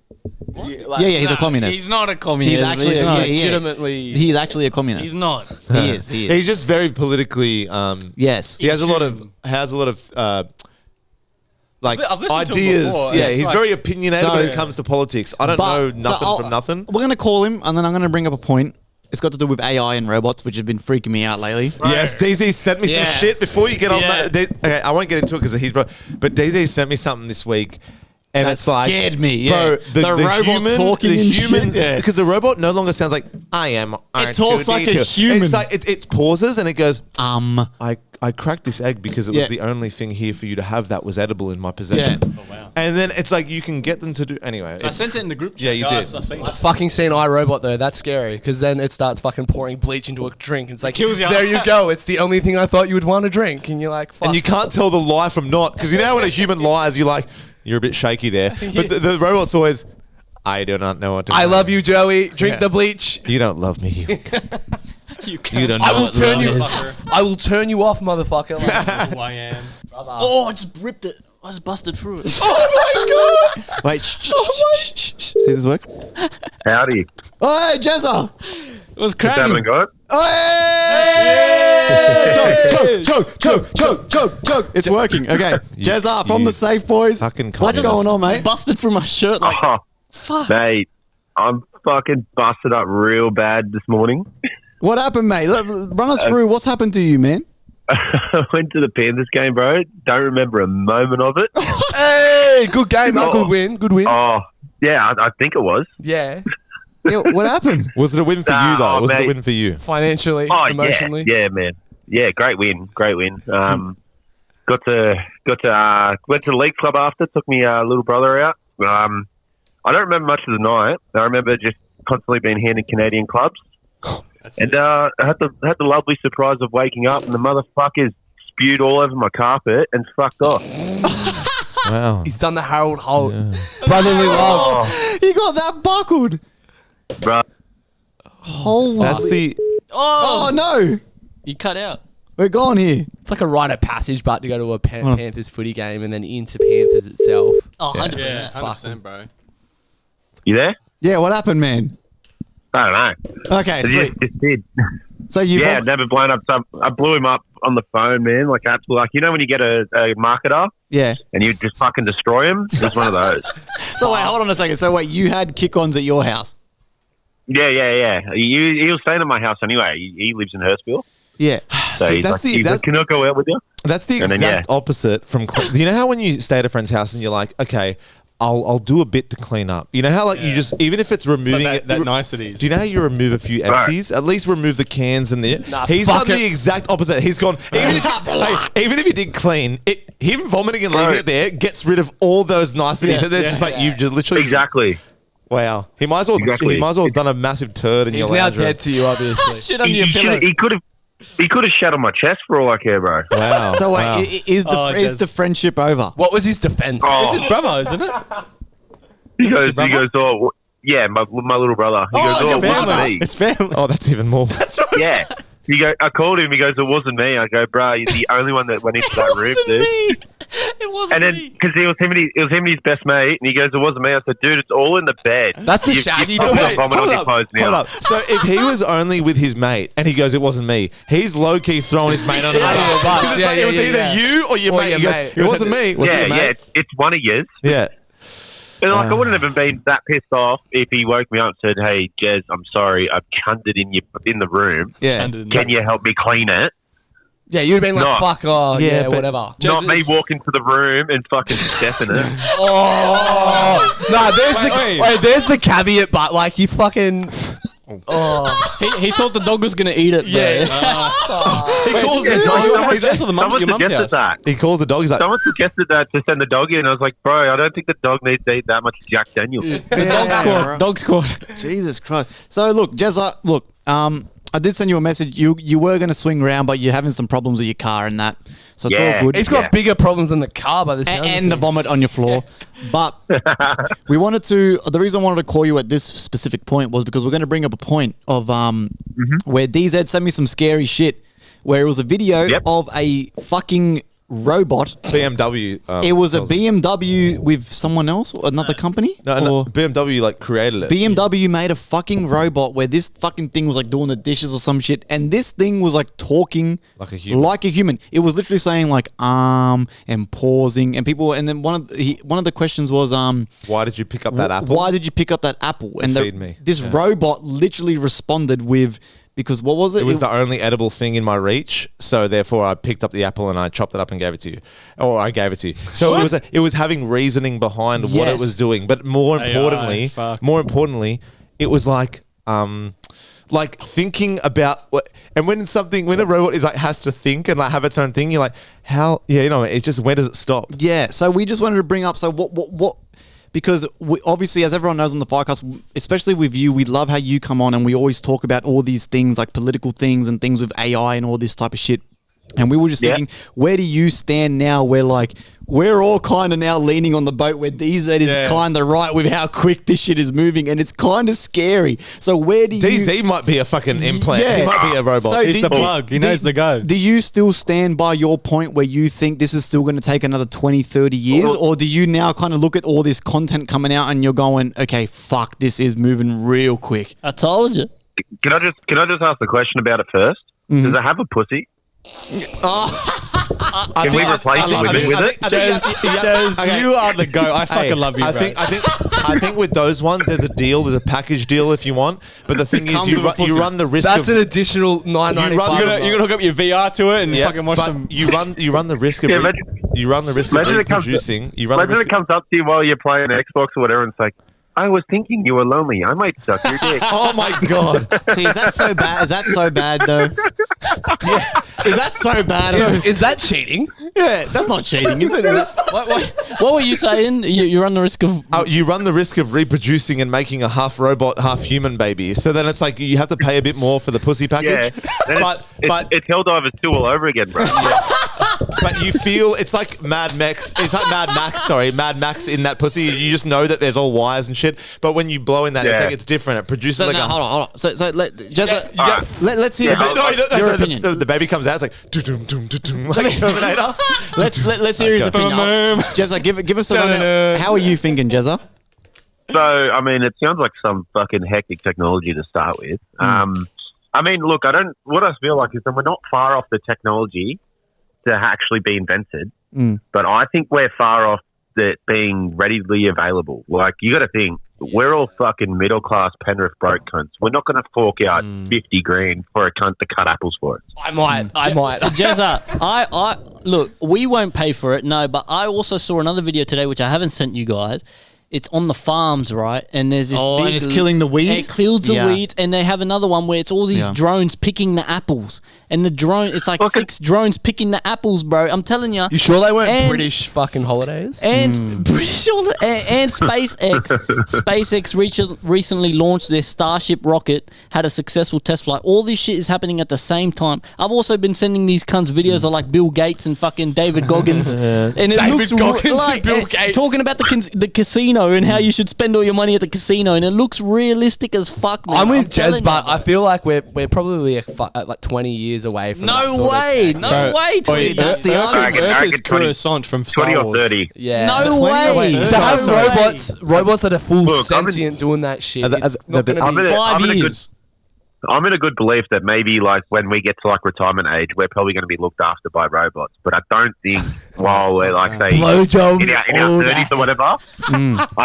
he's a communist. He's not a communist. He's actually He's not. legitimately. He's actually a communist. He's not. He is. He's just very politically, Yes. he has a lot of like I've listened to him ideas. before. Yeah, It's he's like- very opinionated So- when it comes to politics. I don't know nothing from nothing. We're gonna call him, and then I'm gonna bring up a point. It's got to do with AI and robots, which have been freaking me out lately. Yes, DZ sent me some Yeah. shit before you get on Yeah. that. Okay, I won't get into it because he's bro. But DZ sent me something this week, and That it's like scared me, bro. yeah. The robot human, talking the and human, shit, yeah. because the robot no longer sounds like I am. It talks like a R2D2. human. It's like it pauses and it goes. I cracked this egg because it was Yeah. the only thing here for you to have that was edible in my possession. Yeah. Oh, wow. And then it's like you can get them to do anyway. I it's- sent it in the group chat. Yeah, you Guys, did. I seen it. Fucking seen iRobot though, that's scary because then it starts fucking pouring bleach into a drink. It's like, kills you. there you go. It's the only thing I thought you would want to drink, and you're like, fuck. And you can't tell the lie from not, because you know when a human lies, you're like, you're a bit shaky there. But the robot's always, I do not know what to I do. love you, Joey. Drink Yeah. the bleach. You don't love me. You can't. don't I know will what turn love you. is. I will turn you off, motherfucker. Like, Who I am. Oh, I just ripped it. I just busted through it. Wait, shh. See if this works. Howdy. Hey, Jezza! It was What's happening, cracking. guys? Hey! Choke. It's working. Okay. Jezza from the Safe Boys. Fucking What's communist. going on, mate? Busted through my shirt like Oh, mate, I'm fucking busted up real bad this morning. What happened, mate? Run us through what's happened to you, man. I went to the Panthers game, bro. Don't remember a moment of it. hey, good game, mate. Good win. Good win. Oh, yeah, I think it was. Yeah, Yeah, what happened? Was it a win for you, though? Oh, Was it a mate. win for you? financially, Oh, emotionally. yeah, man. Yeah, great win. Got to went to the league club after. Took me little brother out. I don't remember much of the night. I remember just constantly being handed Canadian clubs. And I had the lovely surprise of waking up and the motherfuckers spewed all over my carpet and fucked off. Wow. He's done the Harold Holt. Brotherly love. Oh, You got that buckled. bro. Holy. That's the... Oh, no. you cut out. We're gone here. It's like a rite of passage, but to go to a Panthers footy game and then into Panthers itself. Oh, 100%. Yeah, 100%, bro. You there? Yeah, what happened, man? I don't know. Okay, It sweet. just did. So you Yeah, I've never blown up. So I blew him up on the phone, man. Like absolutely. Like, you know when you get a marketer yeah. and you just fucking destroy him? It was one of those. So wait, hold on a second. So wait, you had kick-ons at your house? Yeah. He was staying at my house anyway. He lives in Hurstville. Yeah. So See, he's that's like, the... can I go out with you? That's the And exact then, opposite from... You know how when you stay at a friend's house and you're like, okay, I'll do a bit to clean up. You know how like you just... Even if it's removing... So it, that niceties. Do you know how you remove a few Right. empties? At least remove the cans and the... Nah, He's fuck done it. the exact opposite. He's gone... Even if he did clean, him vomiting and leaving Right. it there gets rid of all those niceties. So it's just like you've just literally... Exactly. Wow. He might as well Exactly. He might as well have done a massive turd in He's your now lounge room. dead to you, obviously. Shit under your He pillow. could have. He could have shat on my chest for all I care, bro. Wow. So wait, wow. is the friendship over? What was his defense? Oh. It's his brother, isn't it? He Is this your goes, oh, yeah, my little brother. He goes, oh, it wasn't me. It's family. Oh, that's even more. Yeah. I called him. He goes, it wasn't me. I go, bro, you're the only one that went into that room, dude. It wasn't And then, because it was him and his best mate, and he goes, it wasn't me. I said, dude, it's all in the bed. That's the shaggy probably defense. got vomit on your clothes now. Hold up. So if he was only with his mate and he goes, it wasn't me, he's low key throwing his mate under the bus. Because it's like, it was either you or your mate. He goes, it wasn't me. Was it, mate? It's one of yours. Yeah. And I wouldn't have been that pissed off if he woke me up and said, "Hey, Jez, I'm sorry, I've cunted in the room. Yeah. Can you help me clean it?" Yeah, you'd have been like, No. fuck, oh, Yeah, yeah, but- whatever. Not me walking to the room and fucking stepping it. Oh, no, there's the caveat, but like you fucking. He thought the dog was gonna eat it. Yeah. He calls the Someone your mum's suggested house. that. He calls the dog. He's like, Someone suggested that to send the dog in. I was like, bro, I don't think the dog needs to eat that much Jack Daniels. Dog squad. Jesus Christ. So look, Jezza, I did send you a message. You were going to swing around, but you're having some problems with your car and that. So it's Yeah. all good. He's got bigger problems than the car by the sound of and the things. vomit on your floor. But we wanted to. The reason I wanted to call you at this specific point was because we're going to bring up a point of where DZ sent me some scary shit, where it was a video of a fucking robot. BMW. It was a BMW with someone else, or another company. No, Or- BMW like created it. BMW made a fucking robot where this fucking thing was like doing the dishes or some shit, and this thing was like talking Like a human. Like a human. It was literally saying like and pausing, and people. And then one of the questions was Why did you pick up that apple? Why did you pick up that apple? And feed me. This robot literally responded with, because what was it? It was the only edible thing in my reach, so therefore I picked up the apple and I chopped it up and gave it to you, or I gave it to you. So it was having reasoning behind what it Yes. was doing, but more importantly, it was like thinking about what. And when a robot is like has to think and like have its own thing, you're like, how? Yeah, you know, it's just when does it stop? Yeah, so we just wanted to bring up, so what because we, obviously, as everyone knows on the FireCast, especially with you, we love how you come on and we always talk about all these things like political things and things with AI and all this type of shit. And we were just thinking, where do you stand now where like we're all kind of now leaning on the boat where DZ is kind of right with how quick this shit is moving, and it's kind of scary. So where do you... DZ might be a fucking implant. Yeah. He might be a robot. So He's the plug. He knows the go. Do you still stand by your point where you think this is still going to take another 20, 30 years? Or do you now kind of look at all this content coming out and you're going, okay, fuck, this is moving real quick? I told you. Can I just ask the question about it first? Does it have a pussy? Can we replace women with it? Jez, you are the go. I fucking love you, I bro. I think with those ones, there's a deal. There's a package deal if you want. But the thing is, comes you with a you pussy. run the risk That's of an additional $9.95. You run- You're gonna hook up your VR to it and fucking watch but some. you run the risk of Yeah, reproducing. Imagine it comes up to you while you're playing Xbox or whatever, and it's like, I was thinking you were lonely. I might suck your dick. Oh my god! See, is that so bad? Is that so bad, though? Is that so bad? Is that cheating? Yeah, that's not cheating, is it? What were you saying? You run the risk of. You run the risk of reproducing and making a half robot, half human baby. So then it's like you have to pay a bit more for the pussy package. Yeah. But it's Helldivers 2 all over again, bro. but you feel it's like Mad Max. It's like Mad Max. Sorry, Mad Max in that pussy. You just know that there's all wires and shit. But when you blow in that, it's Yeah. like it's different. It produces So like now, a. hold on. So Yeah, let's hear your opinion. The baby comes out. It's like like Terminator. Let's hear his opinion. Jezza, give us a rundown. How are you thinking, Jezza? So, I mean, it sounds like some fucking hectic technology to start with. I mean, look, what I feel like is that we're not far off the technology to actually be invented, but I think we're far off that being readily available. Like, you got to think, we're all fucking middle class Penrith broke cunts. We're not going to fork out 50 grand for a cunt to cut apples for us. I might. Jezza, I look, we won't pay for it, no, but I also saw another video today, which I haven't sent you guys. It's on the farms, right? And there's this big... and it's killing the weed? It kills the Yeah. weed. And they have another one where it's all these Yeah. drones picking the apples. And the drone... It's like 6 drones picking the apples, bro. I'm telling you. You sure they weren't And- British fucking holidays? And British and SpaceX recently launched their Starship rocket, had a successful test flight. All this shit is happening at the same time. I've also been sending these cunts videos of like Bill Gates and fucking David Goggins, and it David looks Goggins like and Bill Gates. talking about the casino and how you should spend all your money at the casino, and it looks realistic as fuck, man. I'm with telling Jez, you, but bro. I feel like we're probably like 20 years away from that No sort of way, tech. no way, Oi, Tweed. That's the Earth, argument. Earth I is reckon 20 Coruscant from Star 20 or Wars. 30. Yeah. No way. To have No way. robots that are full Look, I'm in- sentient doing that shit. the- It's no, not but gonna I'm be in a- 5 I'm in a good- years. I'm in a good belief that maybe like when we get to like retirement age, we're probably going to be looked after by robots. But I don't think while we're like say blowjobs. in our 30s or whatever, I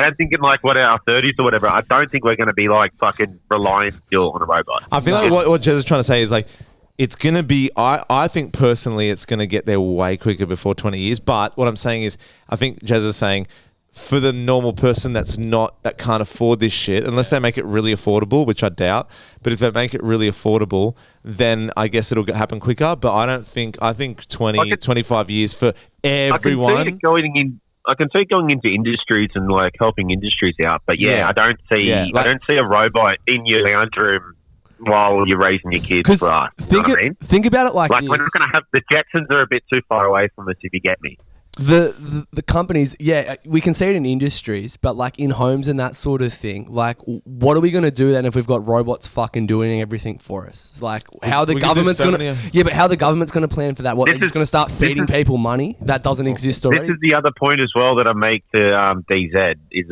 don't think in like our 30s or whatever. I don't think we're going to be like fucking reliant still on a robot. I feel like what Jez is trying to say is like, it's going to be, I think personally it's going to get there way quicker before 20 years. But what I'm saying is, I think Jez is saying, for the normal person that can't afford this shit, unless they make it really affordable, which I doubt, but if they make it really affordable, then I guess it'll happen quicker. But I think 20, 25 years for everyone. I can see it going into industries and like helping industries out. But Yeah. I don't see Yeah, like- I don't see a robot in your lounge room while you're raising your kids Because for us. You know what I mean? think about it like Like this. we're not going to have the Jetsons are a bit too far away from us if you get me. The companies, yeah, we can see it in industries, but like in homes and that sort of thing. Like, what are we going to do then if we've got robots fucking doing everything for us? It's like how the we can do government's so going many- to, yeah, but how the government's going to plan for that? What, they're just going to start feeding people money that doesn't exist This already? is the other point as well that I make to DZ is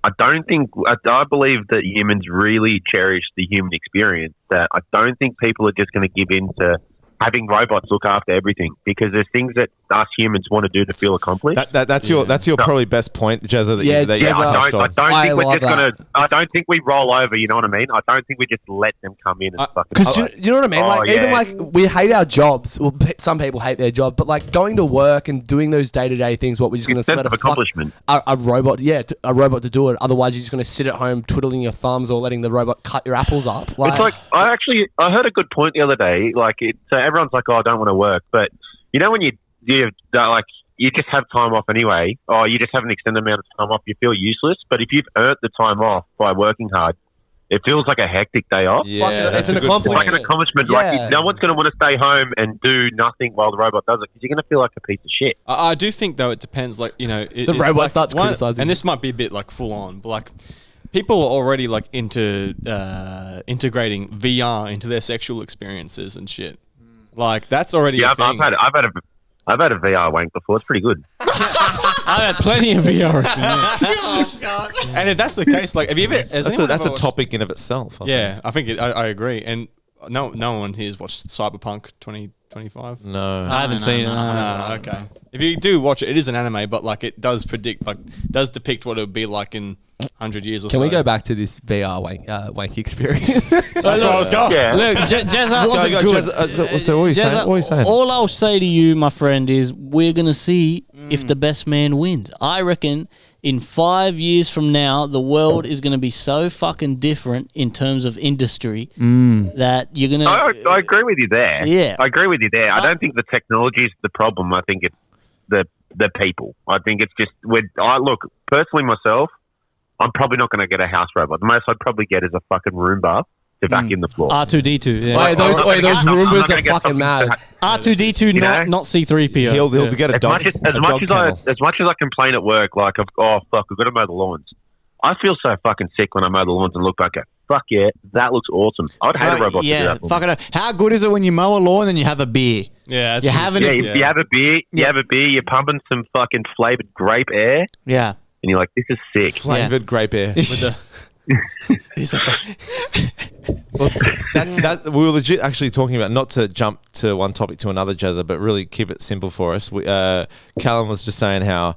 I don't think I believe that humans really cherish the human experience. That I don't think people are just going to give in to having robots look after everything because there's things that us humans want to do to feel accomplished. That's your probably best point, Jezza, that Yeah, you Jezza, touched on. I don't I think we're love just gonna. that. I don't think we roll over. You know what I mean? I don't think we just let them come in and fucking. Because you know what I mean? Oh, Like, even yeah. like we hate our jobs. Well, some people hate their job, but like going to work and doing those day-to-day things, what we're just going to sense let of a accomplishment. a robot, a robot to do it. Otherwise, you're just going to sit at home twiddling your thumbs or letting the robot cut your apples up. It's like I heard a good point the other day. So everyone's like, "Oh, I don't want to work," but you know when you like you just have time off anyway, or you just have an extended amount of time off, you feel useless. But if you've earned the time off by working hard, it feels like a hectic day off. Yeah, it's that's an a good It's like point. an accomplishment. Yeah. Like no one's going to want to stay home and do nothing while the robot does it because you're going to feel like a piece of shit. I do think though it depends. Like The robot starts criticising and you. this might be a bit like full on, but like people are already like into integrating VR into their sexual experiences and shit. Like that's already Yeah, a thing. I've had a VR wank before. It's pretty good. I've had plenty of VR. And if that's the case, like, have you ever? That's a topic in of itself. Yeah, I think I agree. And no one here's watched Cyberpunk 2025. No. I haven't seen it. Okay. If you do watch it, it is an anime, but like it does does depict what it would be like in 100 years or so. Can we go back to this VR wank experience? That's where I was going. Yeah. Look, Jezza, So what are you saying? Jezza, What are you saying? all I'll say to you, my friend, is we're going to see if the best man wins. I reckon in 5 years from now, the world is going to be so fucking different in terms of industry that you're going to... I agree with you there. Yeah. I agree with you there. I don't think the technology is the problem. I think it's the people. I think it's just look, personally myself, I'm probably not going to get a house robot. The most I'd probably get is a fucking Roomba to vacuum the floor. R2D2, yeah. Wait, those I'm not Roombas gonna are get fucking something mad. R2D2, You know? not C3PO. He'll get a As dog. much a dog kennel. as much as I complain at work, like, oh fuck, I've got to mow the lawns. I feel so fucking sick when I mow the lawns and look back at, fuck yeah, that looks awesome. I'd hate a robot to do yeah, that. for me. fuck it. How good is it when you mow a lawn and you have a beer? Yeah, that's You pretty haven't- sick, Yeah, you have a beer, you're pumping some fucking flavoured grape air, Yeah. and you're like, this is sick. Flavored grape air. Well, we were legit actually talking about, not to jump to one topic to another, Jazza, but really keep it simple for us. Callum was just saying how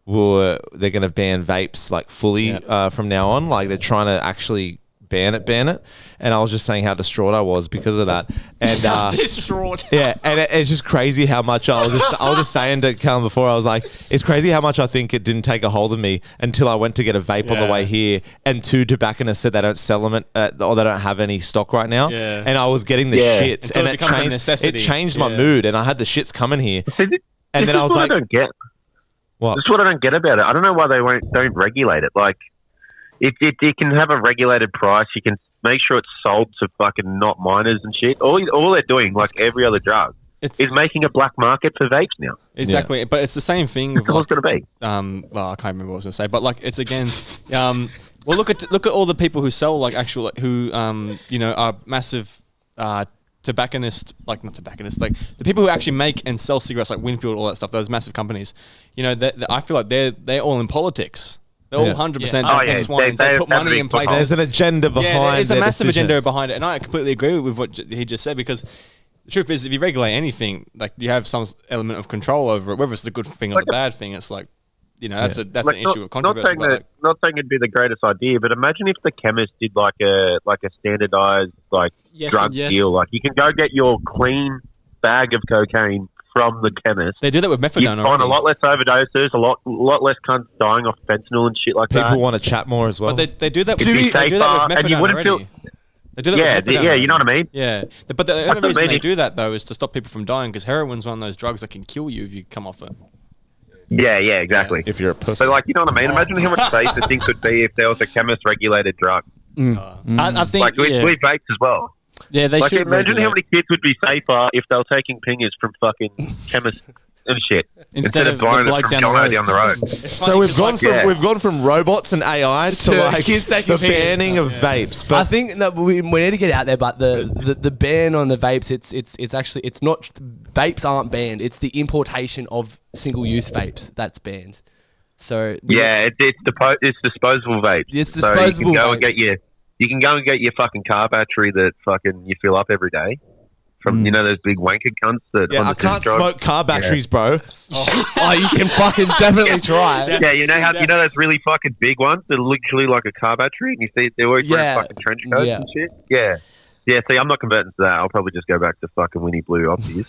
they're going to ban vapes like fully from now on. Like they're trying to actually ban it. And I was just saying how distraught I was because of that. And Distraught. yeah, and it's just crazy how much I was just saying to Callum before, I was like, it's crazy how much I think it didn't take a hold of me until I went to get a vape on the way here, and two tobacconists said they don't sell them or they don't have any stock right now. Yeah. And I was getting the shits, and it becomes a necessity. it changed my mood, and I had the shits coming here. And then I was what like, I don't get. what? This is what I don't get about it. I don't know why they don't regulate it. Like, it can have a regulated price. You can make sure it's sold to fucking not minors and shit. All they're doing, like every other drug, is making a black market for vapes now. Exactly, but it's the same thing. With That's what it's going to be. Well, I can't remember what I was going to say, but like it's again. Well, look at all the people who sell like actual who are massive tobacconists, like not tobacconists, like the people who actually make and sell cigarettes, like Winfield, all that stuff. Those massive companies, I feel like they're all in politics. They're all 100% X, Y, and Z. Put money in place. There's an agenda behind. Yeah, there's a massive decision. agenda behind it, and I completely agree with what he just said, because the truth is, if you regulate anything, like you have some element of control over it, whether it's the good thing or the bad thing. It's like, that's an issue of controversy. Not saying it'd be the greatest idea, but imagine if the chemist did like a standardized drug deal. Like you can go get your clean bag of cocaine from the chemist. They do that with methadone. You find a lot less overdoses, a lot less cunts dying off fentanyl and shit like that. People want to chat more as well. But they do that. It'd be They do that with safer, and you methadone wouldn't already. feel. They do that with methadone Yeah, you know what I mean? Yeah, but the only reason they do that though is to stop people from dying, because heroin's one of those drugs that can kill you if you come off it. Yeah, exactly. If you're a pussy. So, you know what I mean? Imagine how much safer things would be if there was a chemist-regulated drug. I think Like, with vapes as well. Yeah, they should. Imagine how many kids would be safer if they were taking pingers from fucking chemists and shit instead of buying it from Jono down the road. So we've gone from robots and AI to the banning of vapes. But I think that we need to get out there. But the ban on the vapes, it's actually not, vapes aren't banned. It's the importation of single-use vapes that's banned. So it's disposable vapes. It's disposable. So you can go and get your fucking car battery that fucking you fill up every day. From those big wanker cunts that I can't smoke car batteries, bro. You can fucking definitely try. Yeah, you know those really fucking big ones that are literally like a car battery, and you see they're always wearing fucking trench coats and shit. Yeah. Yeah, see, I'm not converting to that. I'll probably just go back to fucking Winnie Blue Opties.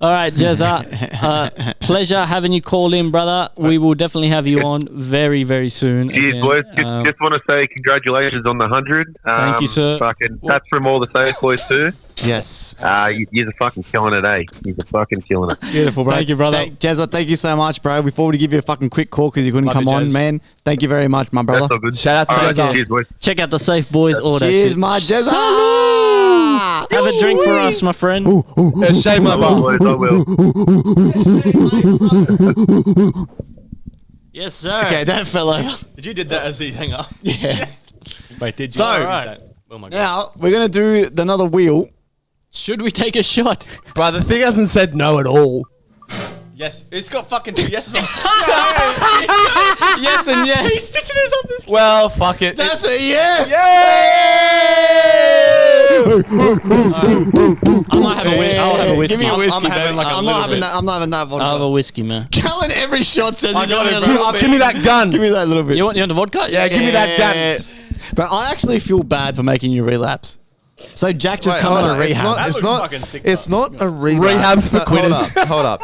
All right, Jezza. Pleasure having you call in, brother. We will definitely have you on very, very soon. Cheers, boys. Just want to say congratulations on the 100. Thank you, sir. Fucking tats from all the Safe boys too. Yes. You're fucking killing it, eh? You're fucking killing it. Beautiful, bro. Thank you, brother. Jezza, thank you so much, bro. Before we give you a fucking quick call because you couldn't come on, man. Thank you very much, my brother. That's all good. Shout out to Jezza. Cheers, boys. Check out the Safe Boys order. Cheers, my Jezza. Have a drink for us, my friend. Shame my Boys, I will. Yes, sir. Okay, that fell over. Did you did that as he hang up? Yeah. Wait, did you? So, Alright. Oh my god. Now, we're going to do another wheel. Should we take a shot? Bro, the thing hasn't said no at all. Yes, it's got fucking 2 yeses on. Yes and yes. He's stitching us up this. Well, fuck it. That's a yes. I might have I'll have a whiskey. Give me a whiskey, I'm having baby. like a I'm little not having bit. that. I'm not having that I'll have vodka. a whiskey, man. Callan every shot says he's got having it, a bro. little bit. Give me that gun. Give me that little bit. You want the vodka? Yeah, give me that gun. But I actually feel bad for making you relapse. So Jack just come out of rehab. That It's looks not. fucking sick, It's not a relapse. Rehab's for quitters. Hold up.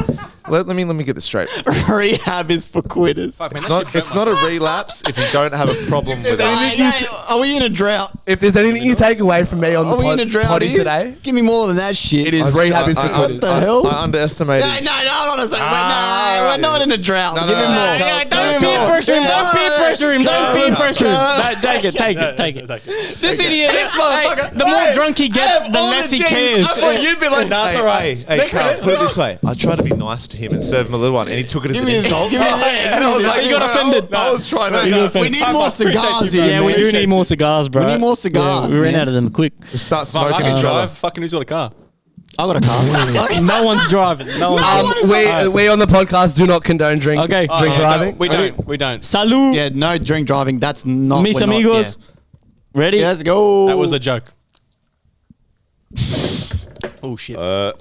Let me get this straight. Rehab is for quitters. Fuck, man, that shit It's burnt not my- a relapse if you don't have a problem with it. Are we in a drought? If there's anything you take away from me on Are the we in a drought potty here? today, Give me more than that shit. it is rehab is for quitters. What the hell? I underestimated. No, hold on a second. We're not in a drought. No, Give me no, more. no, Don't peer pressure him. Don't peer pressure him. Don't peer pressure him. Take it. This idiot. Hey, the more drunk he gets, the less he cares. I thought you'd be like, nah, it's alright. Hey, Carl, put it this way. I tried to be nice to him and serve him a little one, and he took it as Give an me his insult. Give me his And I was like, You got offended. I was trying to We need more cigars here, Yeah, we man. do need more cigars, bro. We need more cigars, Yeah, we ran man. out of them quick. start Fuck, I smoking can each drive. other. Fucking who's got a car? I got a car. No one's driving. No one's we on the podcast do not condone drink Okay. drink driving. We don't. Salud. Yeah, no drink driving. That's not. Mis we're not- amigos. Ready? Yeah. Let's go. That was a joke. Oh shit.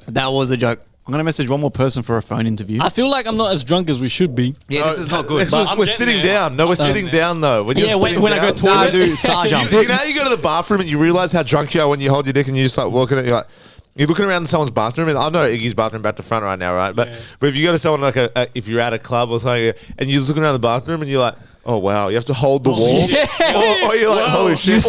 That was a joke. I'm going to message one more person for a phone interview. I feel like I'm not as drunk as we should be. Yeah, this is not good. We're sitting down. No, we're sitting down though. When Yeah, when I go to I toilet. do star jump. You know how you go to the bathroom and you realize how drunk you are when you hold your dick and you just like looking at you're looking around someone's bathroom, and I know Iggy's bathroom back to front right now, right? But if you go to someone like if you're at a club or something and you're just looking around the bathroom and you're like, oh wow, you have to hold the wall, or you're like, holy shit,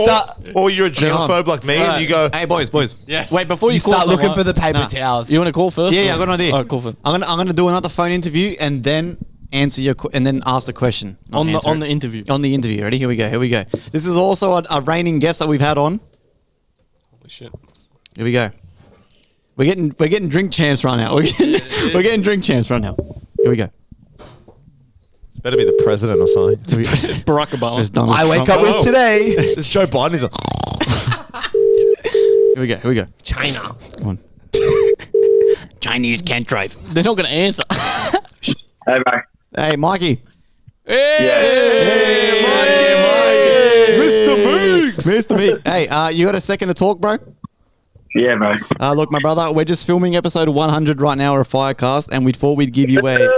or you're a germaphobe like me and you go, Hey, boys. Yes. Wait, before you, You call start looking someone- for the paper towels. You want to call first? Yeah, I got an idea. Oh, call first. I'm gonna do another phone interview and then answer and then ask the question. Not answer On it. the interview. On the interview. Ready? Here we go. This is also a reigning guest that we've had on. Holy shit. Here we go. We're getting drink champs right now. We're getting drink champs right now. Here we go. it's better be the president or something. It's Barack Obama. There's Donald I wake Trump. up with today. It's Joe Biden. He's like, Here we go. China. Come on. Chinese can't drive. They're not going to answer. Hey, mate. Hey, Mikey. Mr. Meeks. Mr. Meek. Hey, you got a second to talk, bro? Yeah, mate. Look, my brother, we're just filming episode 100 right now of FireCast, and we thought we'd give you a...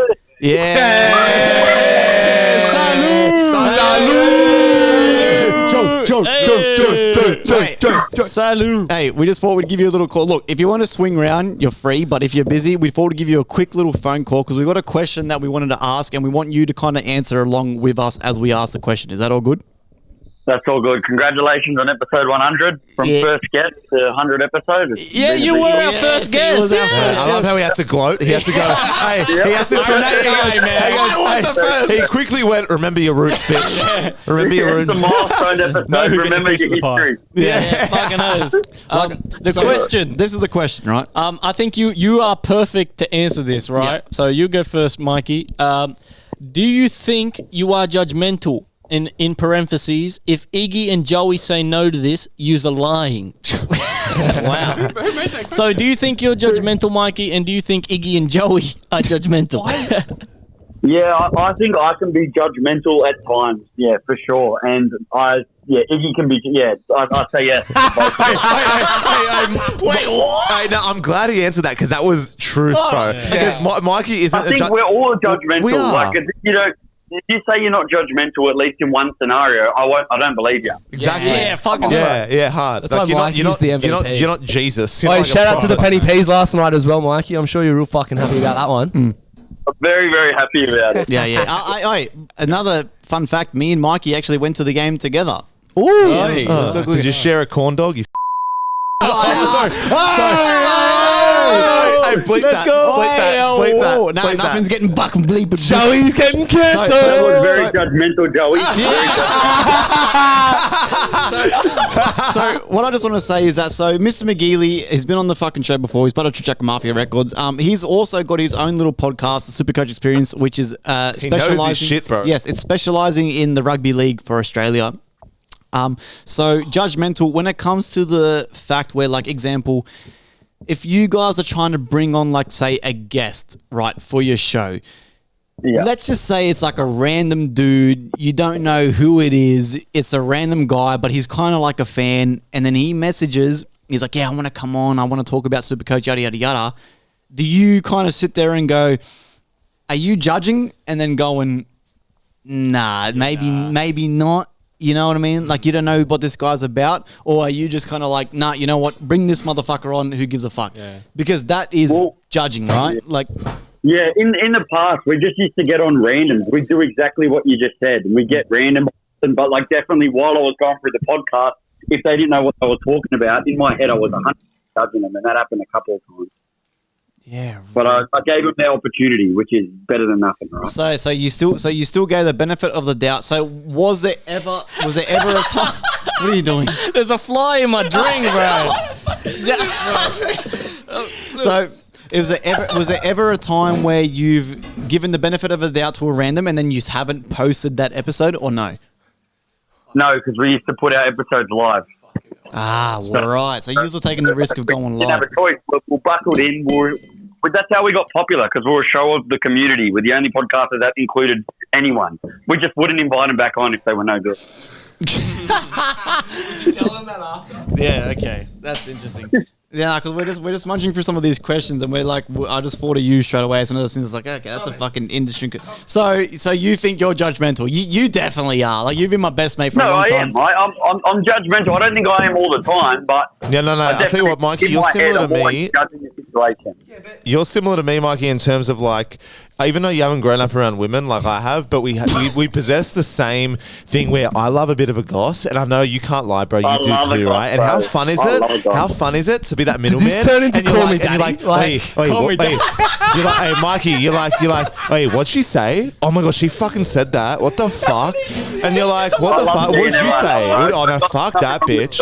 Salute. Hey, we just thought we'd give you a little call. Look, if you want to swing around, you're free. But if you're busy, we thought we'd give you a quick little phone call because we've got a question that we wanted to ask, and we want you to kind of answer along with us as we ask the question. Is that all good? That's all good. Congratulations on episode 100. From first guest to 100 episodes. It's Yeah, been a you big were deal. our first guest. I love how he had to gloat. He had to go. Hey, he had to. He quickly went. Remember your roots, bitch. Remember your It's roots. a milestone episode. No, who gets a Remember piece your of the pie? history. Yeah, fucking oath. The question. This is the question, right? I think you are perfect to answer this, right? So you go first, Mikey. Do you think you are judgmental? In parentheses, if Iggy and Joey say no to this, you're lying. Wow. So do you think you're judgmental, Mikey? And do you think Iggy and Joey are judgmental? Yeah, I think I can be judgmental at times. Yeah, for sure. And Iggy can be. Yeah, I say yes. Wait, what? Hey, no, I'm glad he answered that because that was truth, bro. Because Mikey isn't. I think we're all judgmental. We are. Like, if you say you're not judgmental, at least in one scenario, I don't believe you. Exactly. Yeah, fucking Yeah, hard. That's why Mikey's the MVP. You're not Jesus. You're Oh, like a shout out to the prophet. penny peas last night as well, Mikey. I'm sure you're real fucking happy about that one. I'm very, very happy about it. Yeah. Another fun fact, me and Mikey actually went to the game together. Did you share a corn dog? You sorry. Hey, bleep that. Bleep that. Bleep that. No, Bleep nothing's that. getting buck and bleep. Joey's getting cancelled. That was very judgmental, Joey. So what I just want to say is that Mr. McGeely has been on the fucking show before. He's part of Trajectory Mafia Records. He's also got his own little podcast, the Supercoach Experience, which is specializing. shit, bro. Yes, it's specializing in the rugby league for Australia. So judgmental when it comes to the fact where, like, example, if you guys are trying to bring on, like, say, a guest, right, for your show. Yeah. Let's just say it's like a random dude. You don't know who it is. It's a random guy, but he's kind of like a fan. And then he messages. He's like, yeah, I want to come on. I want to talk about Supercoach, yada, yada, yada. Do you kind of sit there and go, are you judging? And then going, nah, maybe not. You know what I mean? Like, you don't know what this guy's about. Or are you just kind of like, nah, you know what? Bring this motherfucker on. Who gives a fuck? Yeah. Because that is judging, right? Like... Yeah, in the past, we just used to get on randoms. We do exactly what you just said. We get random, but like definitely while I was going through the podcast, if they didn't know what I was talking about, in my head I was 100% judging them, and that happened a couple of times. Yeah, but I gave them the opportunity, which is better than nothing, right? So you still gave the benefit of the doubt. So was there ever a time? What are you doing? There's a fly in my drink, bro. So. Was there ever a time where you've given the benefit of the doubt to a random and then you just haven't posted that episode, or no? No, because we used to put our episodes live. Right. So you're taking the risk of going We didn't have live. a choice. We buckled in. That's how we got popular, because we were a show of the community. We're the only podcaster that included anyone. We just wouldn't invite them back on if they were no good. Did you tell them that after? Yeah. Okay. That's interesting. Yeah, because we're just munching through some of these questions, and we're like, I just thought of you straight away. It's another thing that's like, okay, that's a fucking industry. So you think you're judgmental? You definitely are. Like, you've been my best mate for a long time. No, I am. I'm judgmental. I don't think I am all the time, but Yeah, no. I tell you what, Mikey, you're similar to me. You're similar to me, Mikey, in terms of like, even though you haven't grown up around women like I have, but we possess the same thing where I love a bit of a goss, and I know you can't lie, bro. You do too, right? And how fun is it? How fun is it to be that middleman? Did this turn into call me daddy? You're like, hey, Mikey, you're like, hey, what'd she say? Oh my gosh, she fucking said that. What the fuck? And you're like, what the fuck? What did you say? Oh no, fuck that bitch.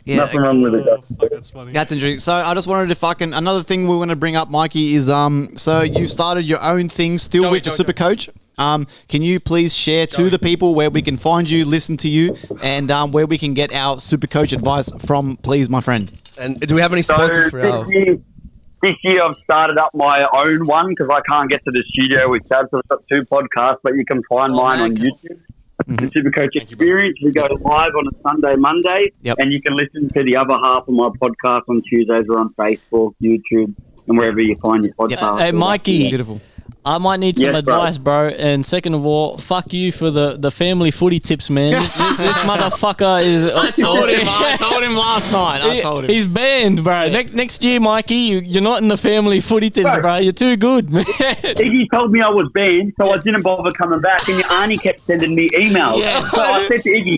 Yeah. Nothing wrong with it. That's funny. That's interesting. So I just wanted to another thing we want to bring up, Mikey, is so you started your own thing still with the Super Coach. Can you please share to the people where we can find you, listen to you, and where we can get our Super Coach advice from, please, my friend? And do we have any sponsors for our? This year I've started up my own one because I can't get to the studio with Tab, so I've got 2 podcasts, but you can find mine on YouTube. The Supercoach Experience. We go live on a Sunday, Monday, and you can listen to the other half of my podcast on Tuesdays or on Facebook, YouTube, and wherever you find your podcast. Hey, Mikey. Beautiful. I might need some advice, bro. And second of all, fuck you for the family footy tips, man. This motherfucker is. I told him last night. He's banned, bro. Yeah. Next year, Mikey, you're not in the family footy tips, bro. You're too good, man. Iggy told me I was banned, so I didn't bother coming back, and your auntie kept sending me emails. Yeah. So I said to Iggy,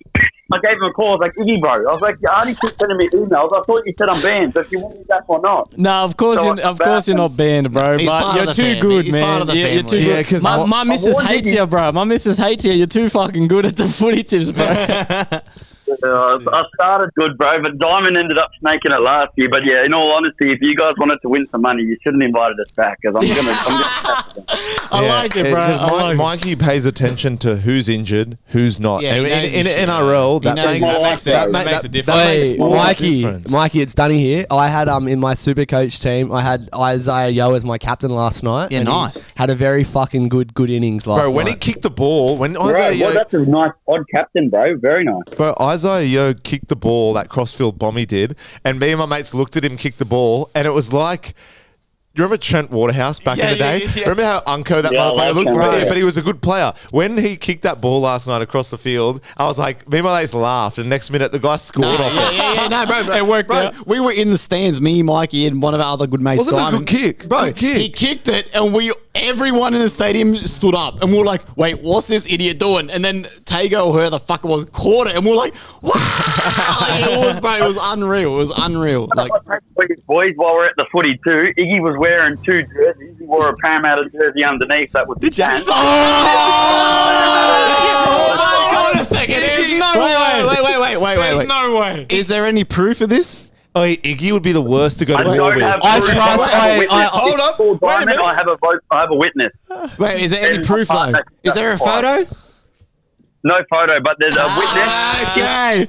I gave him a call. I was like, Iggy, bro. I was like, your auntie keeps sending me emails. I thought you said I'm banned, so if you want me back or not. No, of course you're not banned, bro. He's but you're too good, He's man. part of the You're too family. Yeah, good. 'cause My missus hates you, bro. My missus hates you. You're too fucking good at the footy tips, bro. I started good, bro, but Diamond ended up snaking it last year. But yeah, in all honesty, if you guys wanted to win some money, you shouldn't have invited us back because I'm gonna. I like it, bro. Because Mikey pays attention to who's injured, who's not. Yeah, And he knows in his shit. NRL, that knows makes his That makes a difference. Hey, all the Mikey, difference. Mikey, it's Dunny here. I had in my super coach team, I had Isaiah Yo as my captain last night. Yeah, and he nice. had a very fucking good innings last night. Bro, when he kicked the ball, when Bro, Isaiah well, Yo, that's a nice odd captain, bro. Very nice. bro, Isaiah Yo kicked the ball, that crossfield bomb he did, and me and my mates looked at him kick the ball, and it was like, you remember Trent Waterhouse back in the day? Remember how unco that Yeah, I motherfucker like looked? him, Bro, yeah. but he was a good player. When he kicked that ball last night across the field, I was like, me and my mates laughed, and next minute the guy scored off it. No, bro. It worked bro, out. we were in the stands, me, Mikey, and one of our other good mates. Wasn't it a Diamond. good kick? Bro, Good kick. he kicked it, and everyone in the stadium stood up, and we were like, wait, what's this idiot doing? And then Tago, or whoever the fucker was, caught it, and we were like, wow. It was unreal. It was unreal. Like, Boys, while we're at the footy too, Iggy was wearing 2 jerseys. He wore a Parramatta jersey underneath. That was did you actually? Hold on a second. There's no way. Wait. There's no way. Is there any proof of this? Oh, Iggy would be the worst to go to I war don't with. have I proof. trust- have a I- witness. hold up. It's called Wait a Diamond. minute. I have a witness. Wait, is there any And proof my though? partner Is there a photo? No photo, but there's a witness. Okay.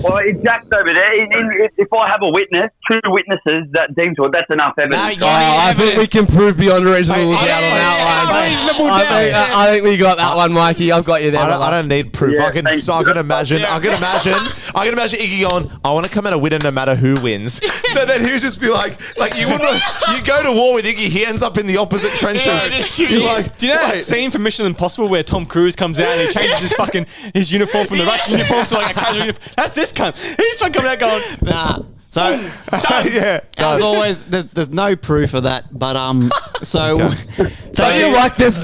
Well, it's Jack's over there. If I have a witness, 2 witnesses that deem to it, that's enough evidence. No, I think we can prove beyond a reasonable doubt on that one. I think we got that one, Mikey. I've got you there. I don't need proof. Yeah, I can thank you. imagine Iggy going, I want to come out a winner no matter who wins. So then he would just be like you wouldn't. You go to war with Iggy, he ends up in the opposite trenches. You're like, Do you know that wait. scene from Mission Impossible where Tom Cruise comes out and he changes his fucking his uniform from the Russian uniform to like a casual uniform? That's this cunt. He's fucking coming out going, Nah. So, Yeah. as always, there's no proof of that. But Don't you like his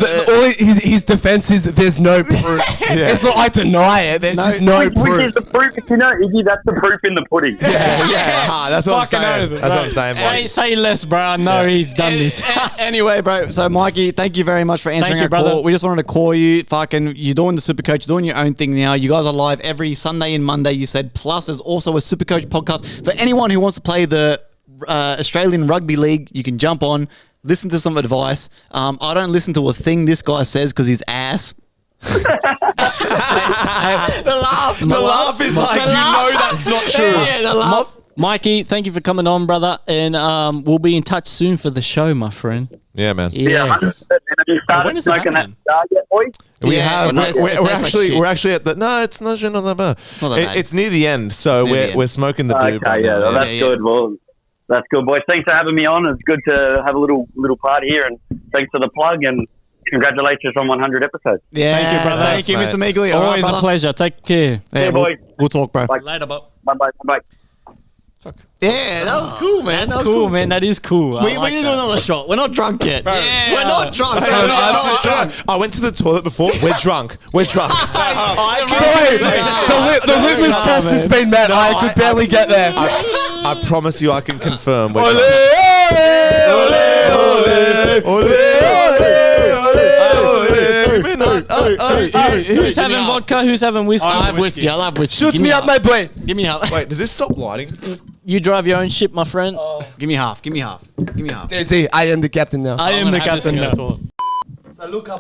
defense is there's no proof. It's not I deny it. There's just no Which proof. is the proof? If you know Iggy, that's the proof in the pudding. That's what I'm Fucking saying. oath, That's what I'm saying. buddy. Say less, bro. I know he's done this. anyway, bro. So, Mikey, thank you very much for answering you, our brother. call. We just wanted to call you. You're doing the Supercoach, you're doing your own thing now. You guys are live every Sunday and Monday. You said plus there's also a Supercoach podcast for anyone who wants to play the Australian Rugby League. You can jump on, listen to some advice. I don't listen to a thing this guy says because he's ass. The laugh is like, you know that's not true. Yeah, the laugh. Mikey, thank you for coming on, brother. And we'll be in touch soon for the show, my friend. Yeah, man. Yeah, 100%. Yes. And you started when does that smoking that happen? cigar yet, boys? We Yeah, have. it tastes- We're it tastes like actually shit. we're actually at the. No, it's not that bad. Not that bad. It's near the end, so It's near the end. we're smoking the doob. Okay, right yeah, now, well, that's good. Well, that's good, boys. Thanks for having me on. It's good to have a little party here, and thanks for the plug, and congratulations on 100 episodes. Yeah, Thank you, brother. Thank you, Thanks, Mr. Meagley. All right, Always a brother. pleasure. Take care. Yeah, Hey, boys. we'll talk, bro. Bye. Later, Bob. Bye. Yeah, that was cool, man. That's that was cool, man. That is cool. We need to do another shot. We're not drunk yet. Yeah. We're not drunk. Hey, We're no, not drunk. I went to the toilet before. We're drunk. We're drunk. The litmus test has been met. I could barely get there. I promise you, I can confirm. We're Ole, drunk. Who's having vodka? Who's having whiskey? I have whiskey. I love whiskey. Shoot Give me up, my boy. Give me half. Wait, does this stop lighting? You drive your own ship, my friend. Give me half. Give me half. Give me half. Daisy, I am the captain now. I am the captain now.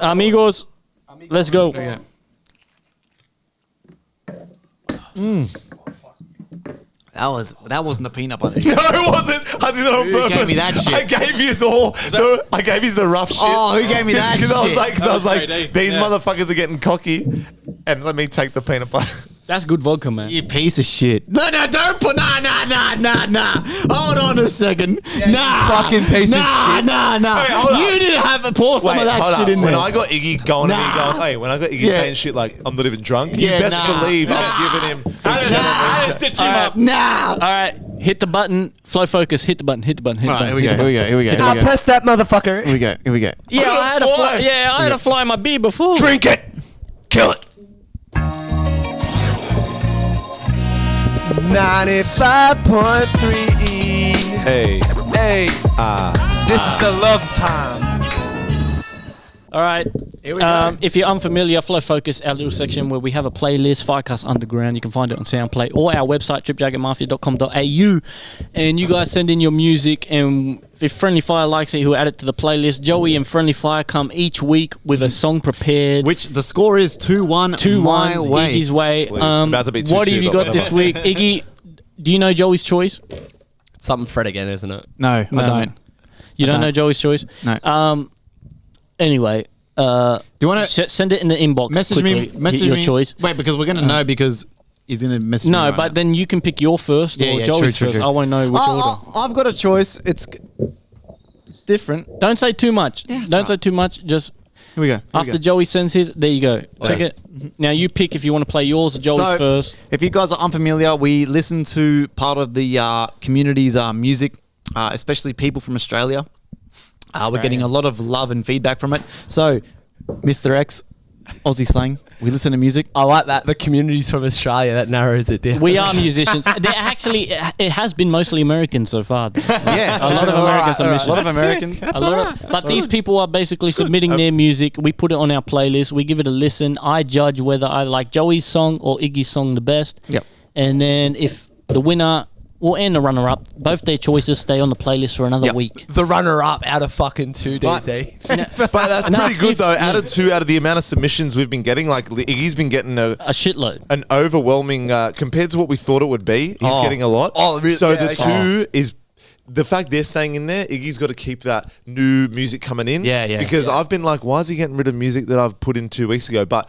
Amigos, let's go. That wasn't the peanut butter. No, it wasn't. I did it on Who purpose. gave me that shit? I gave you I gave you the rough shit. Oh, who gave me that Because I was shit? like, That was like, great, eh? these Yeah. motherfuckers are getting cocky, and let me take the peanut butter. That's good vodka, man. You piece of shit. No, don't put. Nah. Hold on a second. Nah. fucking piece of shit. Nah. Hey, hold up. You need to have pour some of Wait, that hold shit up. in there. When I got Iggy going, Nah. when I got Iggy Yeah. saying shit like, I'm not even drunk, Yeah, you best nah. believe I'm giving him. I just stitch him up. Nah. All right, hit the button. Flow focus. Hit the button. Hit the button. Hit the button. Here we go. Now press that motherfucker. Here we go. Yeah, I had a fly. fly. Yeah, I had a fly in my beer before. Drink it. Kill it. 95.3 E. Hey, Hey, this is the love time. All right. Here we go. If you're unfamiliar, Flow Focus, our little section where we have a playlist, FireCast Underground. You can find it on SoundPlay or our website, tripjacketmafia.com.au. And you guys send in your music, and if Friendly Fire likes it, he'll add it to the playlist. Joey and Friendly Fire come each week with a song prepared. Which the score is 2-1 2-1 my way. Iggy's way. Please. About to be 2-2, what have you but got this week? Iggy, do you know Joey's choice? Something Fred again, isn't it? No, I don't. You don't don't. know Joey's choice? No. Anyway, Do you want to send it in the inbox. message quickly. me? Message your me. choice. Wait, because we're gonna know because he's gonna message me. No, right but now. then you can pick your first or Yeah, Joey's true. first. I won't know which order. I've got a choice. It's different. Don't say too much. Yeah, it's Don't alright. say too much. Just Here we go. after Joey sends his, there you go. Check it. Now you pick if you want to play yours or Joey's So, first. If you guys are unfamiliar, we listen to part of the community's music, especially people from Australia. We're getting a lot of love and feedback from it. So, Mr. X, Aussie Slang, we listen to music. I like that. The community's from Australia. That narrows it down. We are musicians. They're actually, it has been mostly Americans so far. Yeah, A lot of American submissions. A lot of Americans. But these people are basically submitting their music. We put it on our playlist. We give it a listen. I judge whether I like Joey's song or Iggy's song the best. Yep. And then if the winner and the runner-up, both their choices stay on the playlist for another Yep. week. The runner-up out of fucking 2 DZ. but that's No, pretty good fifth- though. yeah. Out of two, out of the amount of submissions we've been getting, like Iggy's been getting A shitload. an overwhelming compared to what we thought it would be. He's getting a lot. Oh, really? So Yeah, the okay. two is the fact they're staying in there. Iggy's got to keep that new music coming in. Yeah. Because I've been like, why is he getting rid of music that I've put in 2 weeks ago? But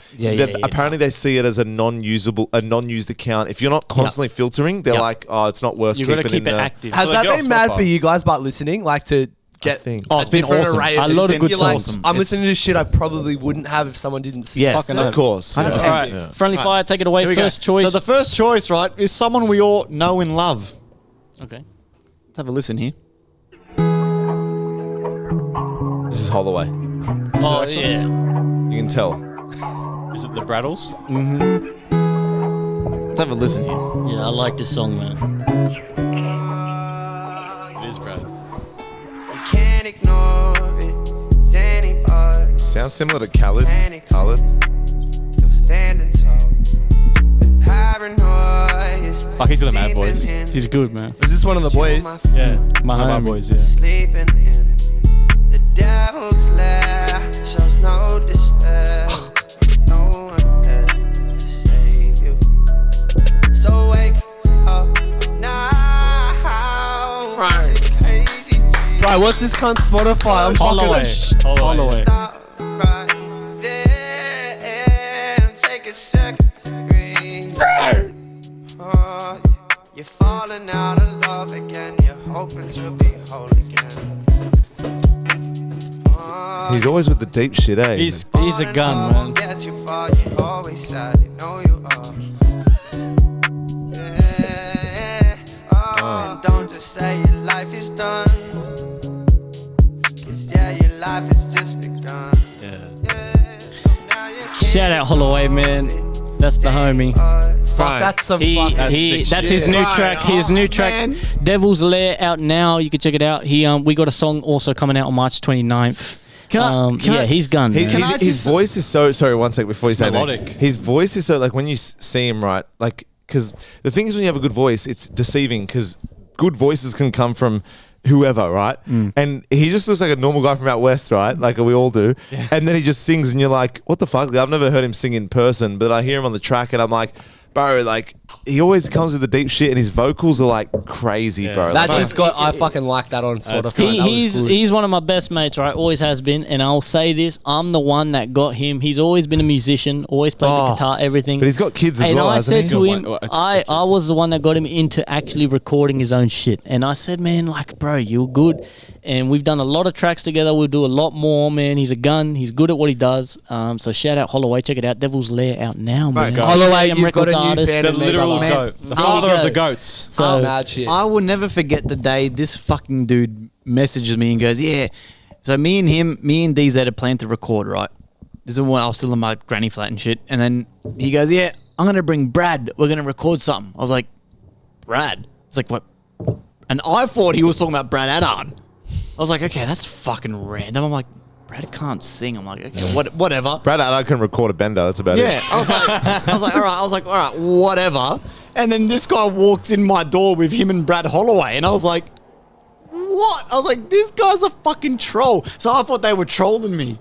apparently they see it as a non-used account. If you're not constantly filtering, they're like, oh, it's not worth You've keeping got to keep in it there. active. Has So that they get been off mad Spotify. for you guys about listening? Like to get Oh, it's been different awesome. array A lot of things? good You're like, songs. I'm listening to shit I probably wouldn't have if someone didn't see. Yes. Fucking Of course. 100%. All right. Yeah. Friendly Fire, take it away. Here we go. First choice. So the first choice, right, is someone we all know and love. okay. Let's have a listen here. This is Holloway. Oh, yeah. You can tell. Is it the Braddles? Let's have a listen here. Yeah, I like this song, man. It is Brad. Can't ignore it. Is anybody Sounds similar to Khaled. still standing tall? Been paranoid. Fuck, he's got a mad voice. He's good, man. Is this one of the boys? Yeah. My One of our homie. boys, yeah. Sleeping in the devil's lair. Shows no despair. No one there to save you. So wake up now. It's crazy. Right, what's this cunt Spotify? I'm Holloway. fucking. Holloway. Stop You're falling out of love again. You're hoping to be whole again. He's always with the deep shit, eh? He's a gun, man. Get you far, you're always sad, you know you are. And don't just say your life is done. 'Cause yeah, your life has just begun. Shout out Holloway, man. That's the homie. Fuck, that's some That's his new track. His new track, Devil's Lair, out now. You can check it out. We got a song also coming out on March 29th. He's gun. His voice is so. Sorry, one sec before you say melodic. that. His voice is so like when you see him, right? Like, because the thing is, when you have a good voice, it's deceiving because good voices can come from whoever, right? And he just looks like a normal guy from out west, right? Like we all do. Yeah. And then he just sings, and you're like, what the fuck? I've never heard him sing in person, but I hear him on the track, and I'm like, bro, like he always comes with the deep shit, and his vocals are like crazy, bro. That Like, just got. I fucking like that on Spotify. He's one of my best mates, right? Always has been, and I'll say this: I'm the one that got him. He's always been a musician, always played the guitar, everything. But he's got kids as and well, I hasn't said he? to him, I was the one that got him into actually recording his own shit, and I said, man, like, bro, you're good, and we've done a lot of tracks together. We'll do a lot more, man. He's a gun. He's good at what he does. So shout out Holloway. Check it out. Devil's Lair out now, man. Holloway, I'm you've got records a new artist. fan The in me, literal brother. goat. The father of the goats. So Mad shit. I will never forget the day this fucking dude messages me and goes, yeah. So me and DZ had planned to record, right? This is when I was still in my granny flat and shit. And then he goes, yeah, I'm going to bring Brad. We're going to record something. I was like, Brad? It's like, what? And I thought he was talking about Brad Adard. I was like, okay, that's fucking random. I'm like, Brad can't sing. I'm like, okay, whatever. Brad, I can record a bender. That's about Yeah, it. I was like, all right, whatever. And then this guy walks in my door with him and Brad Holloway, and I was like, what? I was like, this guy's a fucking troll. So I thought they were trolling me.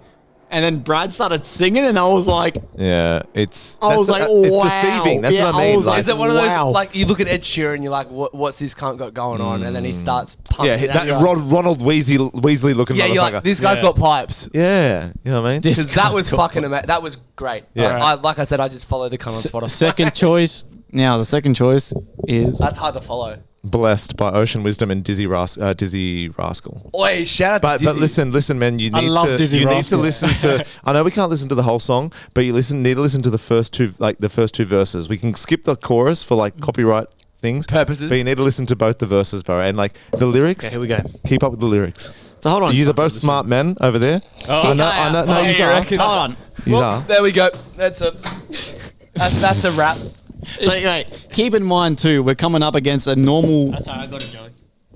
And then Brad started singing, and I was like, Yeah, it's. I was like, it's wow. deceiving. That's Yeah, what I I mean. was Like, Is it one of those Wow. like you look at Ed Sheeran, you're like, what's this cunt got going on? And then he starts pumping. yeah, it out, that you're like, Ronald Weasley looking yeah, motherfucker. you're like, this guy's got pipes. Yeah, you know what I mean? Because that was fucking amazing. That was great. Yeah. Like I said, I just follow the cunt on Spotify. second choice. now the second choice is That's hard to follow. Blessed by Ocean Wisdom and Dizzy Rascal. Oi, shout out But to Dizzy. listen, man. You I need love to Dizzy you need to Rascal. listen to. I know we can't listen to the whole song, but you need to listen to the first two verses. We can skip the chorus for like copyright things Purposes. but you need to listen to both the verses, bro. And like the lyrics. Okay, here we go. Keep up with the lyrics. So hold on. You are both smart men over there. Oh. I know. No, you are. Hold on. You are. There we go. That's a wrap. So anyway, keep in mind too, we're coming up against a normal That's how I got it, Joey.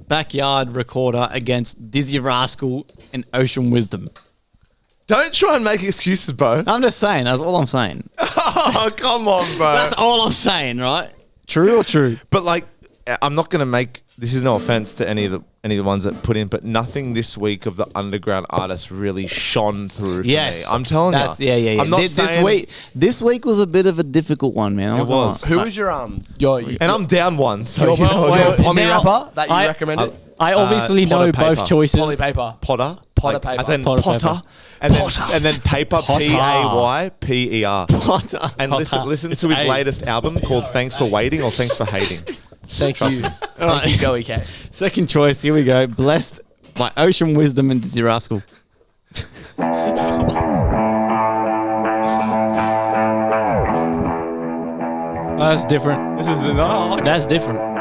backyard recorder against Dizzy Rascal and Ocean Wisdom. Don't try and make excuses, bro. I'm just saying. That's all I'm saying. Oh, come on, bro. That's all I'm saying, right? True or true? But like, I'm not gonna make. This is no offense to any of the ones that put in, but nothing this week of the underground artists really shone through. For me. I'm telling you. Yeah. I'm not saying This week was a bit of a difficult one, man. I'm It not gonna was. lie. Who was your and I'm down one. So your you know, well, pommy now, rapper that you I- recommended? I obviously Potter know paper. both choices. Poly paper. Potter Paper. as in Potter Potter, paper. and then paper PAYPER. Potter. And listen to his latest album called Thanks for Waiting or Thanks for Hating. Thank you. Thank you, Joey K. Second choice. Here we go. Blessed by Ocean Wisdom and Dizzy Rascal. That's different. This is That's different.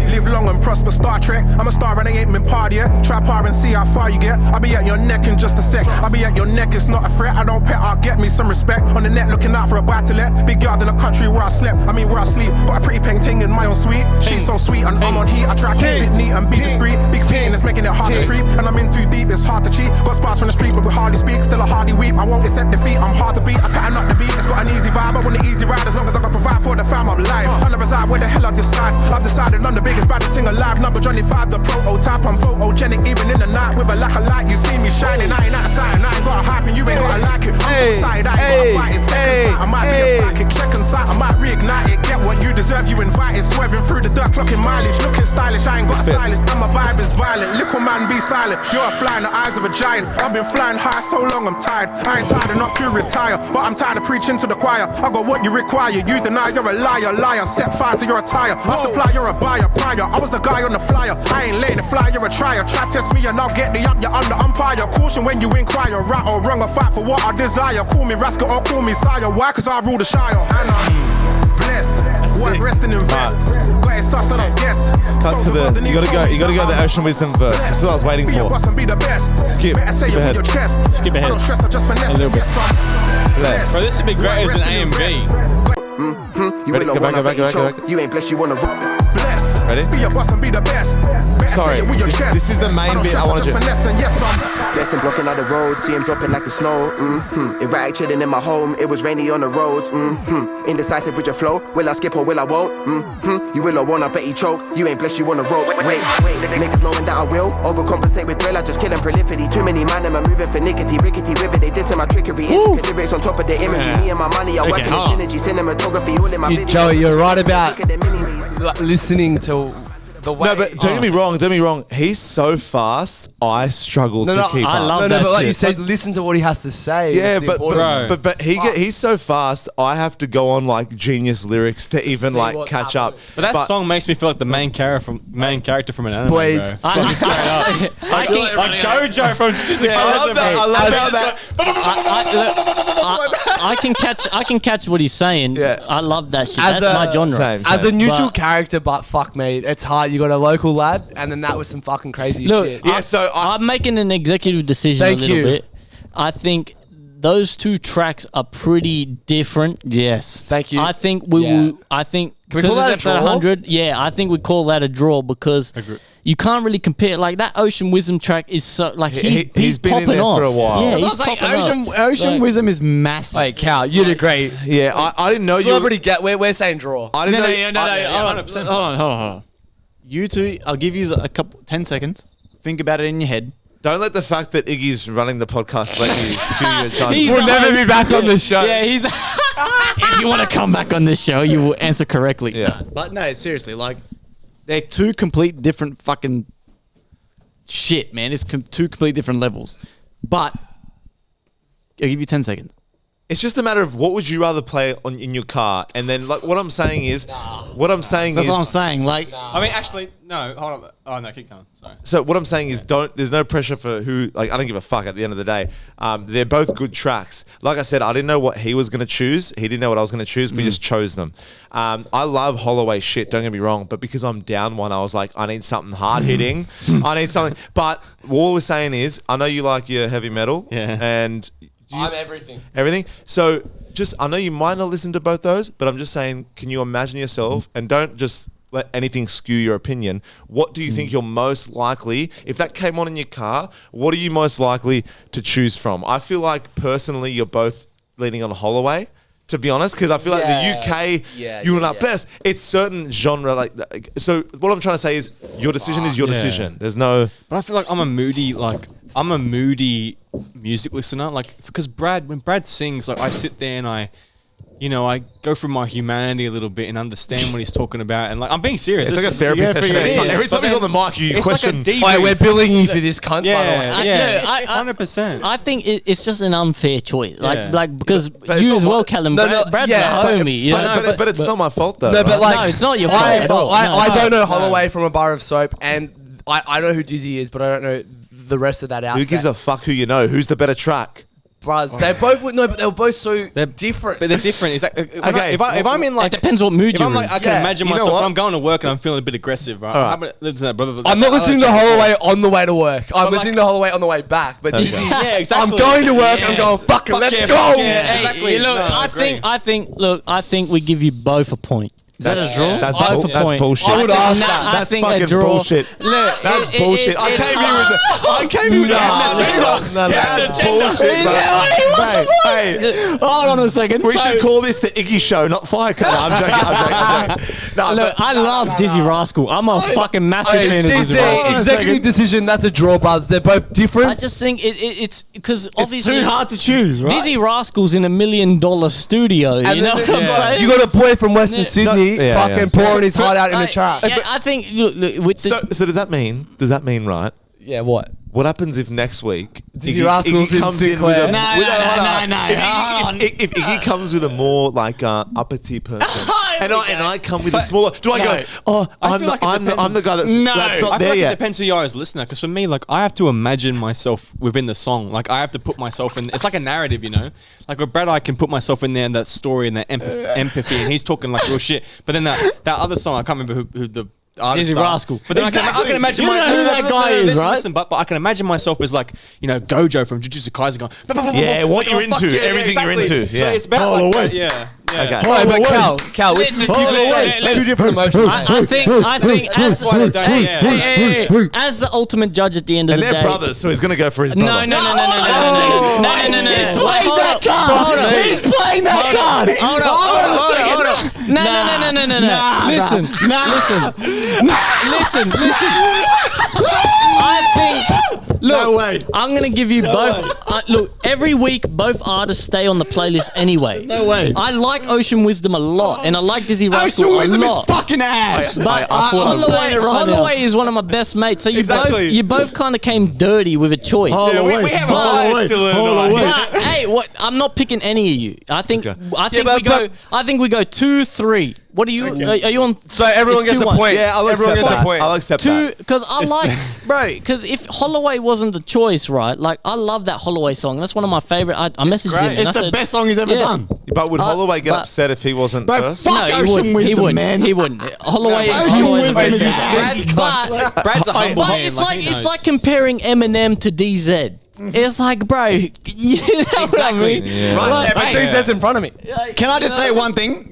Live long and prosper, Star Trek. I'm a star and I ain't been part yet. Try par and see how far you get. I'll be at your neck in just a sec. I'll be at your neck, it's not a threat. I don't pet, I'll get me some respect. On the net, looking out for a buy to let. Big yard in the country where I slept. I mean, where I sleep. Got a pretty peng ting in my own suite. She's so sweet and I'm on heat. I try to keep it neat and be discreet. Big feet and it's making it hard to creep. And I'm in too deep, it's hard to cheat. Got spars from the street, but we hardly speak. Still a hardy weep. I won't accept defeat. I'm hard to beat. I pattern up the beat. It's got an easy vibe. I want an easy ride as long as I can provide for the fam. I'm live. I never reside where the hell I decide. I've decided I'm the biggest baddest thing alive. Number Johnny 5, the prototype. I'm photogenic even in the night with a lack of light. You see me shining. I ain't outside and I ain't got a hype and you ain't gotta like it. I'm so excited. I ain't gotta fight it. Second sight, I might be a psychic. Second sight, I might reignite it. Get what you desire. deserve you invited. Swerving through the dirt, clocking mileage. Looking stylish, I ain't got a stylist. And my vibe is violent. Little man, be silent. You're a fly in the eyes of a giant. I've been flying high so long, I'm tired. I ain't tired enough to retire, but I'm tired of preaching to the choir. I got what you require. You deny you're a liar, liar. Set fire to your attire. I supply, you're a buyer, prior. I was the guy on the flyer. I ain't letting it fly, you're a trier. Try test me and I'll get the up. You're under umpire. Caution when you inquire. Right or wrong, I fight for what I desire. Call me rascal or call me sire. Why? Cause I rule the shire. And I'm blessed. Work, rest and invest. Got it sus, I don't guess. Cut to the. You gotta go the Ocean Wisdom verse. This is what I was waiting Be your for. boss and be the best. Skip. Better say it with your chest. Skip ahead. I don't stress, I just finesse. A little bit. Blessed. Bro, this would be great as an A and B. You Ready? will Go back, wanna go back, bet go you back, choke. go back. You ain't blessed, you wanna Bless. Ready? Be your boss and be the best. Better Sorry, say it with your chest. this is the main I don't bit stress, I wanted just to- finessing. Yes, I'm Blessing blocking out the road, see him dropping like the snow. Erratic chilling in my home, it was rainy on the roads. Indecisive with your flow, will I skip or will I won't? You will or won't, I bet you choke. You ain't blessed, you on the ropes. Wait, niggas knowing that I will overcompensate with thrill. I just kill and prolificity. Too many man, I'm moving for nickety, rickety with it. They dissing my trickery, intricate lyrics on top of the imagery. Me and my money are working in synergy, cinematography, all in my videos. Joey, you're right about Look at the mini-me's. listening to the way. No, but don't get me wrong. He's so fast. I struggle to keep I up. love No, that but like shit. you said, listen to what he has to say. Yeah, It's the but important- he's so fast. I have to go on like genius lyrics to even see like what's catch up. But that song makes me feel like the main character from an anime. Boys, bro. I can, Like Gojo from Jujutsu Yeah, I love that. I love that. I can catch what he's saying. Yeah. I love that shit. As That's a- my genre. Same. as a neutral But- character, but fuck me, it's hard. You got a local lad, and then that was some fucking crazy Look, shit. Yeah, so I'm making an executive decision Thank a little you. bit. I think those two tracks are pretty different. Yes. Thank you. I think we Yeah. will. I think Can we because call that it's a episode draw? 100. Yeah, I think we call that a draw because you can't really compare. Like that Ocean Wisdom track is so like he's been in popping there off for a while. Yeah, That's he's what I'm popping saying. off. Ocean Like- Wisdom is massive. Wait, Cal, you did great. Yeah, I didn't know Celebrity get. We're saying draw. I didn't know. Hold on. You two, I'll give you a couple, 10 seconds. Think about it in your head. Don't let the fact that Iggy's running the podcast let you skew your judgment. He's We'll a never be host. back on the show. Yeah, he's. If you want to come back on this show, you will answer correctly. Yeah. But no, seriously, like, they're two complete different fucking shit, man. It's two complete different levels. But I'll give you 10 seconds. It's just a matter of what would you rather play on in your car, and then like what I'm saying is, That's what I'm saying. Like, I mean, actually, no. Hold on. Oh no, keep going. Sorry. So what I'm saying is, there's no pressure for who. Like I don't give a fuck at the end of the day. They're both good tracks. Like I said, I didn't know what he was gonna choose. He didn't know what I was gonna choose. We just chose them. I love Holloway shit. Don't get me wrong, but because I'm down one, I was like, I need something hard hitting. I need something. But what we're saying is, I know you like your heavy metal. Yeah. And I'm everything. everything. So just, I know you might not listen to both those, but I'm just saying, can you imagine yourself, and don't just let anything skew your opinion. What do you think you're most likely, if that came on in your car, what are you most likely to choose from? I feel like personally, you're both leaning on Holloway, to be honest, because I feel like the UK, you and up best. It's certain genre like, so what I'm trying to say is your decision is your decision. There's no. But I feel like I'm a moody music listener. Like, because when Brad sings, like I sit there and I go through my humanity a little bit and understand what he's talking about. And like, I'm being serious. It's like a therapy session. Every time he's on the mic, you question. Like Wait, we're billing you for this cunt, by the way. Yeah, 100%. I think it's just an unfair choice. Yeah. Like because But it's you not as well, my- Callum. No, Brad's yeah, a homie. you know? But it's not my fault though. No, but right? like, No, it's not your fault at all. I No. don't know Holloway from a bar of soap, and I know who Dizzy is, but I don't know the rest of that outset. Who gives a fuck who you know? Who's the better track? Bruz, they both but they were both so different. But they're different. Is that Okay. if I'm in like, It depends what mood if you're I'm like, in. I can Yeah. imagine You know myself. what? If I'm going to work and I'm feeling a bit aggressive, right? All right. I'm gonna listen to that, brother. I'm not listening to Holloway on the way to work. I'm But listening like- to Holloway on the way back. But Okay. Dizzy, Yeah, exactly. I'm going to work. I'm Yes. going fucking. Fuck Let's yeah, go. fuck yeah. Hey, Exactly. look, No, I agree. I think we give you both a point. Is that a draw? That's Both bull- a that's point. bullshit. I I would think- ask nah, that. I That's think a fucking draw. bullshit. Look, That's bullshit. I came here with No, That's bullshit, bro. Hey, hold on a second. we should call this the Iggy Show, not FireCast. I'm joking. No, Look, but I love Dizzy Rascal. I'm a fucking massive Hey, fan of Dizzy Dizzy, Rascal. executive decision. That's a draw, brothers. They're both I different. just think it's because It's obviously too hard to choose, right? Dizzy Rascal's in $1 million studio. You know what I'm saying? You got a boy from Western Sydney Aussie fucking pouring his heart out in the trap. Yeah, I think look, with the So does that mean right? Yeah, what? What happens if next week Dizzy Rascals in comes in with Sinclair? a No. if Iggy comes with a more like uppity person, and I come with a smaller, do I go? Oh, I'm the guy that's not I feel there like yet. it depends who you are as a listener. Because for me, like I have to imagine myself within the song. Like I have to put myself in. It's like a narrative, you know. Like with Brad, I can put myself in there and that story and that empathy, and he's talking like real shit. But then that other song, I can't remember who the Dizzy Rascal. But then I can imagine You know who that guy is, right? Listen, but I can imagine myself as like, you know, Gojo from Jujutsu Kaisen going, Yeah, what you're into, everything you're into. So Yeah. it's about like that, yeah. Okay. Hey, but Cal, Listen, two different emotions. I think as That's why they don't. hey, as the ultimate judge at the end of And the they're day. brothers, so he's gonna go for his No. brother. No. He's playing that card. He's playing that card. Hold on. No. Listen. I think. Look, No way. I'm gonna give you both. Look, every week both artists stay on the playlist anyway. No way. I like Ocean Wisdom a lot, and I like Dizzy Rascal Ocean Wisdom a is lot. fucking ass. But I'm saying it right now. Holloway is one of my best mates. So Exactly. you both kind of came dirty with a choice. Holloway. we have a Holloway. bias still in Holloway. But, hey, what? I'm not picking any of you. I think but- I think we go 2-3. What are you? Are you on? So everyone It's gets a 2-1. point. Yeah, I'll Everyone accept gets that. a point. I'll accept Two, that. because I like, bro. Because if Holloway wasn't the choice, right? Like I love that Holloway song. That's one of my favorite. I messaged him. And It's I the said, best song he's ever Yeah. done. But would Holloway get but- upset if he wasn't Bro, first? fuck he Ocean wouldn't. Wisdom, He wouldn't. man. He wouldn't. Holloway. Ocean Holloway's Wisdom a is great a dude. But Brad's a humble man. it's like, he knows. it's like comparing Eminem to DZ. It's like, bro, you know what I mean? Yeah. Like, But hey, says in front of me. Can I just say one thing?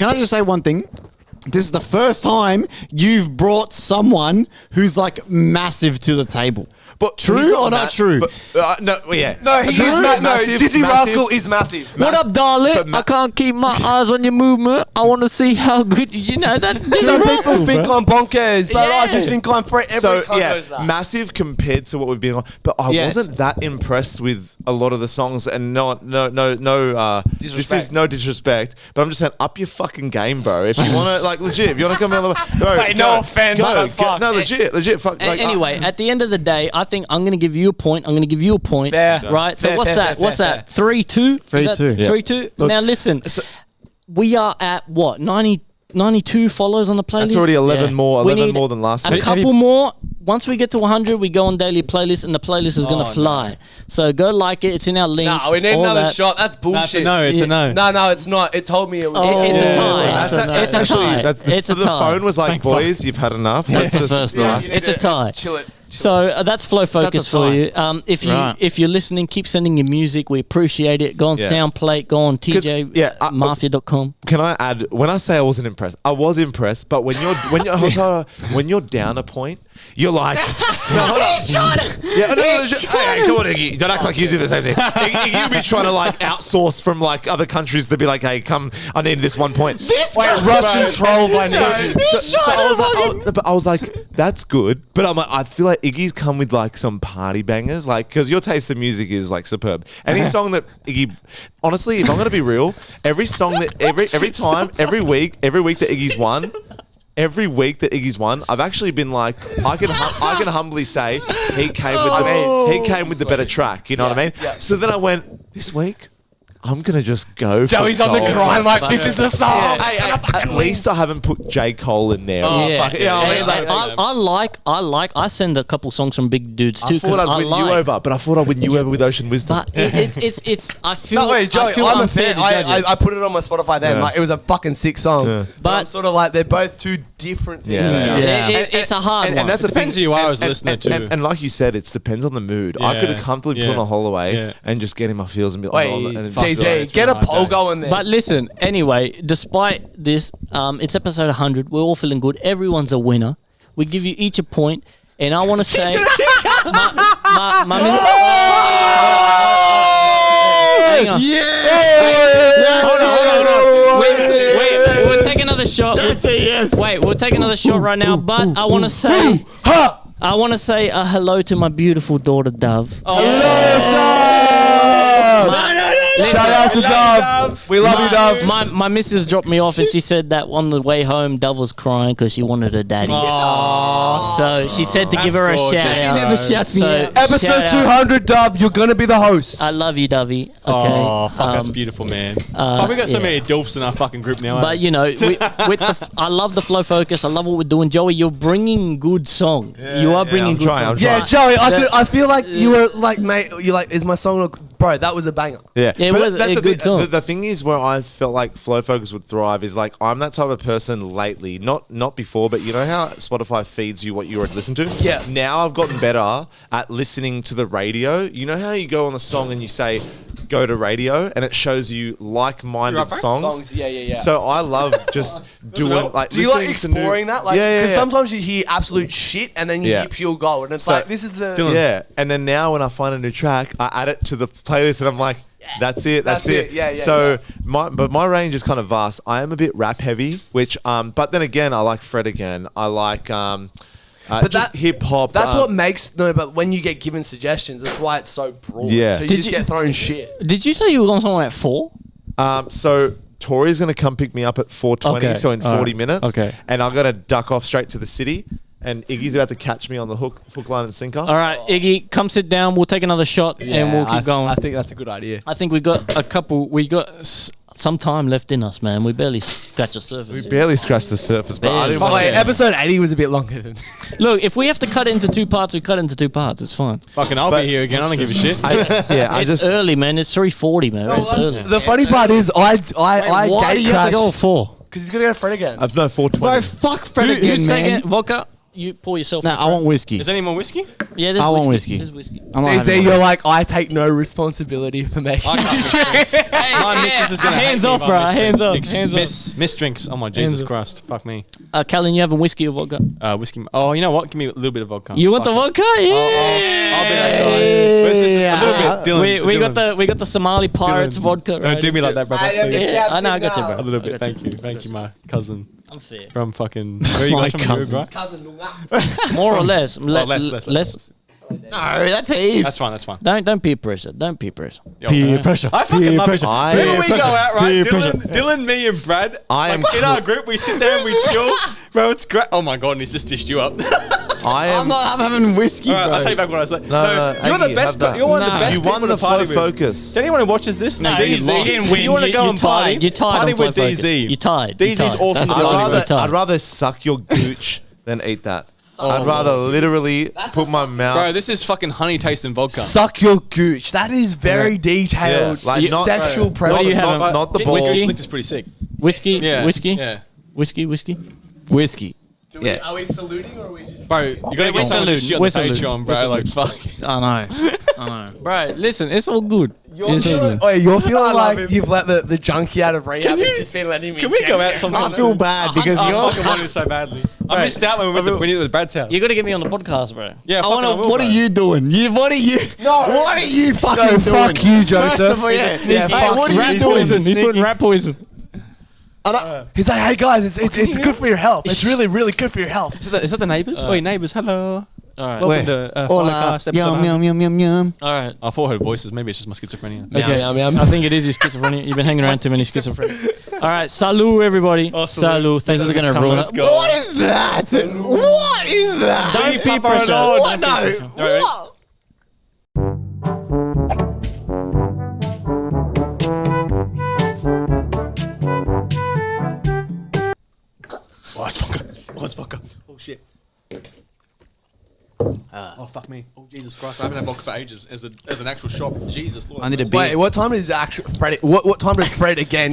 This is the first time you've brought someone who's like massive to the table. But True he's or not true? But, no, yeah. No, he is Massive, Dizzy massive. Rascal is massive. What up, darling? but I can't keep my eyes on your movement. I want to see how good you know that. Some people think I'm bonkers, but I Yeah. just think I'm free. Every So cunt yeah, knows that. massive compared to what we've been on. But I Yes. wasn't that impressed with a lot of the songs, and no. This Disrespect. is no disrespect, but I'm just saying, up your fucking game, bro. If you want to, like, legit, if you want to come the other way, bro, Wait, no offense, but fuck. no, legit, fuck. Like, Anyway, at the end of the day, I think I'm going to give you a point. I'm going to give you a point. Fair. Right? So Fair, what's fair, that? fair, What's fair, that? 3-2? 3-2. Yeah. 3-2? Now listen, we are at what? 92 follows on the playlist? That's already 11 more, We 11 need more than last a week. couple more. Once we get to 100, we go on daily playlist, and the playlist is going to fly. So go like it. It's in our links. No, we need all another that. shot. That's bullshit. No, it's a no. No, it's not. It told me it was. It's a Oh, tie. It's a tie. That's It's a the tie. phone was like, Thank boys, you've had enough. That's just first yeah. line. It's a tie. Chill it. So that's Flow Focus for tie. you. If you're listening, keep sending your music. We appreciate it. Go on Yeah. Soundplate. Go on TJMafia.com. Can I add? When I say I wasn't impressed, I was impressed. But when you're down a point, you're like, no, hold on. Yeah, no, hey, come on, Iggy. Don't act like you do the same thing. Iggy, you'll be trying to like outsource from like other countries to be like, hey, come, I need this 1 point. Russian trolls, I need you. So I was like, that's good. But I'm like, I feel like Iggy's come with like some party bangers, like because your taste in music is like superb. Any song that Iggy, honestly, if I'm gonna be real, every song that every week that Iggy's won. Every week that Iggy's won, I've actually been like, I can humbly say he came with the better track. You know what I mean? Yeah. So then I went this week. I'm gonna just go. Joey's for on the gold. grind like this is the song. Hey, at least I haven't put J. Cole in there. Yeah, You know what I mean? Like, I send a couple songs from big dudes too. I thought I'd win you over, but I thought I'd win you over with Ocean Wisdom. But it's. I feel. No, wait, Joey, I feel I'm a unfair fan. to judge it. I put it on my Spotify then. Yeah. Like, it was a fucking sick song. Yeah. But I'm sort of like, they're both two different things. Yeah, they are. It's a hard one. And that's the depends thing. who you are as a listener too. And like you said, it depends on the mood. I Yeah. could have comfortably put Yeah. on a Holloway Yeah. and just get in my feels and be like, Wait, and DZ, get a poll going there. But listen, anyway, despite this, it's episode 100. We're all feeling good. Everyone's a winner. We give you each a point, and I want to say, my hang on. Hold on. Wait, we'll take another shot. Wait, we'll take another shot right now. But I want to say, hello to my beautiful daughter, Dove. Hello, Dove! Shout out to Dove. We love you, Dove. My missus dropped me off and she said that on the way home, Dove was crying because she wanted her daddy. So she said to give her a shout out. She never shouts me out. Episode 200, Dove. You're gonna be the host. I love you, Dovey. Okay. Oh, fuck, that's beautiful, man. Oh, we got so many DILFs in our fucking group now. But you know, I love the flow focus. I love what we're doing, Joey. You're bringing good song. You are bringing good song. Yeah, Joey. I feel like you were like, mate. You're like, is my song look, bro? That was a banger. Yeah, it but was that's a the good song. The thing is, where I felt like Flow Focus would thrive is like I'm that type of person lately, not before, but you know how Spotify feeds you what you already listen to. Yeah. Now I've gotten better at listening to the radio. You know how you go on the song and you say, go to radio, and it shows you like-minded songs. Yeah. So I love just doing like. Do you like listening to exploring that? Like, because sometimes you hear absolute shit and then you hear pure gold, and it's like this is the Yeah, and then now when I find a new track, I add it to the playlist, and I'm like, that's it. Yeah. So my range is kind of vast. I am a bit rap heavy, which but then again, I like Fred again. I like but just hip hop. That's what makes but when you get given suggestions, that's why it's so broad. Yeah. So you just get thrown shit. Did you say you were going somewhere at 4? So Tori's going to come pick me up at 4:20, so in 40 minutes. Okay. And I'm going to duck off straight to the city. And Iggy's about to catch me on the hook, line, and sinker. All right, Iggy, come sit down. We'll take another shot and we'll keep going. I think that's a good idea. I think we got some time left in us, man. We barely scratched the surface. We barely scratched the surface, but I didn't want to. Episode 80 was a bit longer than. Look, if we have to cut it into 2 parts, we cut it into 2 parts. It's fine. Fucking, I'll be here again. I don't give a shit. It's early, man. It's 3:40, man. It's early. The funny part is, I why do you have to go 4? Because he's gonna go Fred again. I've no 4:20. Bro, fuck Fred again, Who's man. taking vodka? You pour yourself. No, I want whiskey. Is there any more whiskey? Yeah, there's I want whiskey. whiskey. There's whiskey. I'm not DZ, having you're one. like, I take no responsibility for making. I can't drink. My missus is gonna Hands hate me off, if I bro. miss Hands drink. off. Hands off. Miss drinks. Oh my Jesus off. Christ. Fuck me. Callan, you having whiskey or vodka? Whiskey. Oh, you know what? Give me a little bit of vodka. You want the Fuck it. vodka? Yeah. I'll be that guy. Where's this? A little bit. Dylan. We got the Somali pirates Dylan. vodka. Don't Right? do me like that, brother. Please. Yeah, I know. I got you, bro. A little bit. Thank you. Thank you, my cousin. I'm fair. From fucking. Where are you guys from? Uruguay? More or less. Less. No, that's heaps. That's fine. That's fine. Don't peer pressure. Don't peer pressure. Peer pressure. I fucking Peer love pressure. it. Whenever we go out, right? Peer pressure. Dylan, me, and Brad. I am in our group. We sit there and we chill, bro. It's great. Oh my god, and he's just dished you up. I'm having whiskey, All right, bro. I'll take back what I said. No, you're the Aggie, best. have that. You're one of the best You people won to the party Flow with. Focus. To anyone who watches this, No, DZ, you lost. You didn't if win. you want to go and party, You tied party on with Flow Focus. DZ. You tied. DZ's awesome to That's party all with. right. I'd rather suck your gooch than eat that. I'd rather literally put my mouth. Bro, this is fucking honey tasting vodka. Suck your gooch. That is very detailed. Yeah, like not- sexual What do you preference. have? not the Whiskey balls. slick is pretty sick. Whiskey. Yeah. Whiskey. Yeah. Whiskey. Whiskey. Yeah. Are we saluting or are we just? Bro, you gotta get some of this shit on the Patreon, bro. Like, fuck. I know. Bro, listen, it's all good. You're It's all feeling, good. you're feeling love like him. you've let the junkie out of rehab and just been letting me. Can we go out I sometime? feel bad because I you're. fucking wanted it so badly. I missed out when we went to Brad's house. You got to get me on the podcast, bro. Yeah, I fucking want to. will, What bro. are you doing? What are you? What are you fucking doing? fuck you, Joseph. First of all, He's a yeah. sneaky Hey, fuck what are you. you Rat doing? poison. He's putting rat poison. He's like, hey guys, it's good for your health. It's really, really good for your health. Is that the neighbours? Oi, neighbours, hello. All right. Welcome to Hola. FireCast episode Yum, yum, yum, yum, yum. All right. I thought I heard voices. Maybe it's just my schizophrenia. Okay, I think it is your schizophrenia. You've been hanging around too many schizophrenia. All right, salut everybody. Salut. Thanks This is for gonna coming. ruin us. What is that? What is that? Don't peer Papa pressure. Lord. What? No. Alright. What? Oh, it's vodka. Oh, shit. Oh, fuck me. Oh, Jesus Christ. I haven't had vodka for ages as an actual shop. Jesus Lord. I need a beer. Wait, what time is actually Fred? What time does Fred again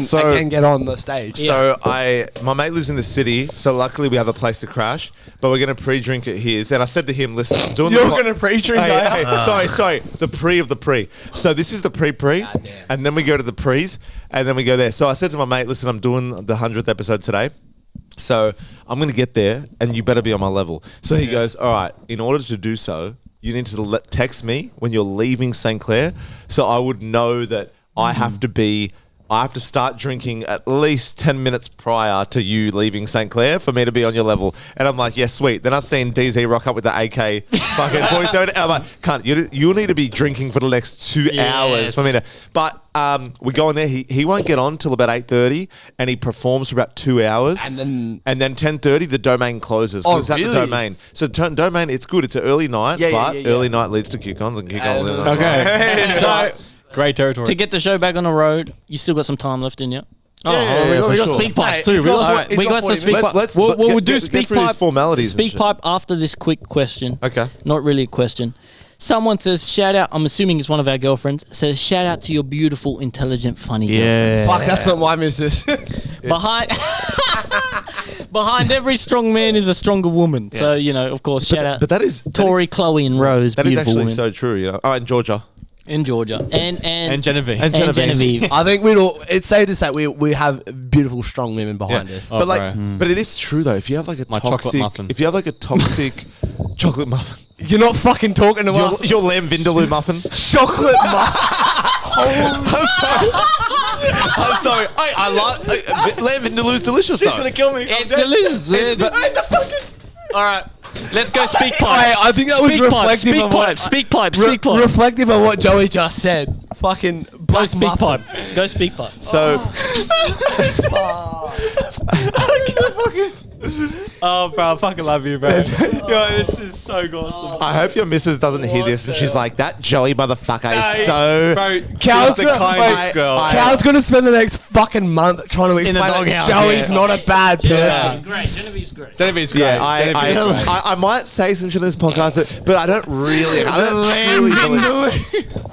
get on the stage? So my mate lives in the city, so luckily we have a place to crash. But we're gonna pre-drink at his, and I said to him, "Listen, I'm doing You're the gonna pre-drink? Hey, sorry, the pre of the pre. So this is the pre, and then we go to the pre's, and then we go there. So I said to my mate, "Listen, I'm doing the 100th episode today." So I'm going to get there and you better be on my level. So he goes, all right, in order to do so, you need to text me when you're leaving St. Clair. So I would know that I have to be I have to start drinking at least 10 minutes prior to you leaving St. Clair for me to be on your level. And I'm like, yeah, sweet. Then I've seen DZ rock up with the AK fucking 47. And I'm like, cunt, you need to be drinking for the next 2 hours for me to. But we go in there. He won't get on till about 8:30, and he performs for about 2 hours. And then 10:30, the domain closes. Oh, it's at the really? domain. So domain, it's good. It's an early night, early night leads to QCons and QCons. Okay. So Great territory. to get the show back on the road, you still got some time left in you. we got speak pipes too. he's got Alright, we got some speak pipes. We'll do speak through these pipe. formalities. and Speak shit. pipe after this quick question. Okay. Not really a question. Someone says, shout out, I'm assuming it's one of our girlfriends, says, shout out to your beautiful, intelligent, funny girlfriend. Fuck, that's not my missus. Behind every strong man is a stronger woman. So, of course, shout out But that is Tori, Chloe, and Rose, that is beautiful actually women. so true. You know. Oh, in Georgia. In Georgia. And Genevieve. And And Genevieve. I think it's safe to say we have beautiful, strong women behind us. But bro. but it is true though. If you have like a chocolate muffin. if you have like a toxic chocolate muffin, You're not fucking talking to us. your lamb vindaloo muffin. Chocolate I'm sorry. I like lamb vindaloo is delicious. She's though. gonna kill me. It's delicious. All right. Let's go speak pipe. I think that was reflective of what Speak pipe. Speak pipe. reflective of what Joey just said. Fucking Go black speak muffin. pipe. Go speak pipe. So Oh, bro, I fucking love you, bro. Yo, this is so awesome. I hope your missus doesn't hear this and she's like, that Joey motherfucker is so. Bro, Cal's she's the gonna- kindest wait, girl. Cal's gonna spend the next fucking month trying to explain that doghouse, Joey's yeah. not a bad person. Great. Genevieve's great. Genevieve's great. Yeah, Genevieve's great. I might say some shit in this podcast, but I don't really. I don't truly believe.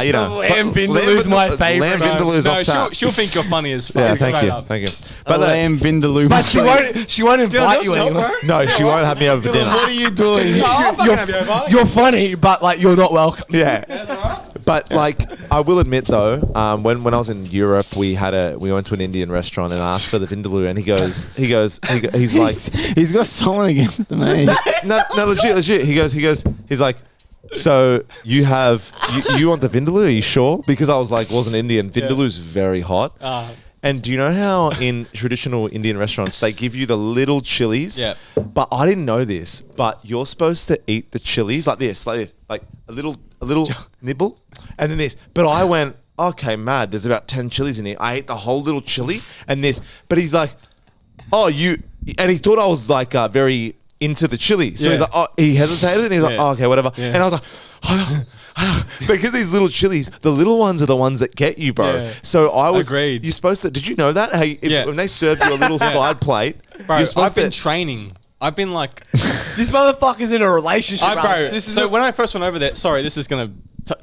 You know, Lamb Vindaloo's my favourite. Lamb Vindaloo's No, off top. she'll think you're funny as fuck. Yeah, straight thank you, up. thank you. But lamb vindaloo. But she won't invite you anywhere. No, she won't have me over for dinner. What are you doing? I'll fucking have you over. You're funny, but like you're not welcome. Yeah. But like, I will admit though, when I was in Europe, we went to an Indian restaurant and asked for the vindaloo, and he's like, He's got someone against me. no, legit. He's like, so you want the vindaloo? Are you sure? Because I wasn't Indian. Vindaloo's very hot. And do you know how in traditional Indian restaurants they give you the little chilies? Yeah. But I didn't know this. But you're supposed to eat the chilies like this, like a little nibble, and then this. But I went, okay, mad. There's about 10 chilies in here. I ate the whole little chili and this. But he's like, and he thought I was like very into the chili. So he's like, he hesitated and he's like, oh, okay, whatever. Yeah. And I was like, because these little chilies, the little ones are the ones that get you, bro. Yeah. So I was, Agreed. you're supposed to, did you know that? When they serve you a little side plate, Bro, you're supposed I've been to, training. I've been like, This motherfucker's in a relationship. bro. When I first went over there, sorry, this is gonna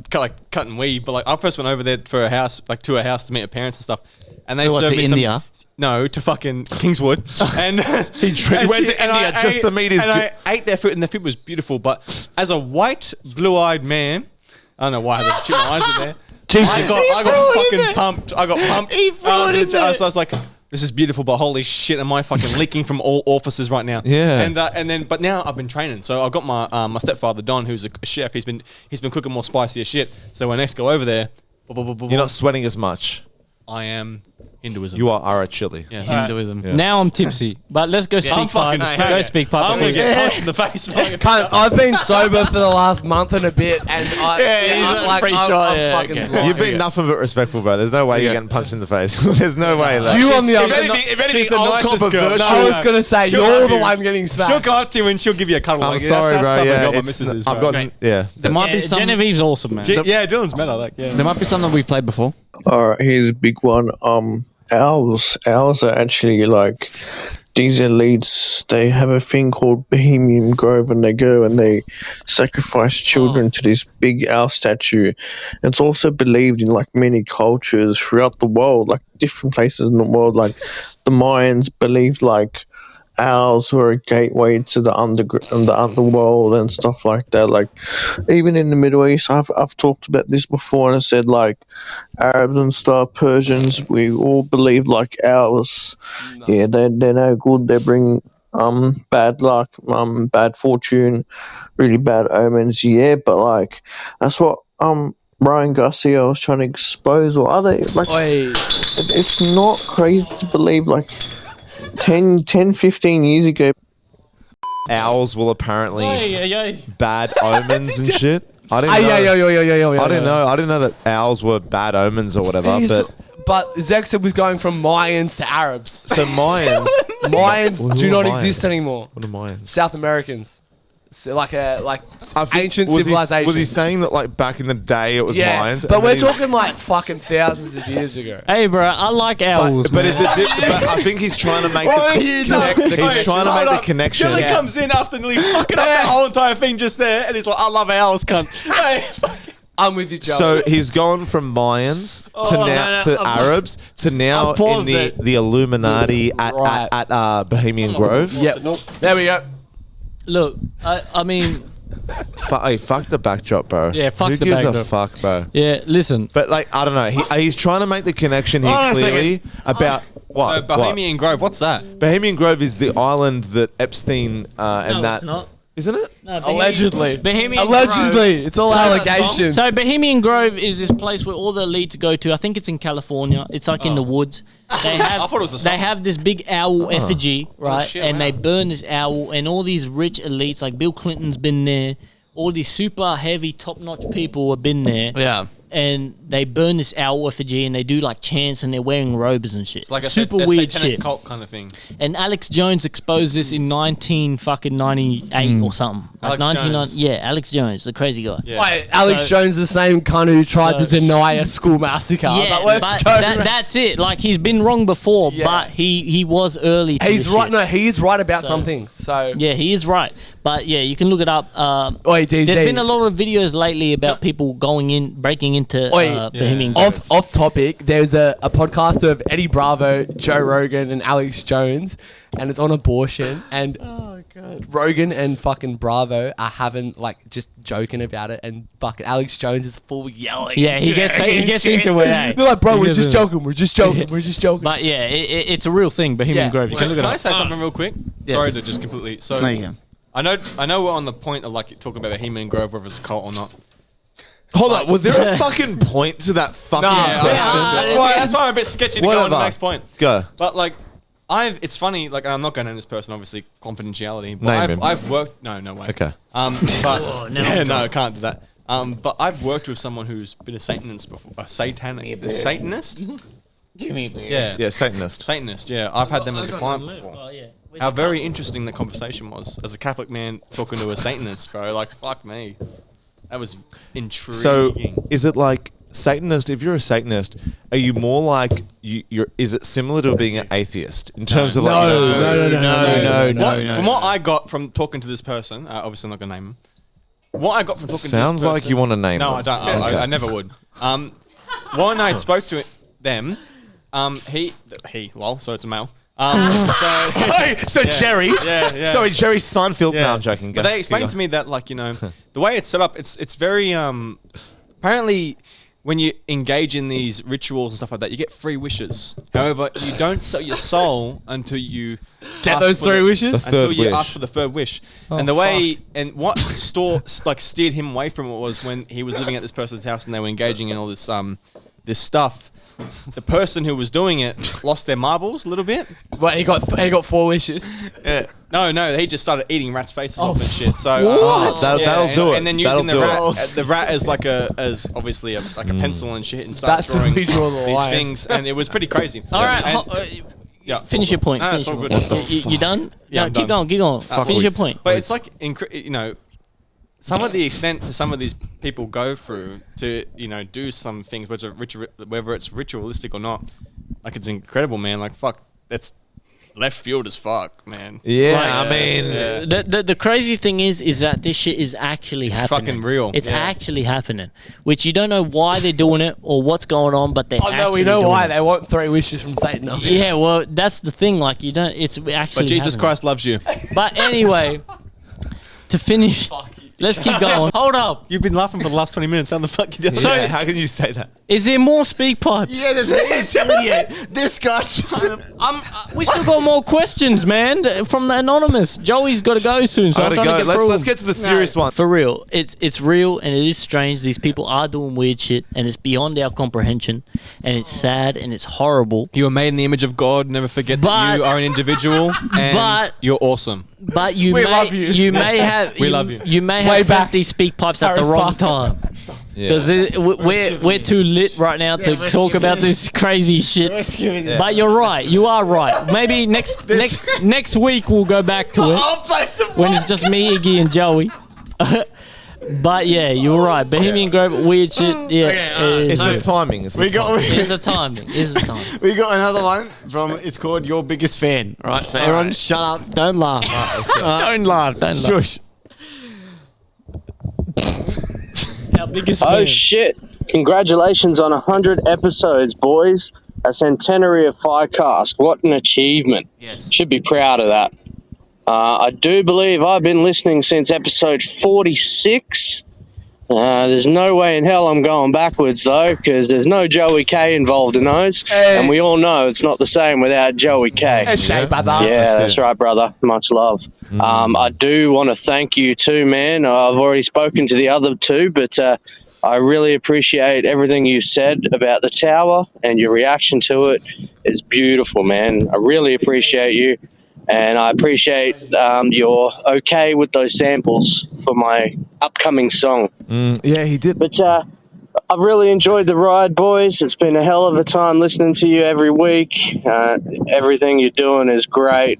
cut and weave, but like I first went over there for a house, like to a house to meet her parents and stuff, and they served to me India? No, to fucking Kingswood, and he went to India just to meet his. And I ate their food, and the food was beautiful. But as a white, blue-eyed man, I don't know why the chip eyes are there. I got fucking pumped. I got pumped. I was like, this is beautiful, but holy shit, am I fucking leaking from all orifices right now? Yeah. But now I've been training. So I got my stepfather Don, who's a chef. He's been cooking more spicier shit. So when I next go over there, You're not sweating as much. I am Hinduism. You are a chili. Yes. Hinduism. Yeah. Now I'm tipsy, but let's go speak I'm pipe. fucking Go smashed. speak pipe. I'm gonna get punched in the face. Cunt, I've been sober for the last month and a bit, and I'm fucking blind. You've been nothing but respectful, bro. There's no way you're getting punched in the face. There's no way. Like, You on the other. if anything, she's the I'll nicest cop a girl. virtue. I was gonna say She'll you're love the you. one getting She'll smacked. go up to you and she'll give you a cuddle. I'm like, sorry, that's bro. the type of Yeah, girl my it's, missus is, I've bro. gotten. Yeah. There might be some. Genevieve's awesome, man. Yeah, Dylan's better. Like, yeah. There might be some that we've played before. All right, here's a big one. Owls are actually like these elites. They have a thing called Bohemian Grove, and they go and they sacrifice children to this big owl statue. It's also believed in like many cultures throughout the world, like different places in the world. Like the Mayans believed like owls were a gateway to the underworld and stuff like that. Like even in the Middle East, I've talked about this before, and I said like Arabs and stuff, Persians, we all believe like owls. Yeah, they're no good. They bring bad luck, bad fortune, really bad omens. Yeah, but like that's what Ryan Garcia was trying to expose, or other like. It's not crazy to believe, like, 10, 15 years ago. Owls will apparently bad omens and shit. I didn't know. I didn't know that owls were bad omens or whatever. But Zeg said was going from Mayans to Arabs. So Mayans do not exist anymore. What are Mayans? South Americans. So like ancient civilization. Was he saying that like back in the day it was Mayans? But we're talking like fucking thousands of years ago. Hey, bro, I like owls. But is it? But I think he's trying to make the connection. Billy comes in after nearly fucking up that whole entire thing just there, and he's like, "I love owls, cunt." I'm with you, Joe. So he's gone from Mayans to Arabs to now in the Illuminati at Bohemian Grove. Yep. There we go. Look, I mean... fuck the backdrop, bro. Yeah, fuck Who the gives backdrop. a fuck, bro? Yeah, listen. But like, I don't know. He's trying to make the connection here clearly about what? So Bohemian Grove, what's that? Bohemian Grove is the island that Epstein No, it's not. Isn't it? No, Allegedly. Bohemian Allegedly. Grove. It's all allegations. So Bohemian Grove is this place where all the elites go to. I think it's in California. It's like in the woods. They have, I thought it was a song. They have this big owl effigy, right? shit, and wow. they burn this owl, and all these rich elites, like Bill Clinton's been there. All these super heavy, top-notch people have been there. Yeah. And they burn this owl effigy, and they do like chants, and they're wearing robes and shit. It's like a super a weird satanic shit. cult kind of thing. And Alex Jones exposed this in 1998 or something. Like Alex Jones. Yeah, Alex Jones, the crazy guy. Yeah. Wait, Alex Jones, the same cunt who tried to deny a school massacre. Yeah, but let's go. that's it. Like he's been wrong before, but he was early. To He's this right. shit. No, he is right about some things. So yeah, he is right. But yeah, you can look it up. Oi, DZ. There's been a lot of videos lately about people breaking into Bohemian Grove. Off topic, there's a podcast of Eddie Bravo, Joe Rogan, and Alex Jones, and it's on abortion. And Rogan and fucking Bravo are having like just joking about it, and fucking Alex Jones is full yelling. Yeah, he gets into it. Eh? They're like, bro, we're just joking. We're just joking. We're just joking. But yeah, it's a real thing. Bohemian Grove. You can look it Can up. I say something real quick? Yes. Sorry to just completely. So No, you can. I know we're on the point of like talking about Bohemian Grove, whether it's a cult or not. Hold up, was there a fucking point to that fucking question? That's why I'm a bit sketchy to go on to the next point. Go. But like, it's funny. Like, and I'm not going to name this person, obviously, confidentiality. But Name him. I've worked. No way. Okay. But I can't do that. But I've worked with someone who's been a Satanist before. A Satanist? Give me a beer. Yeah, Satanist. Satanist. Yeah, I've had them as a client before. How very interesting the conversation was as a Catholic man talking to a Satanist, bro. Like, fuck me. That was intriguing. So, is it like Satanist? If you're a Satanist, are you more like you're? Is it similar to being an atheist in terms of like? No. From what I got from talking to this person, obviously I'm not gonna name him. What I got from talking to this person. Sounds like you want to name them. No, I don't. I never would. When I spoke to them, he, so it's a male. Jerry. Yeah. Sorry, Jerry Seinfeld. No, I'm joking. But they explained to me that, like, you know, the way it's set up, it's very apparently when you engage in these rituals and stuff like that, you get 3 wishes. However, you don't sell your soul until you get those 3 wishes. Until you ask for the 3rd wish. And the way and what steered him away from it was when he was living at this person's house and they were engaging in all this this stuff. The person who was doing it lost their marbles a little bit. Well, he got 4 wishes. Yeah. No, he just started eating rats' faces off and shit. So that'll do it. And then using the rat as like as obviously like a pencil and shit and start That's drawing where we draw the these line. things, and it was pretty crazy. All right. Finish your point. No, Finish it's all your good. point. You done? Yeah, No, I'm keep done. going. Finish your point. But it's like some of the extent to some of these people go through to do some things, whether it's ritualistic or not. Like, it's incredible, man. Like, fuck, that's left field as fuck, man. Yeah, I mean, the crazy thing is that this shit is actually happening. Fucking real. It's actually happening, which you don't know why they're doing it or what's going on, but they. Oh no, we know why they want 3 wishes from Satan. Yeah, well, that's the thing. Like, you don't. It's actually. But Jesus happening. Christ loves you. But anyway, to finish. Let's keep going. Hold up. You've been laughing for the last 20 minutes. How the fuck you doing? Yeah, how can you say that? Is there more speak pipes? Yeah, there's idiot. This guy's trying to. We still got more questions, man, from the anonymous. Joey's got to go soon, so I I'm gotta trying to go. get through Let's them. get to the serious one. For real, it's real and it is strange. These people are doing weird shit, and it's beyond our comprehension, and it's sad and it's horrible. You are made in the image of God. Never forget that you are an individual, and you're awesome. But you We may, love you. you may have, We love you. You may Way have back. sent these speak pipes at the Harris wrong Park. time. Because we're too lit right now to talk about this crazy shit. But you're right. You are right. Maybe next week we'll go back to it when it's just me, Iggy, and Joey. But yeah, you're right. Bohemian Grove, weird shit. Yeah, It's the timing. It's the timing. It's the timing. It's the timing. We got another one from. It's called Your Biggest Fan. Right. So everyone, shut up. Don't laugh. Don't laugh. Don't laugh. Shush. Our biggest Oh fan. shit! Congratulations on 100 episodes, boys. A centenary of FireCast. What an achievement. Yes. Should be proud of that. I do believe I've been listening since episode 46. There's no way in hell I'm going backwards, though, because there's no Joey K involved in those. Hey. And we all know it's not the same without Joey K. Hey, Shay, brother. Yeah, that's right, brother. Much love. I do want to thank you too, man. I've already spoken to the other two, but I really appreciate everything you said about the tower, and your reaction to it is beautiful, man. I really appreciate you, and I appreciate you're okay with those samples for my upcoming song. Yeah, he did. But I've really enjoyed the ride, boys. It's been a hell of a time listening to you every week. Everything you're doing is great.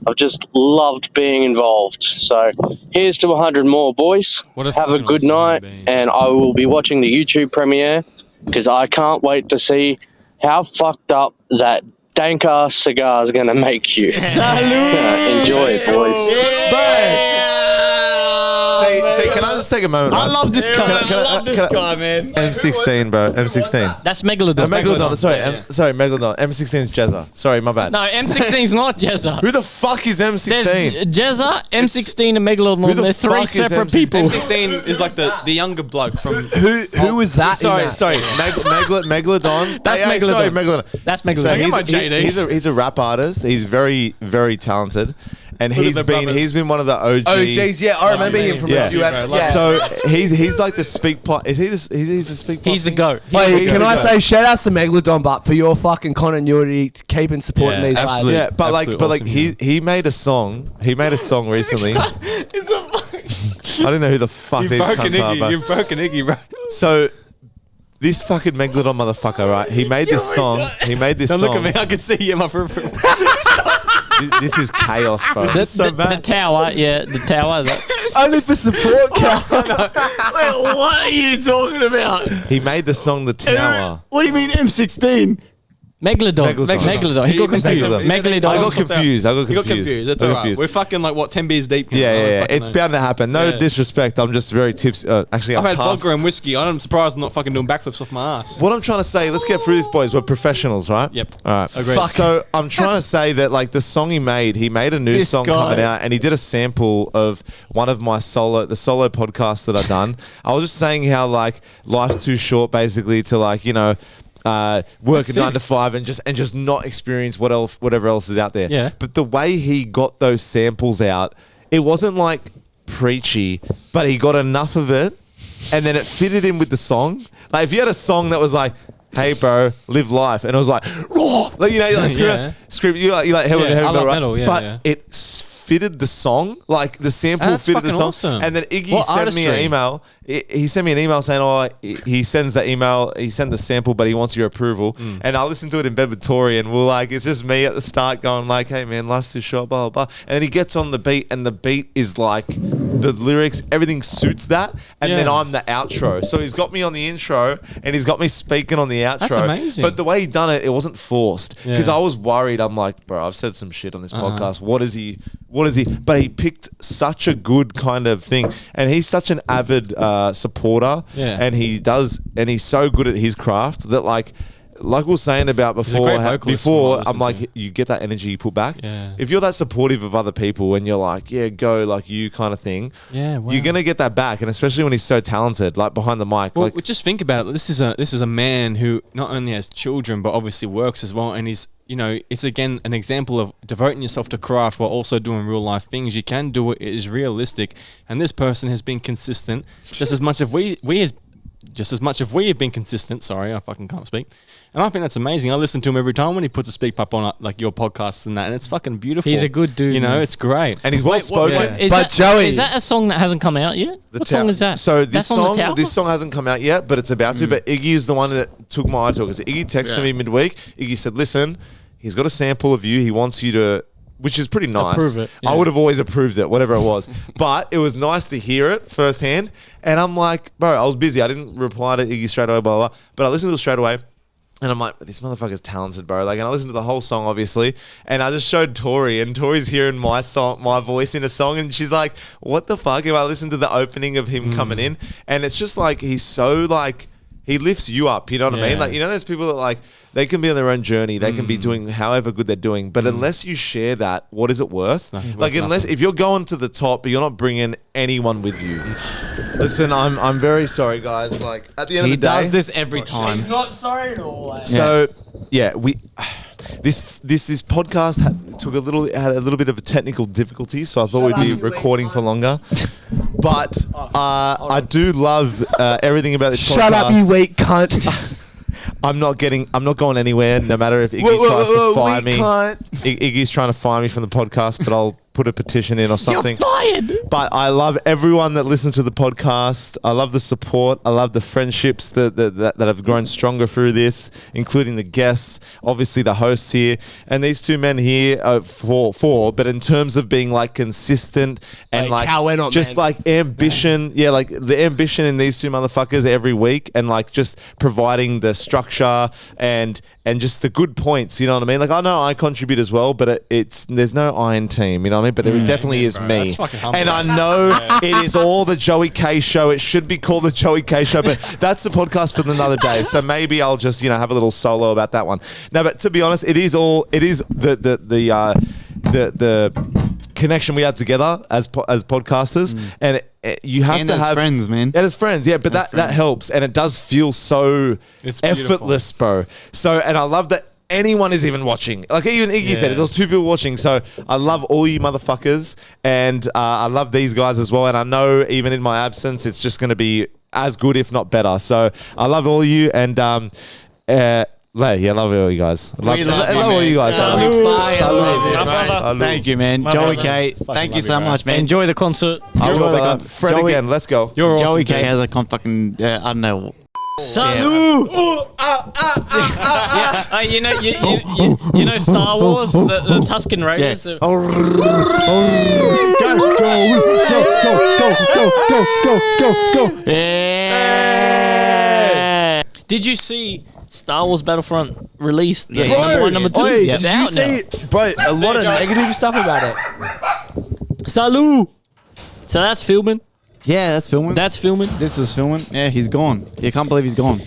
I've just loved being involved. So here's to 100 more, boys. Have a good night, and I will be watching the YouTube premiere because I can't wait to see how fucked up that dank-ass cigar is going to make you. Enjoy it, boys. See, can I just take a moment? I love this guy. Man. M16, bro. M16. That's Megalodon. Megalodon. Sorry, Megalodon. M16 is Jezza. Sorry, my bad. No, M16 is not Jezza. Who the fuck is M16? There's Jezza, M16, and Megalodon. Who the They're three fuck is separate M16? people. M16 is like the younger bloke from. Who was that? Sorry. Megalodon. That's Hey, Megalodon. Sorry, Megalodon. That's Megalodon. So Get my JD. he's a rap artist. He's very, very talented. And Look at the he's been one of the OG. OGs, yeah, I remember him from a few episodes. So he's like the speak pipe. Is he the speak pipe? He's the goat. Wait, He's can the I goat. say shout outs to Megalodon, but for your fucking continuity, keeping supporting these lads. absolutely. Yeah, but Absolute like awesome he made a song. He made a song recently. I don't know who the fuck You've these broken cunts are, Iggy. but You've broken Iggy, bro. so this fucking Megalodon motherfucker, right? He made this song. He made this Now song. look at me. I can see you in my peripheral. This is chaos, bro. The tower, yeah, the tower. Only for support, Cal. Wait, what are you talking about? He made the song The Tower. What do you mean M16? Megalodon. Megalodon. He got confused. Megalodon. Megalodon. I got confused. You got confused. That's all right. We're fucking like what 10 beers deep. Yeah. It's bound to happen. No Yeah. disrespect. I'm just very tipsy. Actually, I've had passed. vodka and whiskey. I'm surprised I'm not fucking doing backflips off my ass. What I'm trying to say, let's get through this, boys. We're professionals, right? Yep. All right. Agreed. So I'm trying to say that, like, the song he made a new This song guy. coming out, and he did a sample of one of my solo podcasts that I've done. I was just saying how, like, life's too short, basically, to, like, you know, work a 9 to 5 and just not experience whatever else is out there. Yeah. But the way he got those samples out, it wasn't like preachy, but he got enough of it, and then it fitted in with the song. Like if you had a song that was like, "Hey bro, live life," and it was like, "Raw," like you know, you're like Yeah. scream, you like heavy I love right? metal, yeah, but yeah. it fitted the song, like the sample That's fitted the fucking song. awesome. And then Iggy What sent me an artistry? email. He sent me an email saying, "Oh, he sends the email. He sent the sample, but he wants your approval." And I listened to it in bed with Tori, and we're like, it's just me at the start going like, "Hey man, life's too short," blah blah blah. And then he gets on the beat, and the beat is like the lyrics, everything suits that. And then Yeah. I'm the outro. So he's got me on the intro, and he's got me speaking on the outro. That's amazing. But the way he done it, it wasn't forced. Because Yeah. I was worried. I'm like, bro, I've said some shit on this podcast. What is he? But he picked such a good kind of thing, and he's such an avid supporter. Yeah. And he's so good at his craft that like like we were saying about a before, great vocalist from what I I'm listened like, you get that energy you put back. Yeah. If you're that supportive of other people and you're like, yeah, go, like you kind of thing, Yeah, wow. you're gonna get that back, and especially when he's so talented, like behind the mic. Well, like, just think about it. This is a man who not only has children but obviously works as well, and he's it's again an example of devoting yourself to craft while also doing real life things. You can do it. It is realistic, and this person has been consistent just as much as we have been consistent. Sorry, I fucking can't speak. And I think that's amazing. I listen to him every time when he puts a speak pipe on, like your podcasts and that, and it's fucking beautiful. He's a good dude, man. It's great. and he's well spoken. Is that a song that hasn't come out yet? What song is that? So this That's on the song, Tower? this song hasn't come out yet, but it's about to. But Iggy is the one that took my eye to it. Because Iggy texted me midweek. Iggy said, "Listen, he's got a sample of you. He wants you to." Which is pretty nice. Approve it, yeah. I would have always approved it, whatever it was. But it was nice to hear it firsthand. And I'm like, bro, I was busy. I didn't reply to Iggy straight away, blah, blah, blah. But I listened to it straight away. And I'm like, this motherfucker's talented, bro. Like, and I listened to the whole song, obviously. And I just showed Tori, and Tori's hearing my song, my voice in a song, and she's like, what the fuck? If I listen to the opening of him coming in, and it's just like, he's so like, he lifts you up. You know what I mean? Like, there's people that like, they can be on their own journey. They can be doing however good they're doing. But unless you share that, what is it worth? Like, unless, if you're going to the top, but you're not bringing anyone with you. Listen, I'm very sorry, guys. Like, at the end of the day. He does this every time. He's not sorry at all. So, this podcast had a little bit of a technical difficulty, so I thought we'd be recording for longer. But I do love everything about this podcast. Shut up, you weak cunt. I'm not going anywhere, no matter if Iggy tries to fire me. Iggy's trying to fire me from the podcast, but I'll put a petition in or something. You're fired. But I love everyone that listens to the podcast. I love the support. I love the friendships that have grown stronger through this, including the guests, obviously the hosts here, and these two men here but in terms of being like consistent and like just like ambition, like the ambition in these two motherfuckers every week, and like just providing the structure and just the good points, you know what I mean? Like, I know I contribute as well, but there's no iron team, you know what I mean? But there definitely is bro, me. that's fucking humble. And I know it is all the Joey K show. It should be called the Joey K show, but that's the podcast for another day. So maybe I'll just, have a little solo about that one. No, but to be honest, it is the connection we have together as podcasters, and you have and to as have friends, man. And as friends, but that helps, and it does feel so effortless, bro. So, and I love that anyone is even watching. Like even Iggy said it, there was 2 people watching. So I love all you motherfuckers, and I love these guys as well. And I know even in my absence, it's just going to be as good, if not better. So I love all you, and I love all you guys. I love all you guys. Thank you, man. Joey K, thank you so much, man. Enjoy the concert. Fred again, let's go. Joey K has a fucking, I don't know. Salut! You know Star Wars, the Tusken Raiders. Yeah. Go. Yeah. Did you see Star Wars Battlefront released? Yeah, number 1, number 2. Did you see, bro? A lot of negative stuff about it. Salut! So that's filming. Yeah, that's filming. This is filming. Yeah, he's gone. You can't believe he's gone.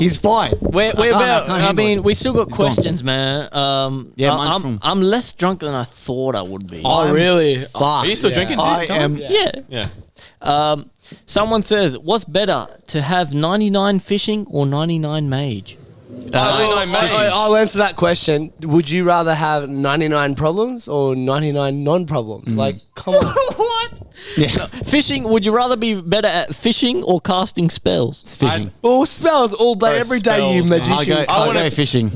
He's fired. We're about. We still got questions, man. I'm less drunk than I thought I would be. Oh, really? Fuck. Are you still drinking? I am. Yeah. Someone says, "What's better, to have 99 fishing or 99 mage?" I'll answer that question. Would you rather have 99 problems or 99 non-problems? Like, come on. What? Yeah. Fishing. Would you rather be better at fishing or casting spells? It's fishing. Spells all day, every day, you magician. I'll go fishing.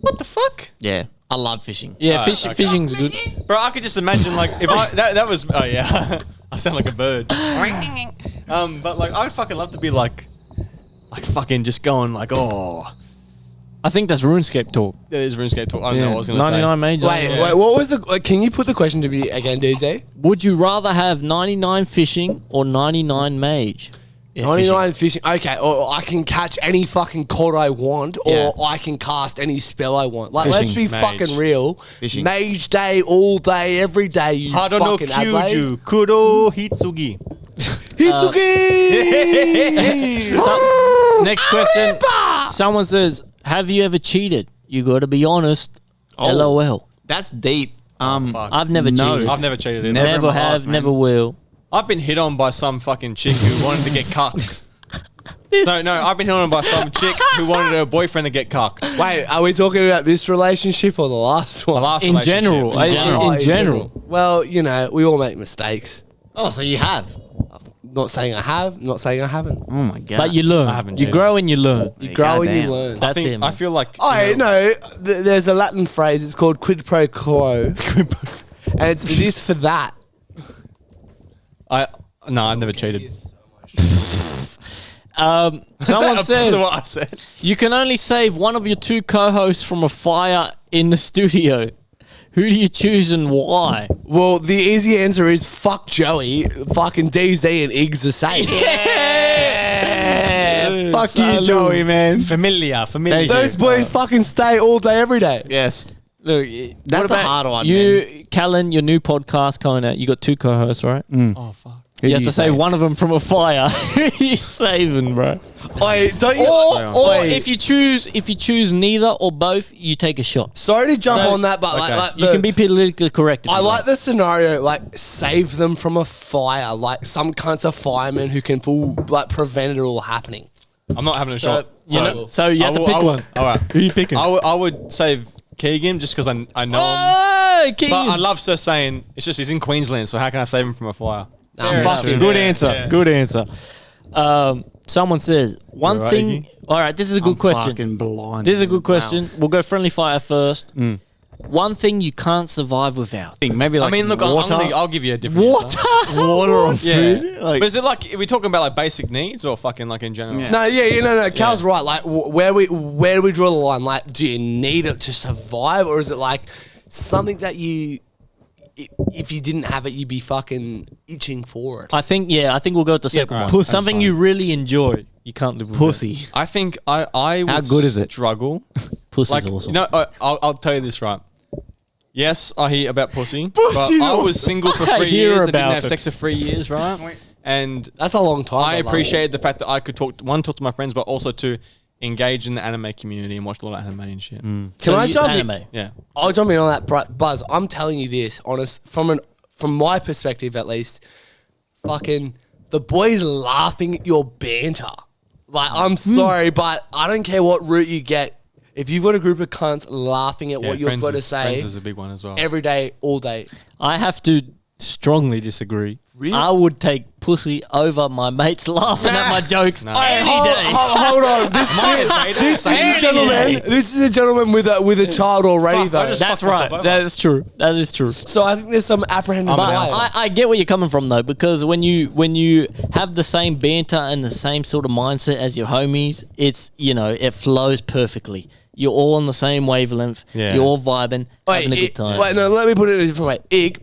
What the fuck? Yeah, I love fishing. Yeah, fishing's good. Bro, I could just imagine like if that was I sound like a bird. But like I would fucking love to be like fucking just going like I think that's RuneScape talk. That is RuneScape talk. I don't know what I was going to say. 99 mages. Wait, what was the... Can you put the question to me again, DZ? Would you rather have 99 fishing or 99 mage? Yeah, 99 fishing. Okay, or I can catch any fucking cod I want, or I can cast any spell I want. Like, let's be fucking real. Fishing. Mage day, all day, every day, you fucking Adelaide. Kyuju, Kuro Hitsugi. Hitsugi! Next question. Someone says, have you ever cheated? You got to be honest. Oh. LOL. That's deep. I've never cheated. I've never cheated either. Never have, never will. I've been hit on by some fucking chick who wanted to get cucked. No, I've been hit on by some chick who wanted her boyfriend to get cucked. Wait, are we talking about this relationship or the last one? The last In relationship. general. In general. Well, you know, we all make mistakes. Oh, so you have. Not saying I have, not saying I haven't. Oh my god. But you learn. I haven't You cheated. grow and you learn. You grow and you Goddamn. learn. That's it, man. I feel like There's a Latin phrase. It's called quid pro quo, and it is for that. No, I've never cheated. Someone says what I said. you can only save one of your two co-hosts from a fire in the studio. Who do you choose and why? Well, the easy answer is fuck Joey. Fucking DZ and Iggs are safe. Yeah. Fuck you, Joey, man. Familiar. Those boys fucking stay all day, every day. Yes. Look, That's what a about hard one, you, Callan, your new podcast coming out. You got two co-hosts, right? Oh fuck. You have to save one of them from a fire. Who you saving, bro? Wait, don't you? Or if you choose neither or both, you take a shot. Sorry to jump So- on that, but Okay. like You can be politically correct. if I you like want. the scenario, like save them from a fire, like some kinds of firemen who can prevent it all happening. I'm not having a shot. So you have to pick one. All right. Who you picking? I would save Keegan just because I know him. Oh, Keegan. But I love Sir saying it's just he's in Queensland, so how can I save him from a fire? Fucking Good Yeah, answer. yeah. Good answer. Someone says one You all right, thing. All right, this is a good question. Fucking blind. This is a good question. We'll go friendly fire first. One thing you can't survive without. Maybe like I mean, look, water. I'll give you a different Water. answer. Water or Yeah. food. Like, But is it like, are we talking about like basic needs or fucking like in general? Yeah. No, Cal's right. Like, where do we draw the line? Like, do you need it to survive, or is it like something that if you didn't have it, you'd be fucking itching for it? I think we'll go with the second one. pussy. Something you really enjoy. You can't live without. pussy. I think I would How good is it? struggle. Pussy's Like, awesome. you know, I'll tell you this right. Yes, I hear about pussy, but I was single for 3 hear years. I didn't about have it. sex for 3 years, right? And That's a long time. I though, like. appreciated the fact that I could talk to my friends, but also to engage in the anime community and watch a lot of anime and shit. Can I jump in? anime. Yeah. I'll jump in on that, Buzz. I'm telling you this, honest, from my perspective at least. Fucking the boys laughing at your banter. Like, I'm sorry, but I don't care what route you get. If you've got a group of cunts laughing at what you've got to say Friends is a big one as well. every day, all day. I have to strongly disagree. Really? I would take pussy over my mates laughing at my jokes any day. Hold on. This is a gentleman with a child already, though. That's right. That is true. That is true. So I think there's some apprehending But bias. I get where you're coming from though, because when you have the same banter and the same sort of mindset as your homies, it's it flows perfectly. You're all on the same wavelength. Yeah. You're all vibing, having a good time. Wait, no, let me put it in a different way. Ig,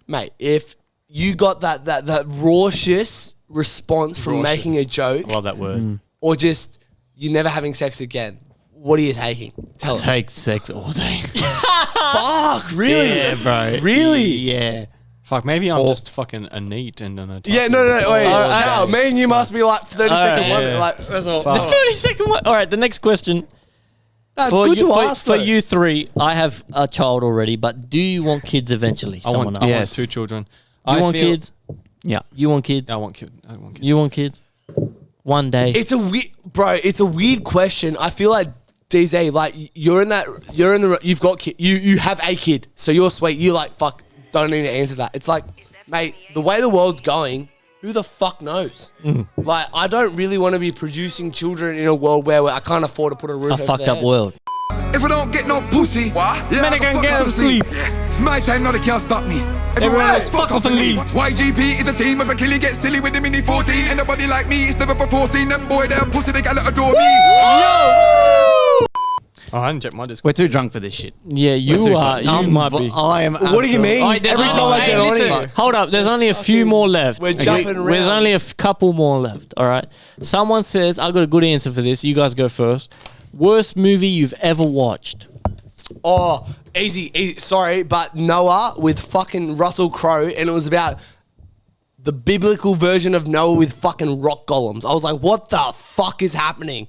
mate, if you got that raucous response from Raucous. making a joke, I love that word. or just you never having sex again, what are you taking? Tell us. Take sex all day. Fuck, really? Yeah, bro. Really? Yeah. Fuck, maybe I'm just fucking a neat and then Yeah, no, wait. Cal, me and you must be like 30-second yeah. one. Like, that's all. The 30-second one. All right, the next question. That's For good you, to for, ask. for though. you three, I have a child already, but do you want kids eventually? I want else. 2 children. You I want feel- kids? Yeah. You want kids? I want kids. You want kids? One day. It's a weird, bro. It's a weird question. I feel like DZ, like you've got kid, you have a kid, so you're sweet. You like fuck, don't need to answer that. It's like, mate, the way the world's going, who the fuck knows? Like, I don't really want to be producing children in a world where I can't afford to put a roof A over fucked their up head. world. If I don't get no pussy, yeah, Man, I can get fuck them sleep. It's my time, now they can't stop me. Everyone else, fuck off and leave. YGP is a team. If I kill you, get silly with the mini 14. Ain't nobody like me, it's never for 14. Them boy, them pussy, they gotta adore me. Oh, I didn't check my Discord. We're too drunk for this shit. Yeah, you are. You might be. I am. What do you mean? Alright, there's Every only- time I hey, get on listen, here, hold up. There's only a few more left. We're jumping around. There's only a couple more left. All right. Someone says, I got a good answer for this. You guys go first. Worst movie you've ever watched? Oh, easy. Sorry, but Noah with fucking Russell Crowe, and it was about the biblical version of Noah with fucking rock golems. I was like, what the fuck is happening?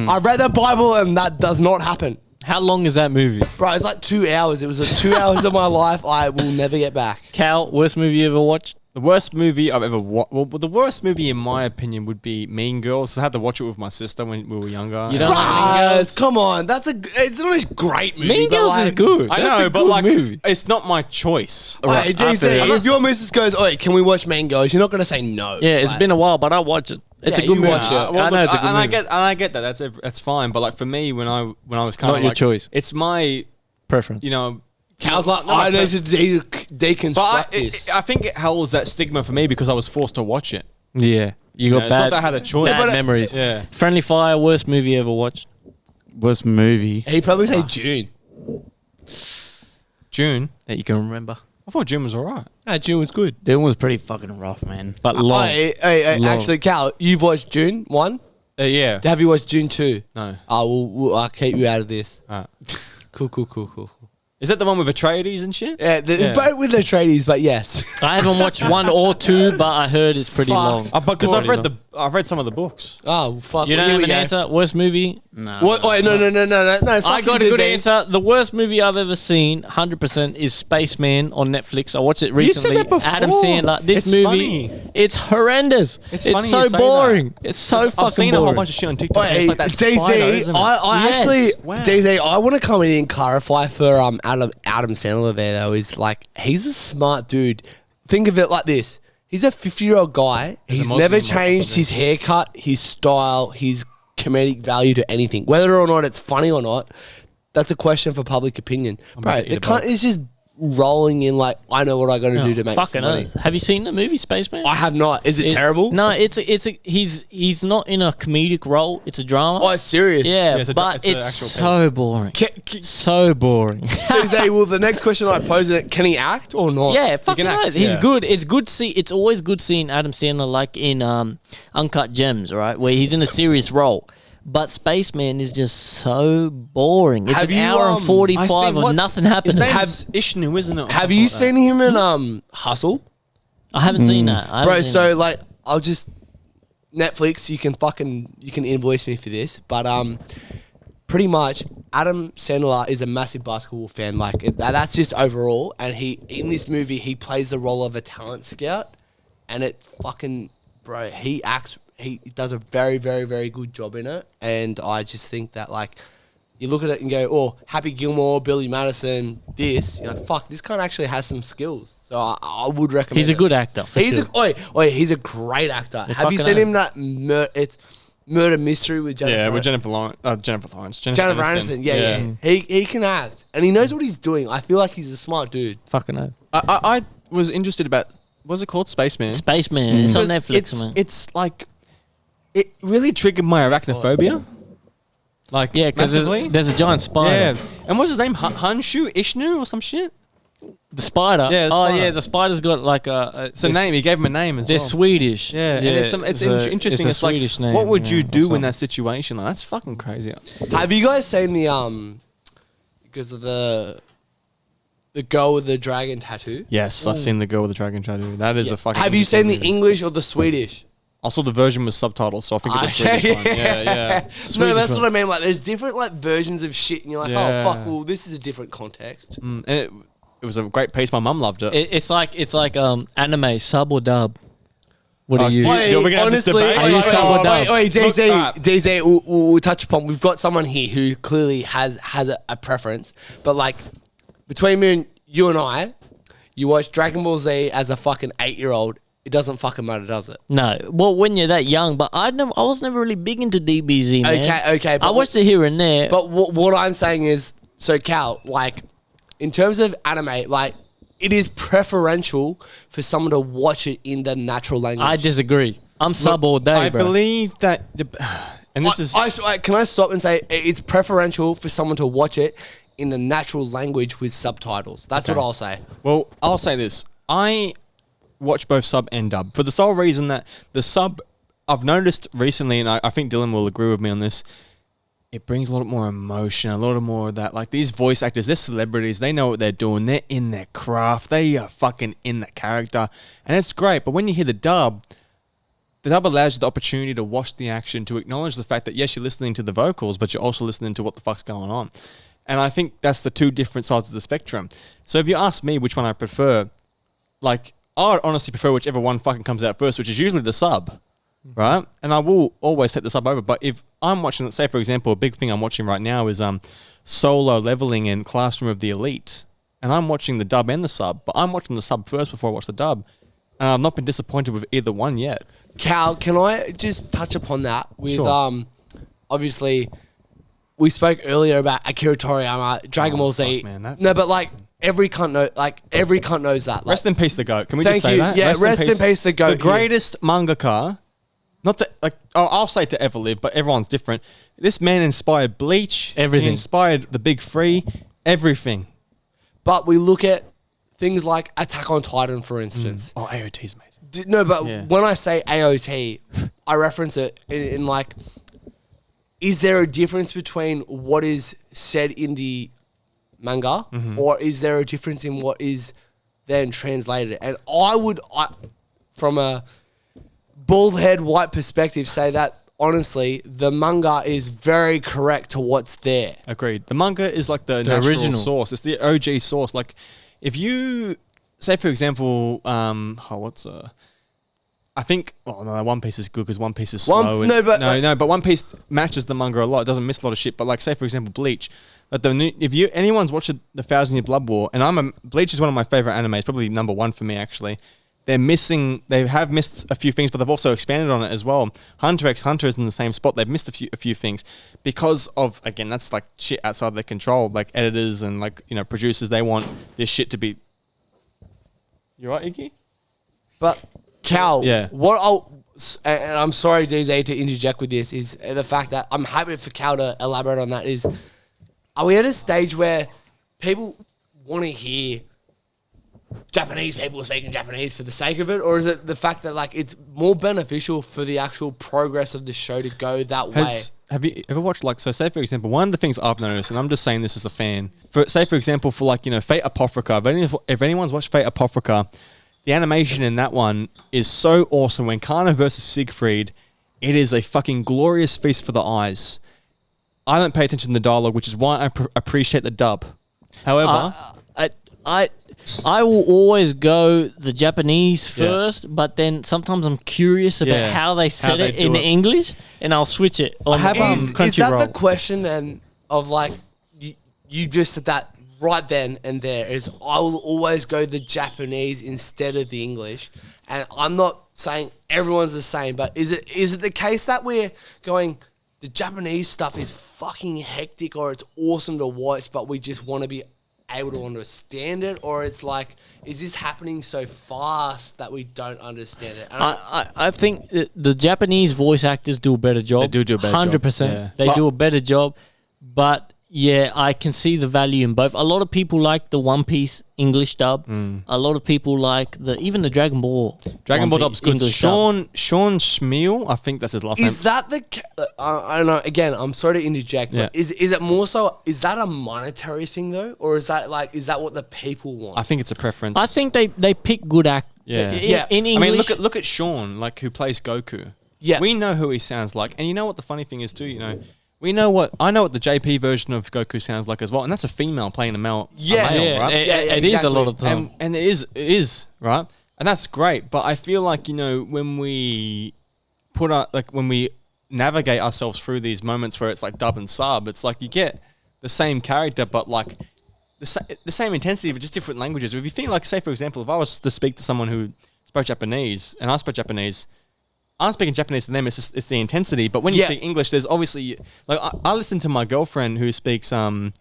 I read the Bible and that does not happen. How long is that movie? Bro, it's like 2 hours. It was 2 hours of my life I will never get back. Cal, worst movie you ever watched? The worst movie I've ever watched. Well, the worst movie in my opinion would be Mean Girls. I had to watch it with my sister when we were younger. You don't like Mean Girls? Come on, it's not a great movie. Mean but Girls like, is good. I That's know, a but good like, movie. it's not my choice. Hey, DC, if your missus goes, "Oi, can we watch Mean Girls?" You're not gonna say no. Yeah, it's Like, been a while, but I watch it. It's a good movie. watch it. I know it's a good and movie. I get that. That's fine. But like for me, when I was kind Not of your like, choice. it's my Preference. Cal's like, not my I need to preference. deconstruct But this. I think it holds that stigma for me because I was forced to watch it. Yeah. You got It's bad, not that I had a choice. bad memories. Yeah. Friendly Fire, worst movie you ever watched? Worst movie. He probably say June. June. That you can remember. I thought June was alright. June was good. June was pretty fucking rough, man. But long. Long. Actually, Cal, you've watched June 1? Yeah. Have you watched June 2? No. I'll keep you out of this. Alright. Cool. Is that the one with Atreides and shit? Yeah, both with the tradies, but yes. I haven't watched 1 or 2, but I heard it's pretty long. Because I've read some of the books. Oh, fuck. You don't here have we an go. answer? Worst movie? No. What? Wait, no. I fucking got a good disease. answer. The worst movie I've ever seen, 100%, is Spaceman on Netflix. I watched it recently. that before. Adam Sandler. This It's movie, funny. it's horrendous. It's It's funny so you say boring. that. It's so fucking I've seen boring. a whole bunch of shit on TikTok. and Wait, it's like that DZ, spider, isn't it? I Yes. actually, Wow. DZ, I want to come in and clarify for Adam Sandler there though, is like, he's a smart dude. Think of it like this. He's a 50-year-old guy. He's Muslim never motherfucker. changed his haircut, his style, his comedic value to anything. Whether or not it's funny or not, that's a question for public opinion. Bro, about to eat the a cunt bug. is just rolling in like, I know what I got to do to make Fucking some money. oath. Have you seen the movie Spaceman? I have not. Is it terrible? No, he's not in a comedic role. It's a drama. Oh, it's serious. Yeah, it's but an it's actual so boring. So boring. DZ, well, the next question I pose is, can he act or not? Yeah, fucking act, right. He's yeah. good. It's good to see. It's always good seeing Adam Sandler like in Uncut Gems, right, where he's in a serious role. But Spaceman is just so boring. It's Have an you, hour and I 45 seen of what's- nothing happening. His name's Ishnu, isn't it? Have you seen him in Hustle? I haven't seen that. I haven't Bro, seen so that. like, I'll just Netflix. You can invoice me for this, but pretty much Adam Sandler is a massive basketball fan. Like that's just overall, and he in this movie he plays the role of a talent scout, and it fucking bro, he acts. He does a very, very, very good job in it, and I just think that like. You look at it and go, oh, Happy Gilmore, Billy Madison, this. You're like, fuck, this cunt actually has some skills. So I would recommend He's a it. good actor, for he's sure. he's a great actor. He's Have you fucking seen him that it's Murder Mystery with Jennifer? Yeah, with Jennifer Lawrence. Jennifer Aniston. Yeah. He can act, and he knows what he's doing. I feel like he's a smart dude. Fucking hell. I was interested about, what's it called? Spaceman. Spaceman. It's on Because Netflix, man. It's like, it really triggered my arachnophobia. Like, Yeah, because massively. there's a giant spider. Yeah. And what's his name? Hanshu? Ishnu or some shit? The spider. Yeah, the Oh, spider. yeah, the spider's got like a... It's a name. He gave him a name as They're well. Swedish. Yeah, and it's interesting. It's, like, Swedish name. what would you yeah, do or in that situation? Like, that's fucking crazy. Have you guys seen the because of the girl with the dragon tattoo? Yes, I've seen the girl with the dragon tattoo. That is a fucking. Have you seen the interesting movie. English or the Swedish? I saw the version with subtitles, so I think it's the Okay. Swedish one. Yeah. No, Swedish that's one. what I mean. Like, there's different like versions of shit, and you're like, Yeah. oh fuck, well, this is a different context. And it was a great piece. My mum loved it. It's like anime, sub or dub. What Oh, are you? do you- we're gonna have this Honestly, debate? Are you sub or dub? wait, Look, DZ, alright. DZ, we'll touch upon. We've got someone here who clearly has a preference, but like between me and you and I, you watch Dragon Ball Z as a fucking 8-year-old. It doesn't fucking matter, does it? No. Well, when you're that young, but I was never really big into DBZ, man. Okay. I watched it here and there. But what I'm saying is, so Cal, like, in terms of anime, like, it is preferential for someone to watch it in the natural language. I disagree. I'm sub all day, I bro. believe that, and this is. Can I stop and say it's preferential for someone to watch it in the natural language with subtitles? That's Okay. what I'll say. Well, I'll say this. I watch both sub and dub for the sole reason that the sub, I've noticed recently, and I think Dylan will agree with me on this, it brings a lot more emotion, a lot more of that. Like these voice actors, they're celebrities. They know what they're doing. They're in their craft. They are fucking in that character. And it's great. But when you hear the dub allows you the opportunity to watch the action, to acknowledge the fact that, yes, you're listening to the vocals, but you're also listening to what the fuck's going on. And I think that's the two different sides of the spectrum. So if you ask me which one I prefer, like, I would honestly prefer whichever one fucking comes out first, which is usually the sub, right? And I will always take the sub over. But if I'm watching, let's say, for example, a big thing I'm watching right now is Solo Leveling in Classroom of the Elite. And I'm watching the dub and the sub, but I'm watching the sub first before I watch the dub. And I've not been disappointed with either one yet. Cal, can I just touch upon that with Sure. Obviously we spoke earlier about Akira Toriyama, Dragon Ball Z. Fuck, man, no, but like every cunt knows that. Like, Rest in peace, the GOAT. Can we thank just say you. that? Yeah, rest in peace, the GOAT. The greatest mangaka. Not to like, I'll say to ever live, but everyone's different. This man inspired Bleach. Everything. He inspired the Big Three. Everything. But we look at things like Attack on Titan, for instance. Oh, AOT's amazing. No, but Yeah. when I say AOT, I reference it in like, is there a difference between what is said in the manga, or is there a difference in what is then translated? And I from a bald head white perspective, say that honestly, the manga is very correct to what's there. Agreed. The manga is like the natural original source. It's the OG source. Like, if you say, for example, I think, One Piece is good because One Piece is slow. But One Piece matches the manga a lot. It doesn't miss a lot of shit. But like, say for example, Bleach. Like anyone's watched the 1,000 Year Blood War, and Bleach is one of my favorite animes, probably number one for me actually. They have missed a few things, but they've also expanded on it as well. Hunter x Hunter is in the same spot. They've missed a few things because of, again, that's like shit outside their control. Like editors and like, producers, they want this shit to be. You right, Iggy? But Cal, Yeah. and I'm sorry, DZ, to interject with this, is the fact that I'm happy for Cal to elaborate on that. Is, are we at a stage where people want to hear Japanese people speaking Japanese for the sake of it, or is it the fact that like it's more beneficial for the actual progress of the show to go that way? Have you ever watched, like, so say for example, one of the things I've noticed, and I'm just saying this as a fan, for example, for like, Fate Apocrypha, if anyone's watched Fate Apocrypha, the animation in that one is so awesome. When Kana versus Siegfried, it is a fucking glorious feast for the eyes. I don't pay attention to the dialogue, which is why I appreciate the dub. However, I will always go the Japanese first, but then sometimes I'm curious about how they said it in English, and I'll switch it on Is that Crunchyroll. the question then of like, you just said that right then and there, is I will always go the Japanese instead of the English. And I'm not saying everyone's the same, but is it the case that we're going, the Japanese stuff is fucking hectic or it's awesome to watch, but we just want to be able to understand it? Or it's like, is this happening so fast that we don't understand it? And I think the Japanese voice actors do a better job. They do a better job. 100%. Yeah. They do a better job. But yeah, I can see the value in both. A lot of people like the One Piece English dub. A lot of people like even the Dragon Ball. Dragon Ball dub's good. English Sean Schmiel, I think that's his last name. Is that I don't know, again, I'm sorry to interject, but is it more so, is that a monetary thing though? Or is that what the people want? I think it's a preference. I think they pick good actors. Yeah. In English. I mean, look at Sean, like, who plays Goku. Yeah. We know who he sounds like. And you know what the funny thing is too, I know what the JP version of Goku sounds like as well, and that's a female playing a male. Right? It is a lot of time. And it is right, and that's great. But I feel like when we when we navigate ourselves through these moments where it's like dub and sub, it's like you get the same character, but like the same intensity, but just different languages. If you think, like, say for example, if I was to speak to someone who spoke Japanese and I spoke Japanese. I'm speaking Japanese to them, it's the intensity. But when you speak English, there's obviously, like, I listen to my girlfriend who speaks, this is going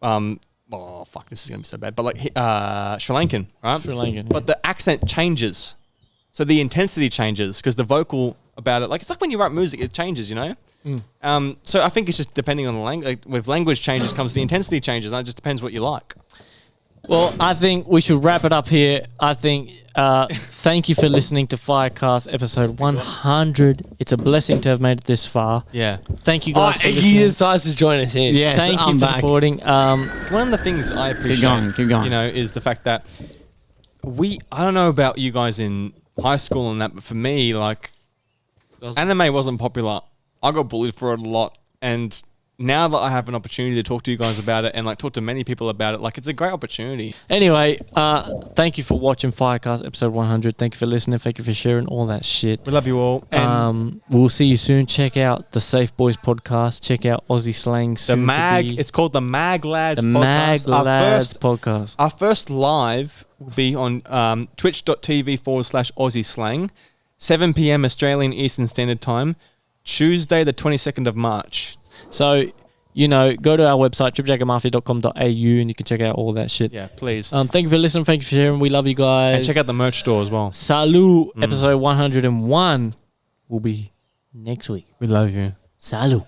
to be so bad, but like, Sri Lankan, right? Sri Lankan. But the accent changes. So the intensity changes because the vocal about it, like, it's like when you write music, it changes, So I think it's just depending on the language. Like, with language changes comes the intensity changes, and it just depends what you like. Well, I think we should wrap it up here. I think thank you for listening to FireCast episode 100. It's a blessing to have made it this far. Yeah. Thank you guys for listening. He decides to join us in. Yes, Thank I'm you for back. supporting. One of the things I appreciate, keep going. you know, is the fact that I don't know about you guys in high school and that, but for me, like, anime wasn't popular. I got bullied for it a lot, and now that I have an opportunity to talk to you guys about it and like talk to many people about it, like it's a great opportunity. Anyway, thank you for watching FireCast episode 100. Thank you for listening. Thank you for sharing all that shit. We love you all. And We'll see you soon. Check out the Safe Boys podcast. Check out Aussie Slang. it's called the Mag Lads the podcast. Mag Lads podcast. Our first live will be on twitch.tv/Aussie Slang, 7 p.m. Australian Eastern Standard Time, Tuesday the 22nd of March. So, you know, go to our website, tripjackermafia.com.au, and you can check out all that shit. Yeah, please. Thank you for listening. Thank you for sharing. We love you guys. And check out the merch store as well. Salut. Episode 101 will be next week. We love you. Salut.